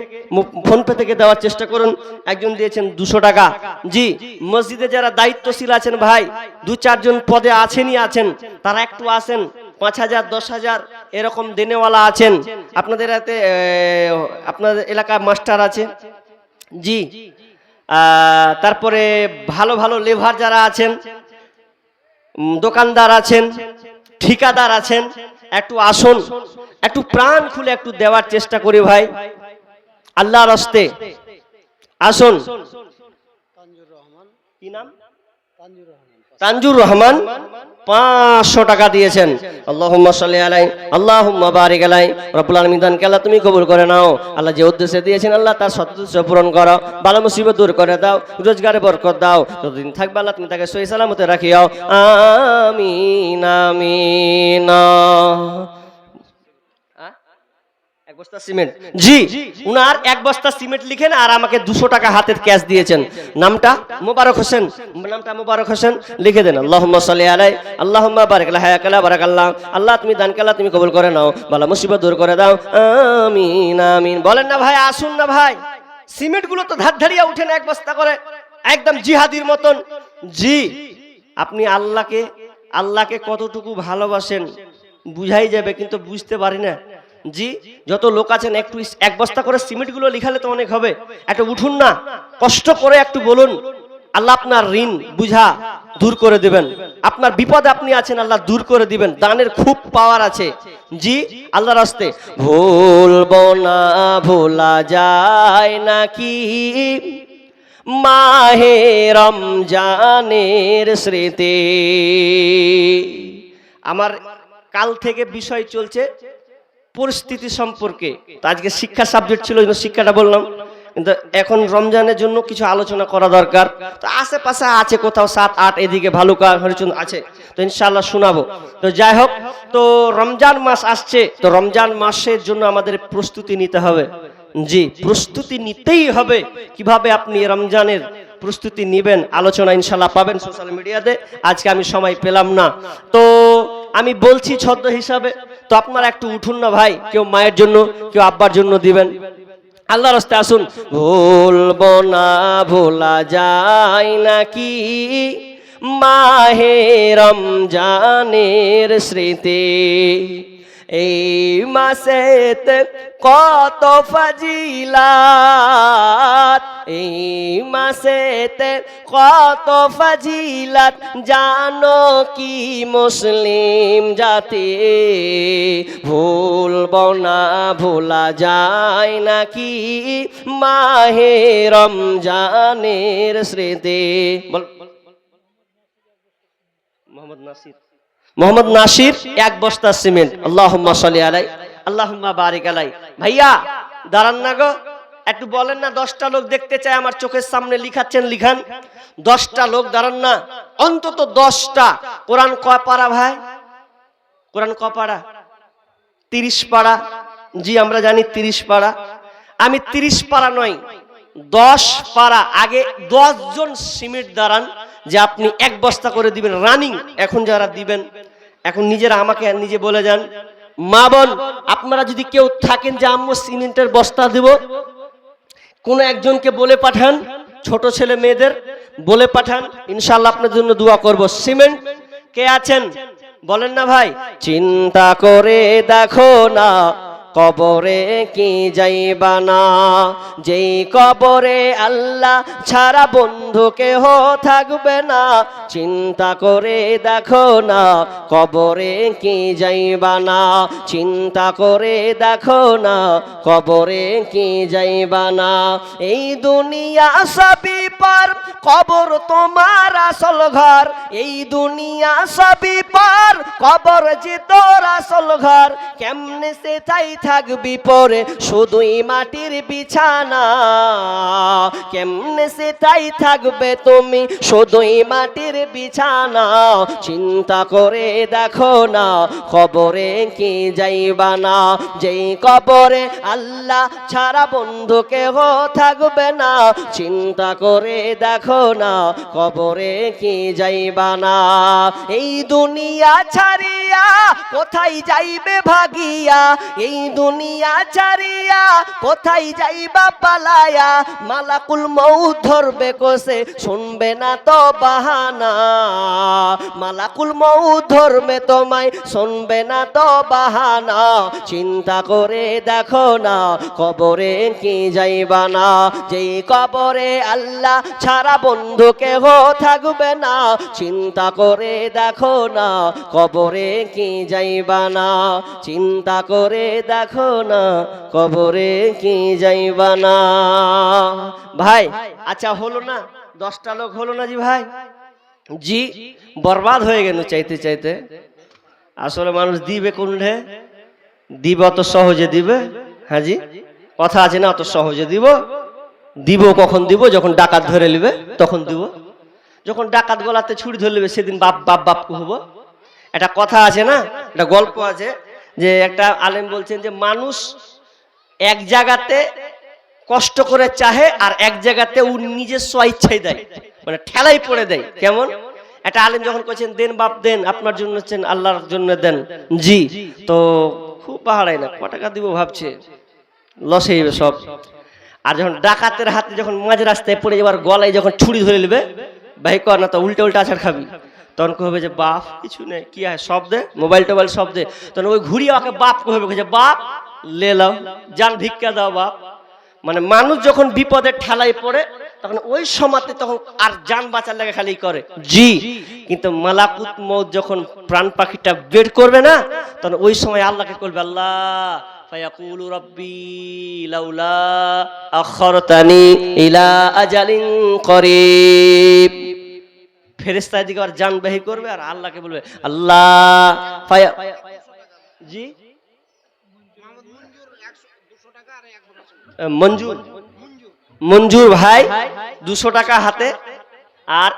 ফোন পে থেকে দেওয়ার চেষ্টা করুন। একজন দিয়েছেন 200 টাকা। জি, মসজিদে যারা দায়িত্বশীল আছেন ভাই, 2-4 জন পদে আছেনই আছেন, তারা একটু আসেন, 5,000-10,000 এরকম দেনেওয়ালা আছেন আপনাদের হাতে, আপনাদের এলাকায় মাস্টার আছে। জি, তারপরে ভালো ভালো লেবার যারা আছেন, দোকানদার আছেন, ঠিকাদার আছেন, একটু আসুন, একটু প্রাণ খুলে একটু দেওয়ার চেষ্টা করি ভাই, আল্লাহর হস্তে আসুন। কি নাম? তানজুর রহমান 500 টাকা দিয়েছেন। আল্লাহুম্মা সাল্লি আলাইহি, আল্লাহুম্মা বারিক আলাইহি। রব্বুল আলামিন দানকে আল্লাহ তুমি কবুল করে নাও। আল্লাহ যে উদ্দেশ্যে দিয়েছেন আল্লাহ তার সদুদ্দেশ্য পূরণ করো, বালা মুসিবত দূর করে দাও, রোজগারে বরকত দাও, যতদিন থাকবে আল্লাহ তুমি তাকে সহি সালামতে রাখিও, আমিন আমিন। 1 বস্তা সিমেন্ট। জি, উনার 1 বস্তা সিমেন্ট লিখেন আর আমাকে 200 টাকা হাতের ক্যাশ দিয়েছেন। নামটা মোবারক হোসেন, নামটা মোবারক হোসেন লিখে দেন। আল্লাহুম্মা সাল্লি আলাইহি, আল্লাহুম্মা বারিক আলাইহি, হায়াকালা বারাকাল্লাহ। আল্লাহ তুমি দানকে আল্লাহ তুমি কবুল করে নাও, বালা মুসিবত দূর করে দাও, আমিন আমিন। বলেন না ভাই, আসুন না ভাই, সিমেন্ট গুলো তো ধার ধারিয়া উঠেন 1 বস্তা করে, একদম জিহাদির মতন। জি, আপনি আল্লাহকে কতটুকু ভালোবাসেন বুঝাই যাবে, কিন্তু বুঝতে পারি না। জি, যত লোক আছেন একটু 1 বস্তা করে সিমেন্ট গুলো লিখালে তো অনেক হবে, একটু উঠুন না, কষ্ট করে একটু বলুন, আল্লাহ আপনার ঋণ বুঝা দূর করে দিবেন, আপনার বিপদে আপনি আছেন আল্লাহ দূর করে দিবেন। দানের খুব পাওয়ার আছে। জি, আল্লাহর রাস্তে ভুলবো না, ভোলা যায় নাকি মাহে রমজানের স্মৃতি। আমার কাল থেকে বিষয় চলছে পরিস্থিতি সম্পর্কে, তো আজকে শিক্ষা সাবজেক্ট ছিল, শিক্ষাটা বললাম, কিন্তু এখন রমজানের জন্য কিছু আলোচনা করা দরকার। তো আশেপাশে আছে কোথাও 7-8, এদিকে ভালুকা হরিচন্দ আছে, তো ইনশাআল্লাহ শোনাবো। তো যাই হোক, তো রমজান মাস আসছে, তো রমজান মাসের জন্য আমাদের প্রস্তুতি নিতে হবে। জি, প্রস্তুতি নিতেই হবে। কিভাবে আপনি রমজানের প্রস্তুতি নেবেন আলোচনা ইনশাআল্লাহ পাবেন সোশ্যাল মিডিয়াতে। আজকে আমি সময় পেলাম না, তো আমি বলছি ছদ্ম হিসাবে, তো আপনারা একটু উঠুন না ভাই, কেউ মায়ের জন্য, কেউ আব্বার জন্য দিবেন। আল্লাহর রাস্তায় আসুন। ভুলবো না, ভোলা যায় নাকি মাহে রমজানের স্মৃতি, এই মাসেতে কত ফাজিলাত, এই মাসেতে কত ফাজিলাত, জানো কি মুসলিম জাতি, ভুলব না ভোলা যায় নাকি মাহে রমজানের স্মৃতি। মোহাম্মদ নাসির এক বস্তা সিমেন্ট। আল্লাহুম্মা সাল্লি আলাই, আল্লাহুম্মা বারিক আলাই। ভাইয়া দাঁড়ান না গো, একটু বলেন না, 10টা লোক দেখতে চায় আমার চোখের সামনে, লিখাচ্ছেন লিখান। 10টা লোক দাঁড়ান না, অন্তত 10টা। কোরআন কয় পারা ভাই? কোরআন কয় পারা? 30 পারা। জি আমরা জানি 30 পারা। আমি 30 পারা নয়, 10 পারা। আগে 10 জন সিমেন্ট দাঁড়ান যে আপনি এক বস্তা করে দিবেন রানিং। এখন যারা দিবেন, এখন নিজেরা আমাকে নিজে বলে যান, মা বোন আপনারা যদি কেউ থাকেন যে আম্মু সিমেন্টের বস্তা দেব, কোন একজনকে বলে পাঠান, ছোট ছেলে মেয়েদের বলে পাঠান, ইনশাআল্লাহ আপনার জন্য দোয়া করব। সিমেন্ট কে আছেন বলেন না ভাই? চিন্তা করে দেখো না কবরে কি যাইবা না, যেই কবরে আল্লাহ ছাড়া বন্ধু কেহ থাকবে না। চিন্তা করে দেখো না কবরে কি যাইবা না, চিন্তা করে দেখো না কবরে কি যাইবা না। এই দুনিয়া সবই পার, কবর তোমার আসল ঘর। এই দুনিয়া সবই পার, কবর যে তোর আসল ঘর। কেমনে সে চাই থাকবি পরে শুধুই মাটির বিছানা, কেমনে সে তাই থাকবে তুমি শুধুই মাটির বিছানা। চিন্তা করে দেখো না কবরে কি যাইবা না, যেই কবরে আল্লাহ ছাড়া বন্ধু কেহ থাকবে না। চিন্তা করে দেখো না কবরে কি যাইবা না। এই দুনিয়া ছাড়িয়া কোথায় যাইবে ভাগিয়া, এই দুনিয়া ছাড়িয়া কোথায় যাইবা পালায়া। মালাকুল মউত ধরবে কোসে শুনবে না তো বাহানা, মালাকুল মউত ধরবে তোমায় শুনবে না তো বাহানা। চিন্তা করে দেখো না কবরে কি যাইবা না, যেই কবরে আল্লাহ ছাড়া বন্ধু কেহ থাকবে না। চিন্তা করে দেখো না কবরে কি যাইবা না, চিন্তা করে দেখো না কবরে কি যাইবা না। ভাই আচ্ছা হলো না, 10টা লোক হলো না জি ভাই? জি বরবাদ হয়ে গেল চাইতে চাইতে। আসলে মানুষ দিবে কোনটা? দিবে অত সহজে দিবে? হ্যাঁ জি কথা আছে না, অত সহজে দিব? দিব কখন দিব? যখন ডাকাত ধরে নিবে তখন দিব। যখন ডাকাত গলাতে ছুরি ধরে নেবে সেদিন বাপ বাপ বাপ হব। একটা কথা আছে না, একটা গল্প আছে যে একটা আলেম বলছেন যে মানুষ এক জায়গাতে কষ্ট করে চাহে আর এক জায়গাতে ও নিজের স্বইচ্ছায় দেয়, মানে ঠেলাই পড়ে দেয়। কেমন? একটা আলেম যখন কইছেন দেন বাপ দেন, আপনার জন্য দেন, আল্লাহর জন্য দেন। জি তো খুব পাহাড়াই না, ক টাকা দিব ভাবছে, লস হয়ে যাবে সব। আর যখন ডাকাতের হাতে যখন মাঝ রাস্তায় পড়ে যাবার গলায় যখন ছুরি ধরে নেবে, ভাই কর না তো উল্টে উল্টে আছাড় খাবি, তখন কবে যে বাপ কিছু নেই, কি হয় সব দে, মোবাইল টোবাইল সব দে। তখন ওই ঘুরিয়ে ওকে বাপ কবে যে বাপ লে লাও, যান ভিক্ষা দাও বাপ। মানে মানুষ যখন বিপদে ঠেলাই পড়ে তখন ওই সময়তে তখন আর জান বাঁচার লাগে খালি করে জি। কিন্তু মালাকুত মউত যখন প্রাণ পাখিটা বের করবে না, তখন ওই সময় আল্লাহকে করবে আল্লাহ ফায়াকুলু রাব্বি লাউলা আখারতানি ইলা আজালিন করিব। ফেরেশতা দিকে আর জান বাহি করবে আর আল্লাহকে বলবে আল্লাহ ফায়া জি মঞ্জুর মঞ্জুর ভাই 200 টাকা হাতে আর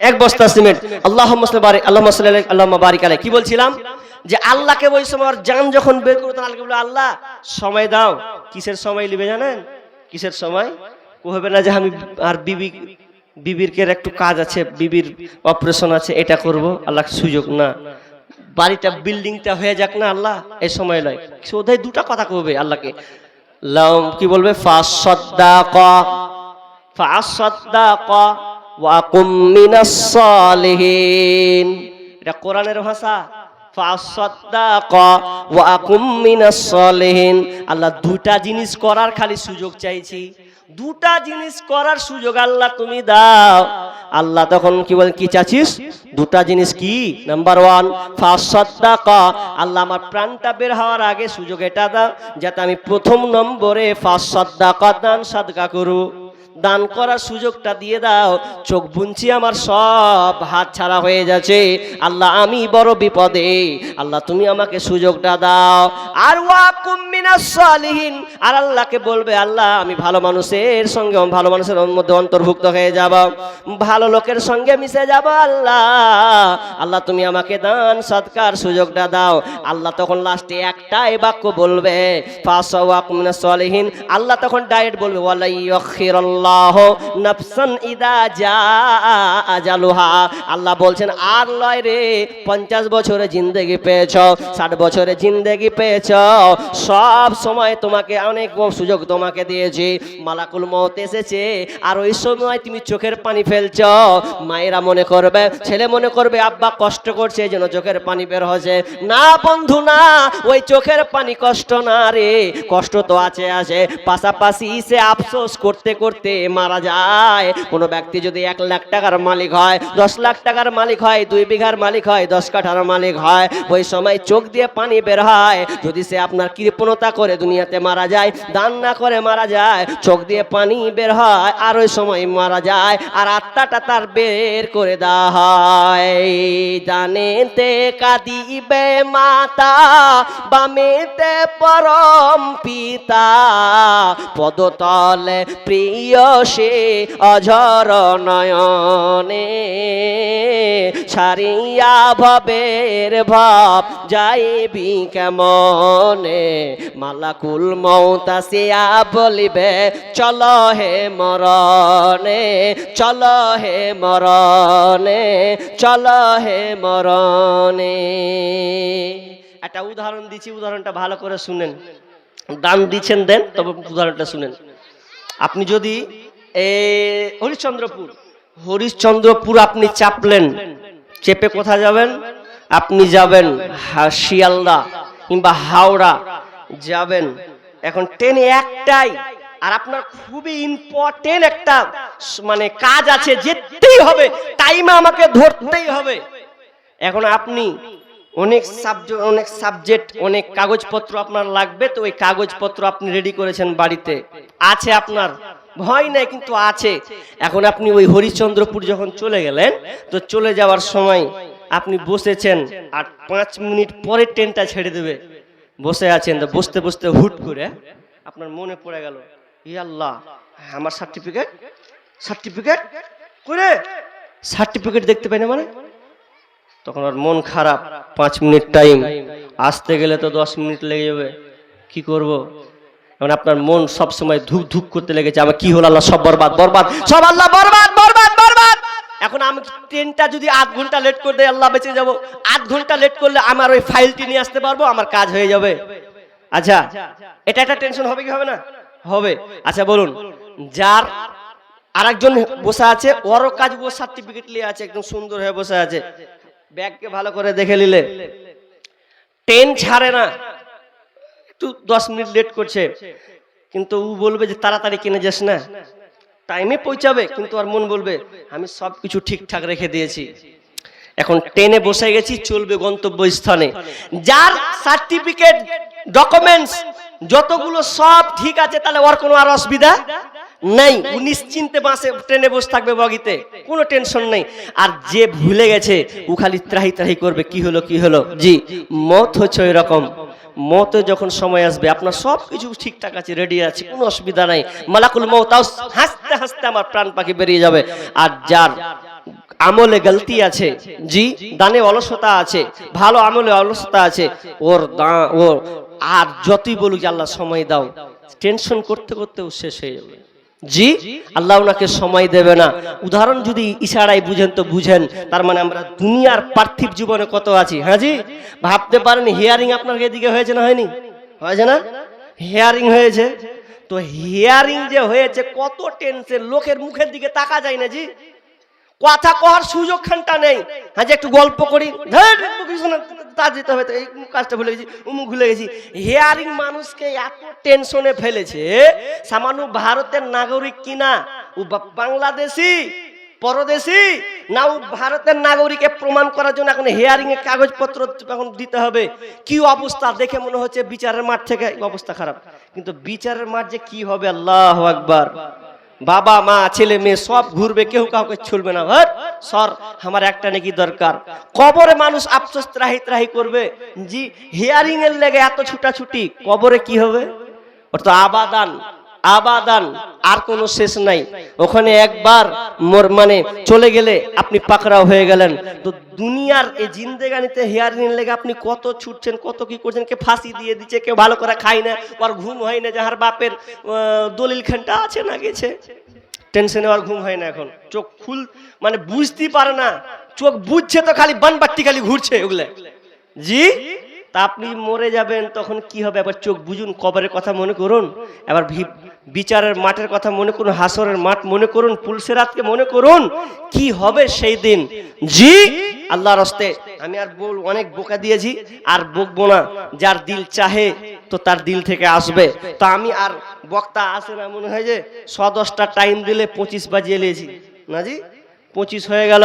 এক বস্তা সিমেন্ট। আল্লাহুম্মা বারিক আলাইহি। কি বলছিলাম যে আল্লাহকে ওই সময় জান যখন বের করবে তখন আল্লাহকে বলে আল্লাহ সময় দাও। কিসের সময় নেবে জানেন? কিসের সময়? কইবে না যে আমি আর বিবির কে একটু কাজ আছে, বিবির অপারেশন আছে, এটা করব, আল্লাহ সুযোগ না, বাড়িটা বিল্ডিংটা হয়ে যাক না আল্লাহ, এই সময় নয়। সোধাই দুটা কথা কইবে আল্লাহকে, কি বলবে ফাসাদ্দাকা ওয়া কুম মিনাস সালিহিন। এটা কোরআনের ভাষা। ফাসাদ্দাকা ওয়া আকুম মিনাস সালিহিন। আল্লাহ দুটা জিনিস করার খালি সুযোগ চাইছি, দুটা জিনিস করার সুযোগ আল্লাহ তুমি দাও। আল্লাহ তখন কি বলেন, কি চাচ্ছিস? দুটা জিনিস কি? নাম্বার 1 ফাসাদ্দাকা, আল্লাহ আমার প্রাণটা বের হওয়ার আগে সুযোগ এটা দাও যাতে আমি প্রথম নম্বরে ফাসাদ্দাকা দান সাদকা করু। দান করার সুযোগটা দিয়ে দাও। চোখ বুনছি আমার সব হাত ছাড়া হয়ে যাচ্ছে, আল্লাহ আমি বড় বিপদে, আল্লাহ তুমি আমাকে সুযোগটা দাও। আর ওয়াকুম মিনাস সালিহিন, আর আল্লাহকে বলবে আল্লাহ আমি ভালো মানুষের সঙ্গে, ভালো মানুষের মধ্যে অন্তর্ভুক্ত হয়ে যাব, ভালো লোকের সঙ্গে মিশে যাব। আল্লাহ আল্লাহ তুমি আমাকে দান সৎকার সুযোগটা দাও। আল্লাহ তখন লাস্টে একটাই বাক্য বলবে, ফাসাওয়াকুম মিনাস সালিহিন। আল্লাহ তখন ডাইরেক্ট বলবে ওয়ালা ইয়াখিরাল্লাহু নাফসান ইদা জাআ আজালুহা। আল্লাহ বলছেন আর লয় রে, 50 বছরে জিন্দেগি পেয়েছ, 60 বছরে জিন্দেগি পেয়েছ, সব সময় তোমাকে অনেক সুযোগ তোমাকে দিয়েছি, মালাকুল মউত এসেছে আর ওই সময় তুমি চোখের পানি ফেলছ। মায়েরা মনে করবে, ছেলে মনে করবে আব্বা কষ্ট করছে এই জন্য চোখের পানি বের হচ্ছে। না বন্ধু না, ওই চোখের পানি কষ্ট না রে, কষ্ট তো আছে, পাশাপাশি সে আফসোস করতে করতে মারা যায়। কোনো ব্যক্তি যদি 1 লাখ টাকার মালিক হয়, 10 লাখ টাকার মালিক হয়, 2 বিঘার মালিক হয়, 10 কাঠার মালিক হয়, ওই সময় চোখ দিয়ে পানি বের হয়। যদি সে আপনার কৃপণতা করে দুনিয়াতে মারা যায়, দান না করে মারা যায়, চোখ দিয়ে পানি বের হয় আর ওই সময় মারা যায়, আর আত্মাটা তার বের করে দেওয়া হয়। জানেতে কাঁদিবে মাতা, বামেতে পরম পিতা, পদতলে প্রিয় সে অঝর নয়নে, ছাড়িয়া ভবের ভাব যাইবি কেমনে, মালাকুল মউত আসিয়া বলিবে চল হে মরণে, চল হে মরণে, চল হে মরণে। একটা উদাহরণ দিচ্ছি, উদাহরণটা ভালো করে শুনেন। দান দিচ্ছেন দেন, তবে উদাহরণটা শুনেন। আপনি যদি হরিশ্চন্দ্রপুর আপনি চাপলেন, চেপে কোথায় যাবেন? আপনি যাবেন শিয়ালদা কিংবা হাওড়া যাবেন। এখন ট্রেনে একটাই, আর আপনার খুবই ইম্পর্টেন্ট একটা মানে কাজ আছে, যেতেই হবে, টাইমে আমাকে ধরতেই হবে। এখন আপনি অনেক সাবজেক্ট অনেক কাগজপত্র আপনার লাগবে, তো ওই কাগজপত্র আপনি রেডি করেছেন বাড়িতে আছে, আপনার ভয় নেই কিন্তু আছে। এখন আপনি ওই হরিশ্চন্দ্রপুর যখন চলে গেলেন, তো চলে যাওয়ার সময় আপনি বসেছেন, আর 5 মিনিট পরে ট্রেনটা ছেড়ে দেবে, বসে আছেন। তো বসতে বসতে হুট করে আপনার মনে পড়ে গেল, ই আল্লাহ আমার সার্টিফিকেট করে সার্টিফিকেট দেখতে পাই না, মানে তখন আর মন খারাপ। 5 মিনিট টাইম, আসতে গেলে তো 10 মিনিট লেগে যাবে, কি করব? এখন আপনার মন সব সময় ধুক ধুক করতে লেগেছে, আমার কি হলো আল্লাহ, সব বরবাদ বরবাদ, সব আল্লাহ বরবাদ বরবাদ বরবাদ। এখন আমি ট্রেনটা যদি 8 ঘন্টা লেট করে দেয়, আল্লাহ বেঁচে যাব। 8 ঘন্টা লেট করলে আমার ওই ফাইলটি নিয়ে আসতে পারবো, আমার কাজ হয়ে যাবে। আচ্ছা, এটা একটা টেনশন হবে কি হবে না? হবে। আচ্ছা বলুন, যার আরেকজন বসে আছে, ওরও কাজ, ও সার্টিফিকেট নিয়ে আছে, একদম সুন্দর হয়ে বসে আছে, ব্যাগকে ভালো করে দেখে নিলে, ট্রেন ছাড়ে না, একটু 10 মিনিট লেট করছে, কিন্তু ও বলবে যে তাড়াতাড়ি কিনে যাস না, টাইমে পৌঁছাবে, কিন্তু আর মন বলবে আমি সব কিছু ঠিকঠাক রেখে দিয়েছি। এখন ট্রেনে বসে গেছি, চলবে গন্তব্যস্থানে। যার সার্টিফিকেট ডকুমেন্টস যতগুলো সব ঠিক আছে, তাহলে ওর কোনো আর অসুবিধা নাই, ও নিশ্চিন্তে বাসে ট্রেনে বসে থাকবে, বগিতে কোনো টেনশন নেই। আর যে ভুলে গেছে, ও খালি ত্রাহি ত্রাহি করবে, কি হলো কি হলো। জি, মত হচ্ছে ওই রকম। মতে যখন সময় আসবে, আপনার সব কিছু ঠিকঠাক আছে, রেডি আছে, কোনো অসুবিধা নাই, মালাকুল মউত হাসতে হাসতে আমার প্রাণ পাখি বেরিয়ে যাবে। আর যার আমলে গলতি আছে, জি দানে অলসতা আছে, ভালো আমলে অলসতা আছে, ওর আর যতই বলুক আল্লাহ সময় দাও, টেনশন করতে করতে ও শেষ হয়ে যাবে। জি, আল্লাহ ওনাকে সময় দেবে না। উদাহরণ যদি ইশারায় বুঝেন তো বুঝেন, তার মানে আমরা দুনিয়ার পার্থিব জীবনে কত আছি। হ্যাঁ জি, ভাবতে পারেন হিয়ারিং আপনার এদিকে হয়েছে না হয়নি? হয়েছে না? হিয়ারিং হয়েছে, তো হিয়ারিং যে হয়েছে, কত টেনশন, লোকের মুখের দিকে তাকা যায় না, জি কথা কওয়ার সুযোগ খানটা নেই। হ্যাঁ যে একটু গল্প করি, তা যেতে হবে, তো এই কাজটা ভুলে গেছি, উমুক ভুলে গেছি। হেয়ারিং মানুষকে এত টেনশনে ফেলেছে, সামান্য ভারতের নাগরিক কিনা, ও বাংলাদেশি পরদেশি না, ও ভারতের নাগরিকে প্রমাণ করার জন্য এখন হেয়ারিং এর কাগজপত্র এখন দিতে হবে। কি অবস্থা দেখে মনে হচ্ছে বিচারের মাঠ থেকে অবস্থা খারাপ, কিন্তু বিচারের মাঠ যে কি হবে, আল্লাহু আকবার। বাবা মা ছেলে মেয়ে সব ঘুরবে, কেউ কাউকে ছুলবে না। সর আমার একটা নাকি দরকার। কবরে মানুষ আফসোস ত্রাহি ত্রাহি করবে, জি হিয়ারিং এর লেগে এত ছুটাছুটি, কবরে কি হবে? ওর তো আবাদান আবাদান, আর কোনো শেষ নাই। ওখানে একবার মানে চলে গেলে আপনি পাকড়াও হয়ে গেলেন। তো দুনিয়ার এই জিন্দেগানিতে হিয়ারিং এর লেগে আপনি কত ছুটছেন, কত কি করছেন। কে ফাঁসি দিয়ে দিচ্ছে, কেউ ভালো করে খায় না, ওর ঘুম হয় না, যাহার বাপের দলিল খানটা আছে না গেছে, টেনশনে আর ঘুম হয় না। এখন চোখ খুল মানে বুঝতেই পারে না, চোখ বুঝছে তো খালি বানবাট্টি খালি ঘুরছে ওগুলো। জি তা আপনি মরে যাবেন, তখন কি হবে? এবার চোখ বুঝুন, কবরের কথা মনে করুন, এবার বিচারের মাঠের কথা মনে করুন, হাসরের মাঠ মনে করুন, পুলসেরাতকে মনে করুন, কি হবে সেই দিন। জি আল্লাহর রাস্তে আমি আর অনেক বোকা দিয়েছি, আর বকবো না। যার দিল চাহে তো তার দিল থেকে আসবে। তো আমি আর বক্তা আসে না, মনে হয় যে 10-10টা টাইম দিলে 25 বাজিয়ে নিয়েছি না জি, 25 হয়ে গেল।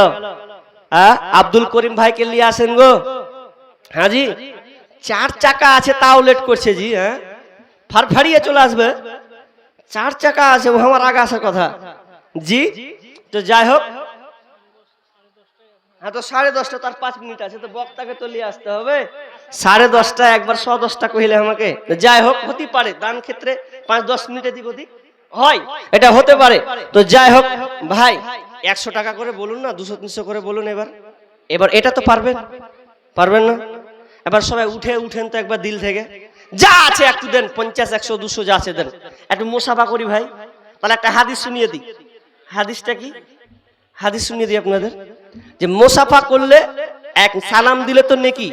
আব্দুল করিম ভাইকে নিয়ে আসেন গো। হ্যাঁ জি, 4 চাকা আছে তাও লেট করছে জি। হ্যাঁ ফাড়ফাড়িয়ে চলে আসবে, 4 চাকা আছে, ও আমার আগে আসার কথা জি। তো যাই হোক, হ্যাঁ তো 10:30, তার 5 মিনিট আছে, তো বক্তাকে তো নিয়ে আসতে হবে। 10:30 একবার 110টা কহিলে আমাকে। যাই হোক, হতে পারে দান ক্ষেত্রে 5-10 মিনিটের দিক ওদিক হয়, এটা হতে পারে। তো যাই হোক ভাই, 100 টাকা করে বলুন না, 200-300 করে বলুন। এবার এটা তো পারবেন, পারবেন না? এবার সবাই উঠেন তো একবার দিল থেকে, যা আছে একটু দেন, 50, 100, 200 যা আছে দেন, একটু মুসাফা করি ভাই। তাহলে একটা হাদিস শুনিয়ে দিই। হাদিসটা কি? হাদিস শুনিয়ে দিই আপনাদের, যে মুসাফা করলে এক সালাম দিলে তো নেকি,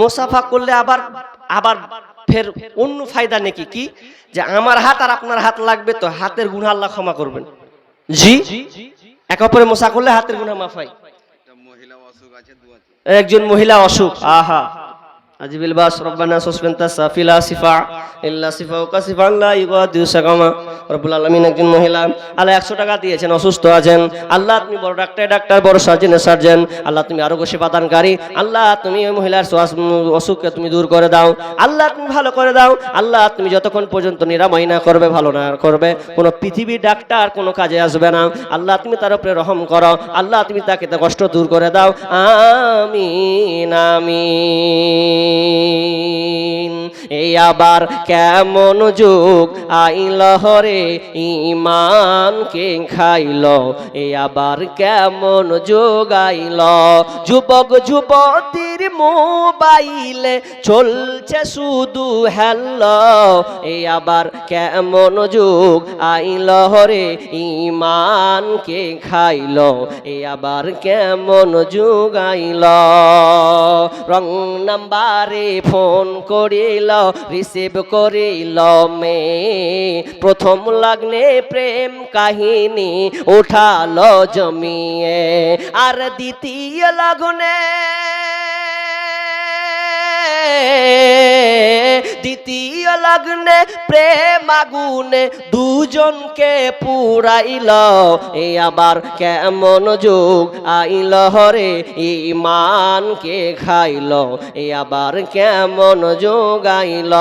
মুসাফা করলে আবার আবার ফের অন্য ফায়দা নেকি কি, যে আমার হাত আর আপনার হাত লাগবে, তো হাতের গুনাহ আল্লাহ ক্ষমা করবেন। জি এক অপরে মুসা করলে হাতের গুনাহ মাফ হয়। একজন মহিলা অসুখ, আহা আজিবিল বাস রব্বানা সুসফিনতা সাফিলা সিফা ইল্লা সিফা ওয়া কাসিফা লা ইগাদিউ সাকামা। রব্বুল আলামিন একজন মহিলা, আল্লাহ 100 টাকা দিয়েছেন, অসুস্থ আছেন। আল্লাহ তুমি বড় ডাক্তার, বড় সার্জন। আল্লাহ তুমি আরোগ্য সেবা দানকারী। আল্লাহ তুমি ওই মহিলার অসুখকে তুমি দূর করে দাও। আল্লাহ তুমি ভালো করে দাও। আল্লাহ তুমি যতক্ষণ পর্যন্ত নিরাময় না করবে, ভালো না করবে, কোনো পৃথিবীর ডাক্তার কোনো কাজে আসবে না। আল্লাহ তুমি তার উপরে রহম করো। আল্লাহ তুমি তাকে কষ্ট দূর করে দাও। আমিন আমিন। এই আবার কেমন যুগ আইল হরে, ঈমানকে খাইল। এই আবার কেমন যুগ আইল, যুবক যুবতীর মোবাইলে চলছে শুধু হ্যালো। এই আবার কেমন যুগ আইল হরে, ঈমানকে খাইল। এই আবার কেমন যুগ আইল। রং নাম্বারে ফোন করিল, রিসিভ করিল মে, প্রথম লগ্নে প্রেম কাহিনী উঠালো জমিয়ে। আর দ্বিতীয় লগ্নে প্রেম আগুনে দুজনকে পুরাইল। এই আবার কেমন যুগ আইল হরে, ঈমানকে খাইল। এই আবার কেমন যুগ আইল।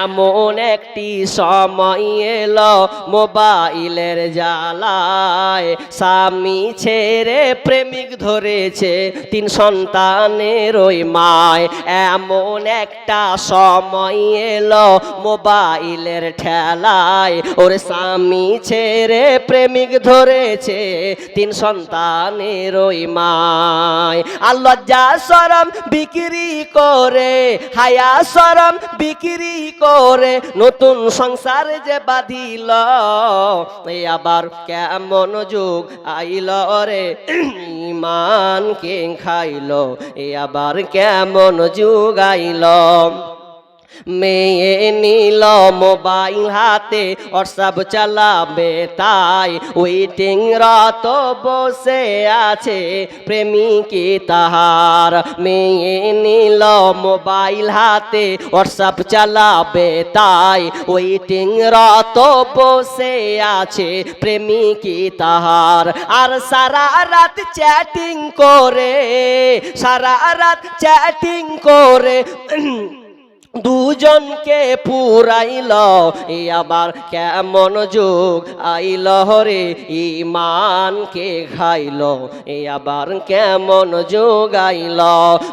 এমন একটি সময় এলো মোবাইলের জ্বালায়, স্বামী ছেড়ে প্রেমিক ধরেছে 3 সন্তানের ওই মায়। এমন একটা সময় এলো মোবাইলের ঠেলায়, ওর স্বামী ছেড়ে প্রেমিক ধরেছে 3 সন্তানের ওই মায়। আর লজ্জা শরম বিক্রি করে, হায়া শরম বিক্রি করে নতুন সংসার যে বাঁধিল। এই আবার কেমন যুগ আইল রে, ঈমানকে খাইল। এই আবার কেমন যুগ আইল। মেয়ে নিল মোবাইল হাতে হোয়াটসঅ্যাপ চালাবে তাই ওয়েটিং রত বসে আছে প্রেমিকি তাহার। মেয়ে নিল মোবাইল হাতে হোয়াটসঅ্যাপ চালাবে তাই ওয়েটিং রত বসে আছে প্রেমিকি তাহার। আর সারা রাত চ্যাটিং করে, সারা রাত চ্যাটিং করে দুজনকে পুরাইল, এ আবার কেমন যুগ আইল রে ইমানকে খাইল, এ আবার কেমন যুগ আইল।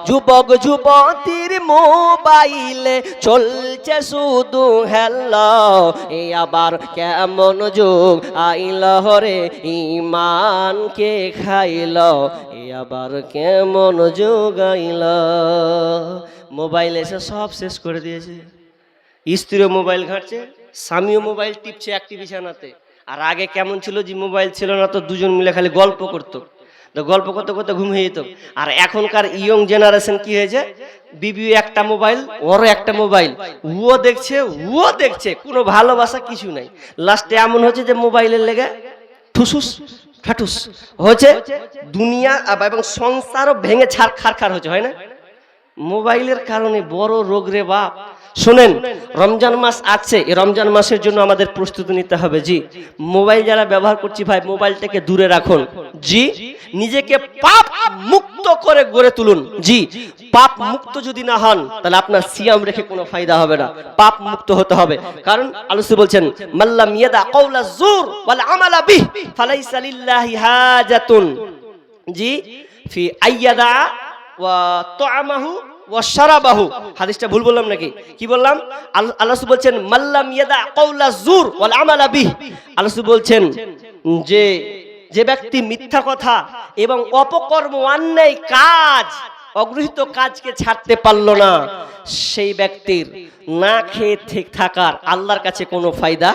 যুবক যুবতীর মোবাইলে চলছে শুধু হেল, এ আবার কেমন যুগ আইল রে ইমানকে খাইল, এ আবার কেমন যুগ আইল। মোবাইল এসে সব শেষ করে দিয়েছে। স্ত্রীও মোবাইল ঘাঁটছে, স্বামীও মোবাইল টিপছে একটি বিছানাতে। আর আগে কেমন ছিল যে মোবাইল ছিল না তো দুজন মিলে খালি গল্প করতো, তো গল্প করতে করতে ঘুমিয়ে যেত। আর এখনকার ইয়ং জেনারেশন কি হয়েছে, বিবিও একটা মোবাইল, ওরও একটা মোবাইল, ও দেখছে ও দেখছে, কোনো ভালোবাসা কিছু নাই। লাস্টে এমন হচ্ছে যে মোবাইলের লেগে ঠুসুস ফাটুস হচ্ছে, দুনিয়া এবং সংসারও ভেঙে ছাড় খারখার হচ্ছে, হয় না? মোবাইলের কারণে বড় রোগ রে বাপ। শোনেন, রমজান মাস আছে, এই রমজান মাসের জন্য আমাদের প্রস্তুতি নিতে হবে। জি, মোবাইল যারা ব্যবহার করছি ভাই, মোবাইলটাকে দূরে রাখুন। জি, নিজেকে পাপ মুক্ত করে গড়ে তুলুন। জি, পাপ মুক্ত যদি না হন তাহলে আপনার সিয়াম রেখে কোনো ফায়দা হবে না। পাপ মুক্ত হতে হবে, কারণ আল্লাহ বলছেন মাল্লাম ইয়াদা কাওলা যুর ওয়াল আমালা বিহ ফালাইসা লিল্লাহি হাজাতুন জি ফি আইয়াদা ওয়া তুআমাহু ওয়া শারাবাহু। হাদিসটা ভুল বললাম নাকি? কি বললাম? আল্লাহ বলছেন মাল্লাম ইয়াদা কাওলা যুর ওয়াল আমালা বিহ। আল্লাহ বলছেন যে যে ব্যক্তি মিথ্যা কথা এবং অপকর্ম, অন্যায় কাজ, অগৃহীত কাজকে ছাড়তে পারলো না, সেই ব্যক্তির না খেয়ে ঠিক থাকার আল্লাহর কাছে কোনো ফায়দা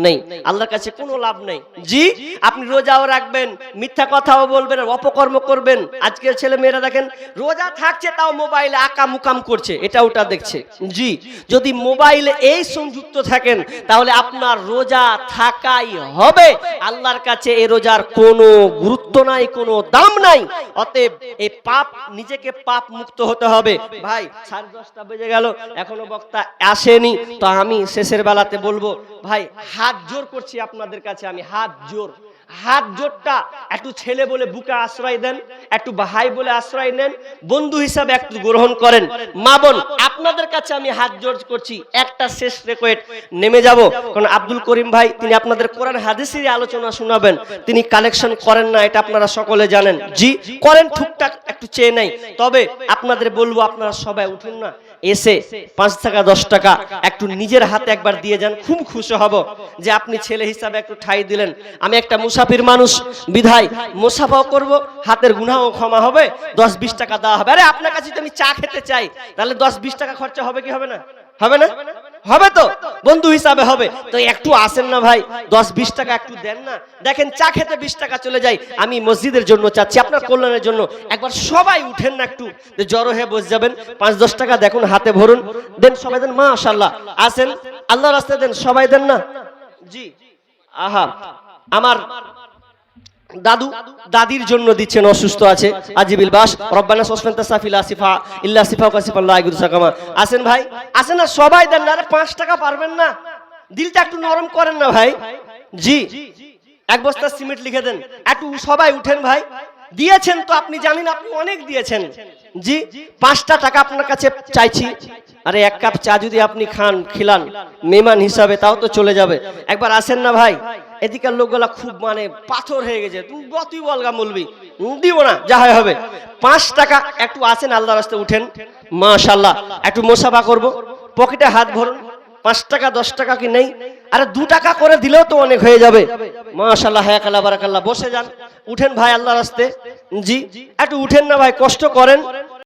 নেই, আল্লাহর কাছে কোনো লাভ নেই। জি, আপনি রোজাও রাখবেন, মিথ্যা কথাও বলবেন, অপকর্ম করবেন। আজকের ছেলে মেয়েরা দেখেন রোজা থাকছে তাও মোবাইলে আকাম মুকাম করছে, এটা ওটা দেখছে। জি, যদি মোবাইলে এই সংযুক্ত থাকেন তাহলে আপনার রোজা থাকাই হবে। আল্লাহর কাছে এই রোজার কোনো গুরুত্ব নাই, কোনো দাম নাই। অতএব এই পাপ, নিজেকে পাপ মুক্ত হতে হবে। ভাই 10:30 বেজে গেল, এখনো বক্তা আসেনি, তো আমি শেষের বেলাতে বলবো ভাই, হাত জোর করছি আপনাদের কাছে, আমি হাত জোরটা একটু ছেলে বলে বুকে আশ্রয় দেন, একটু ভাই বলে আশ্রয় নেন, বন্ধু হিসাবে একটু গ্রহণ করেন। মা বোন, আপনাদের কাছে আমি হাত জোর করছি। একটা শেষ রিকোয়েস্ট, নেমে যাব, কারণ আব্দুল করিম ভাই তিনি আপনাদের কোরআন হাদিসের আলোচনা শোনাবেন, তিনি কালেকশন করেন না, এটা আপনারা সকলে জানেন। জি, করেন টুকটাক, একটু চেয়ে নেই। তবে আপনাদের বলবো আপনারা সবাই উঠুন না, এসে 5 টাকা 10 টাকা একটু নিজের হাতে একবার দিয়ে যান, খুব খুশি হব যে আপনি ছেলে হিসাবে একটু ঠাই দিলেন। আমি একটা মুসাফির মানুষ, বিধায় মুসাফাও করব, হাতের গুনাহও ক্ষমা হবে, 10-20 টাকা দেওয়া হবে। আরে আপনার কাছে তো আমি চা খেতে চাই, তাহলে 10-20 টাকা খরচা হবে কি হবে না? হবে না? হবে তো, বন্ধু হিসাবে হবে। তো একটু আসেন না ভাই, 10-20 টাকা একটু দেন না। দেখেন চা খেতে 20 টাকা চলে যায়, আমি মসজিদের জন্য চাচ্ছি, আপনার কল্যাণের জন্য। একবার সবাই উঠেন না, একটু জড়ো হয়ে বসে যাবেন, 5-10 টাকা দেখুন হাতে ভরুন, দেন সবাই দেন। মাশাআল্লাহ, আসেন আল্লাহর রাস্তায় দেন, সবাই দেন না। জি, আহা, আমার দাদু দাদির জন্য দিচ্ছেন, অসুস্থ আছে, আজিবিল বাস রব্বানা সুসফান্তা সাফিলা সিফা ইল্লা সিফা কাসিফাল্লাহ আইগুদুসাকামা। আসেন ভাই, আসেন না, সবাই দেন না। আরে 5 টাকা পারবেন না? দিলটা একটু নরম করেন না ভাই। জি, 1 বস্তা সিমেন্ট লিখে দেন, একটু সবাই উঠেন ভাই। দিয়েছেন তো আপনি জানেন, আপনি অনেক দিয়েছেন। জি, 5টা টাকা আপনার কাছে চাইছি। আরে 1 কাপ চা যদি আপনি খান, খিলান মেহমান হিসাবে, তাও তো চলে যাবে। একবার আসেন না ভাই। এদিকার লোকগুলা খুব মানে পাথর হয়ে গেছে, তুমি তুই বলগা বলবি, দিব না, যা হয় হবে। 5 টাকা একটু আসেন, আল্লাহর রাস্তায় উঠেন, মাশাআল্লাহ, একটু মুসাফা করব, পকেটে হাত ভরুন। 5 টাকা 10 টাকা কি নেই? আরে 2 টাকা করে দিলেও তো অনেক হয়ে যাবে। মাশাআল্লাহ, হায়াকাল্লাহ, বারাকাল্লাহ। বসে যান, উঠেন ভাই আল্লাহর রাস্তায়। জি, একটু উঠেন না ভাই, কষ্ট করেন।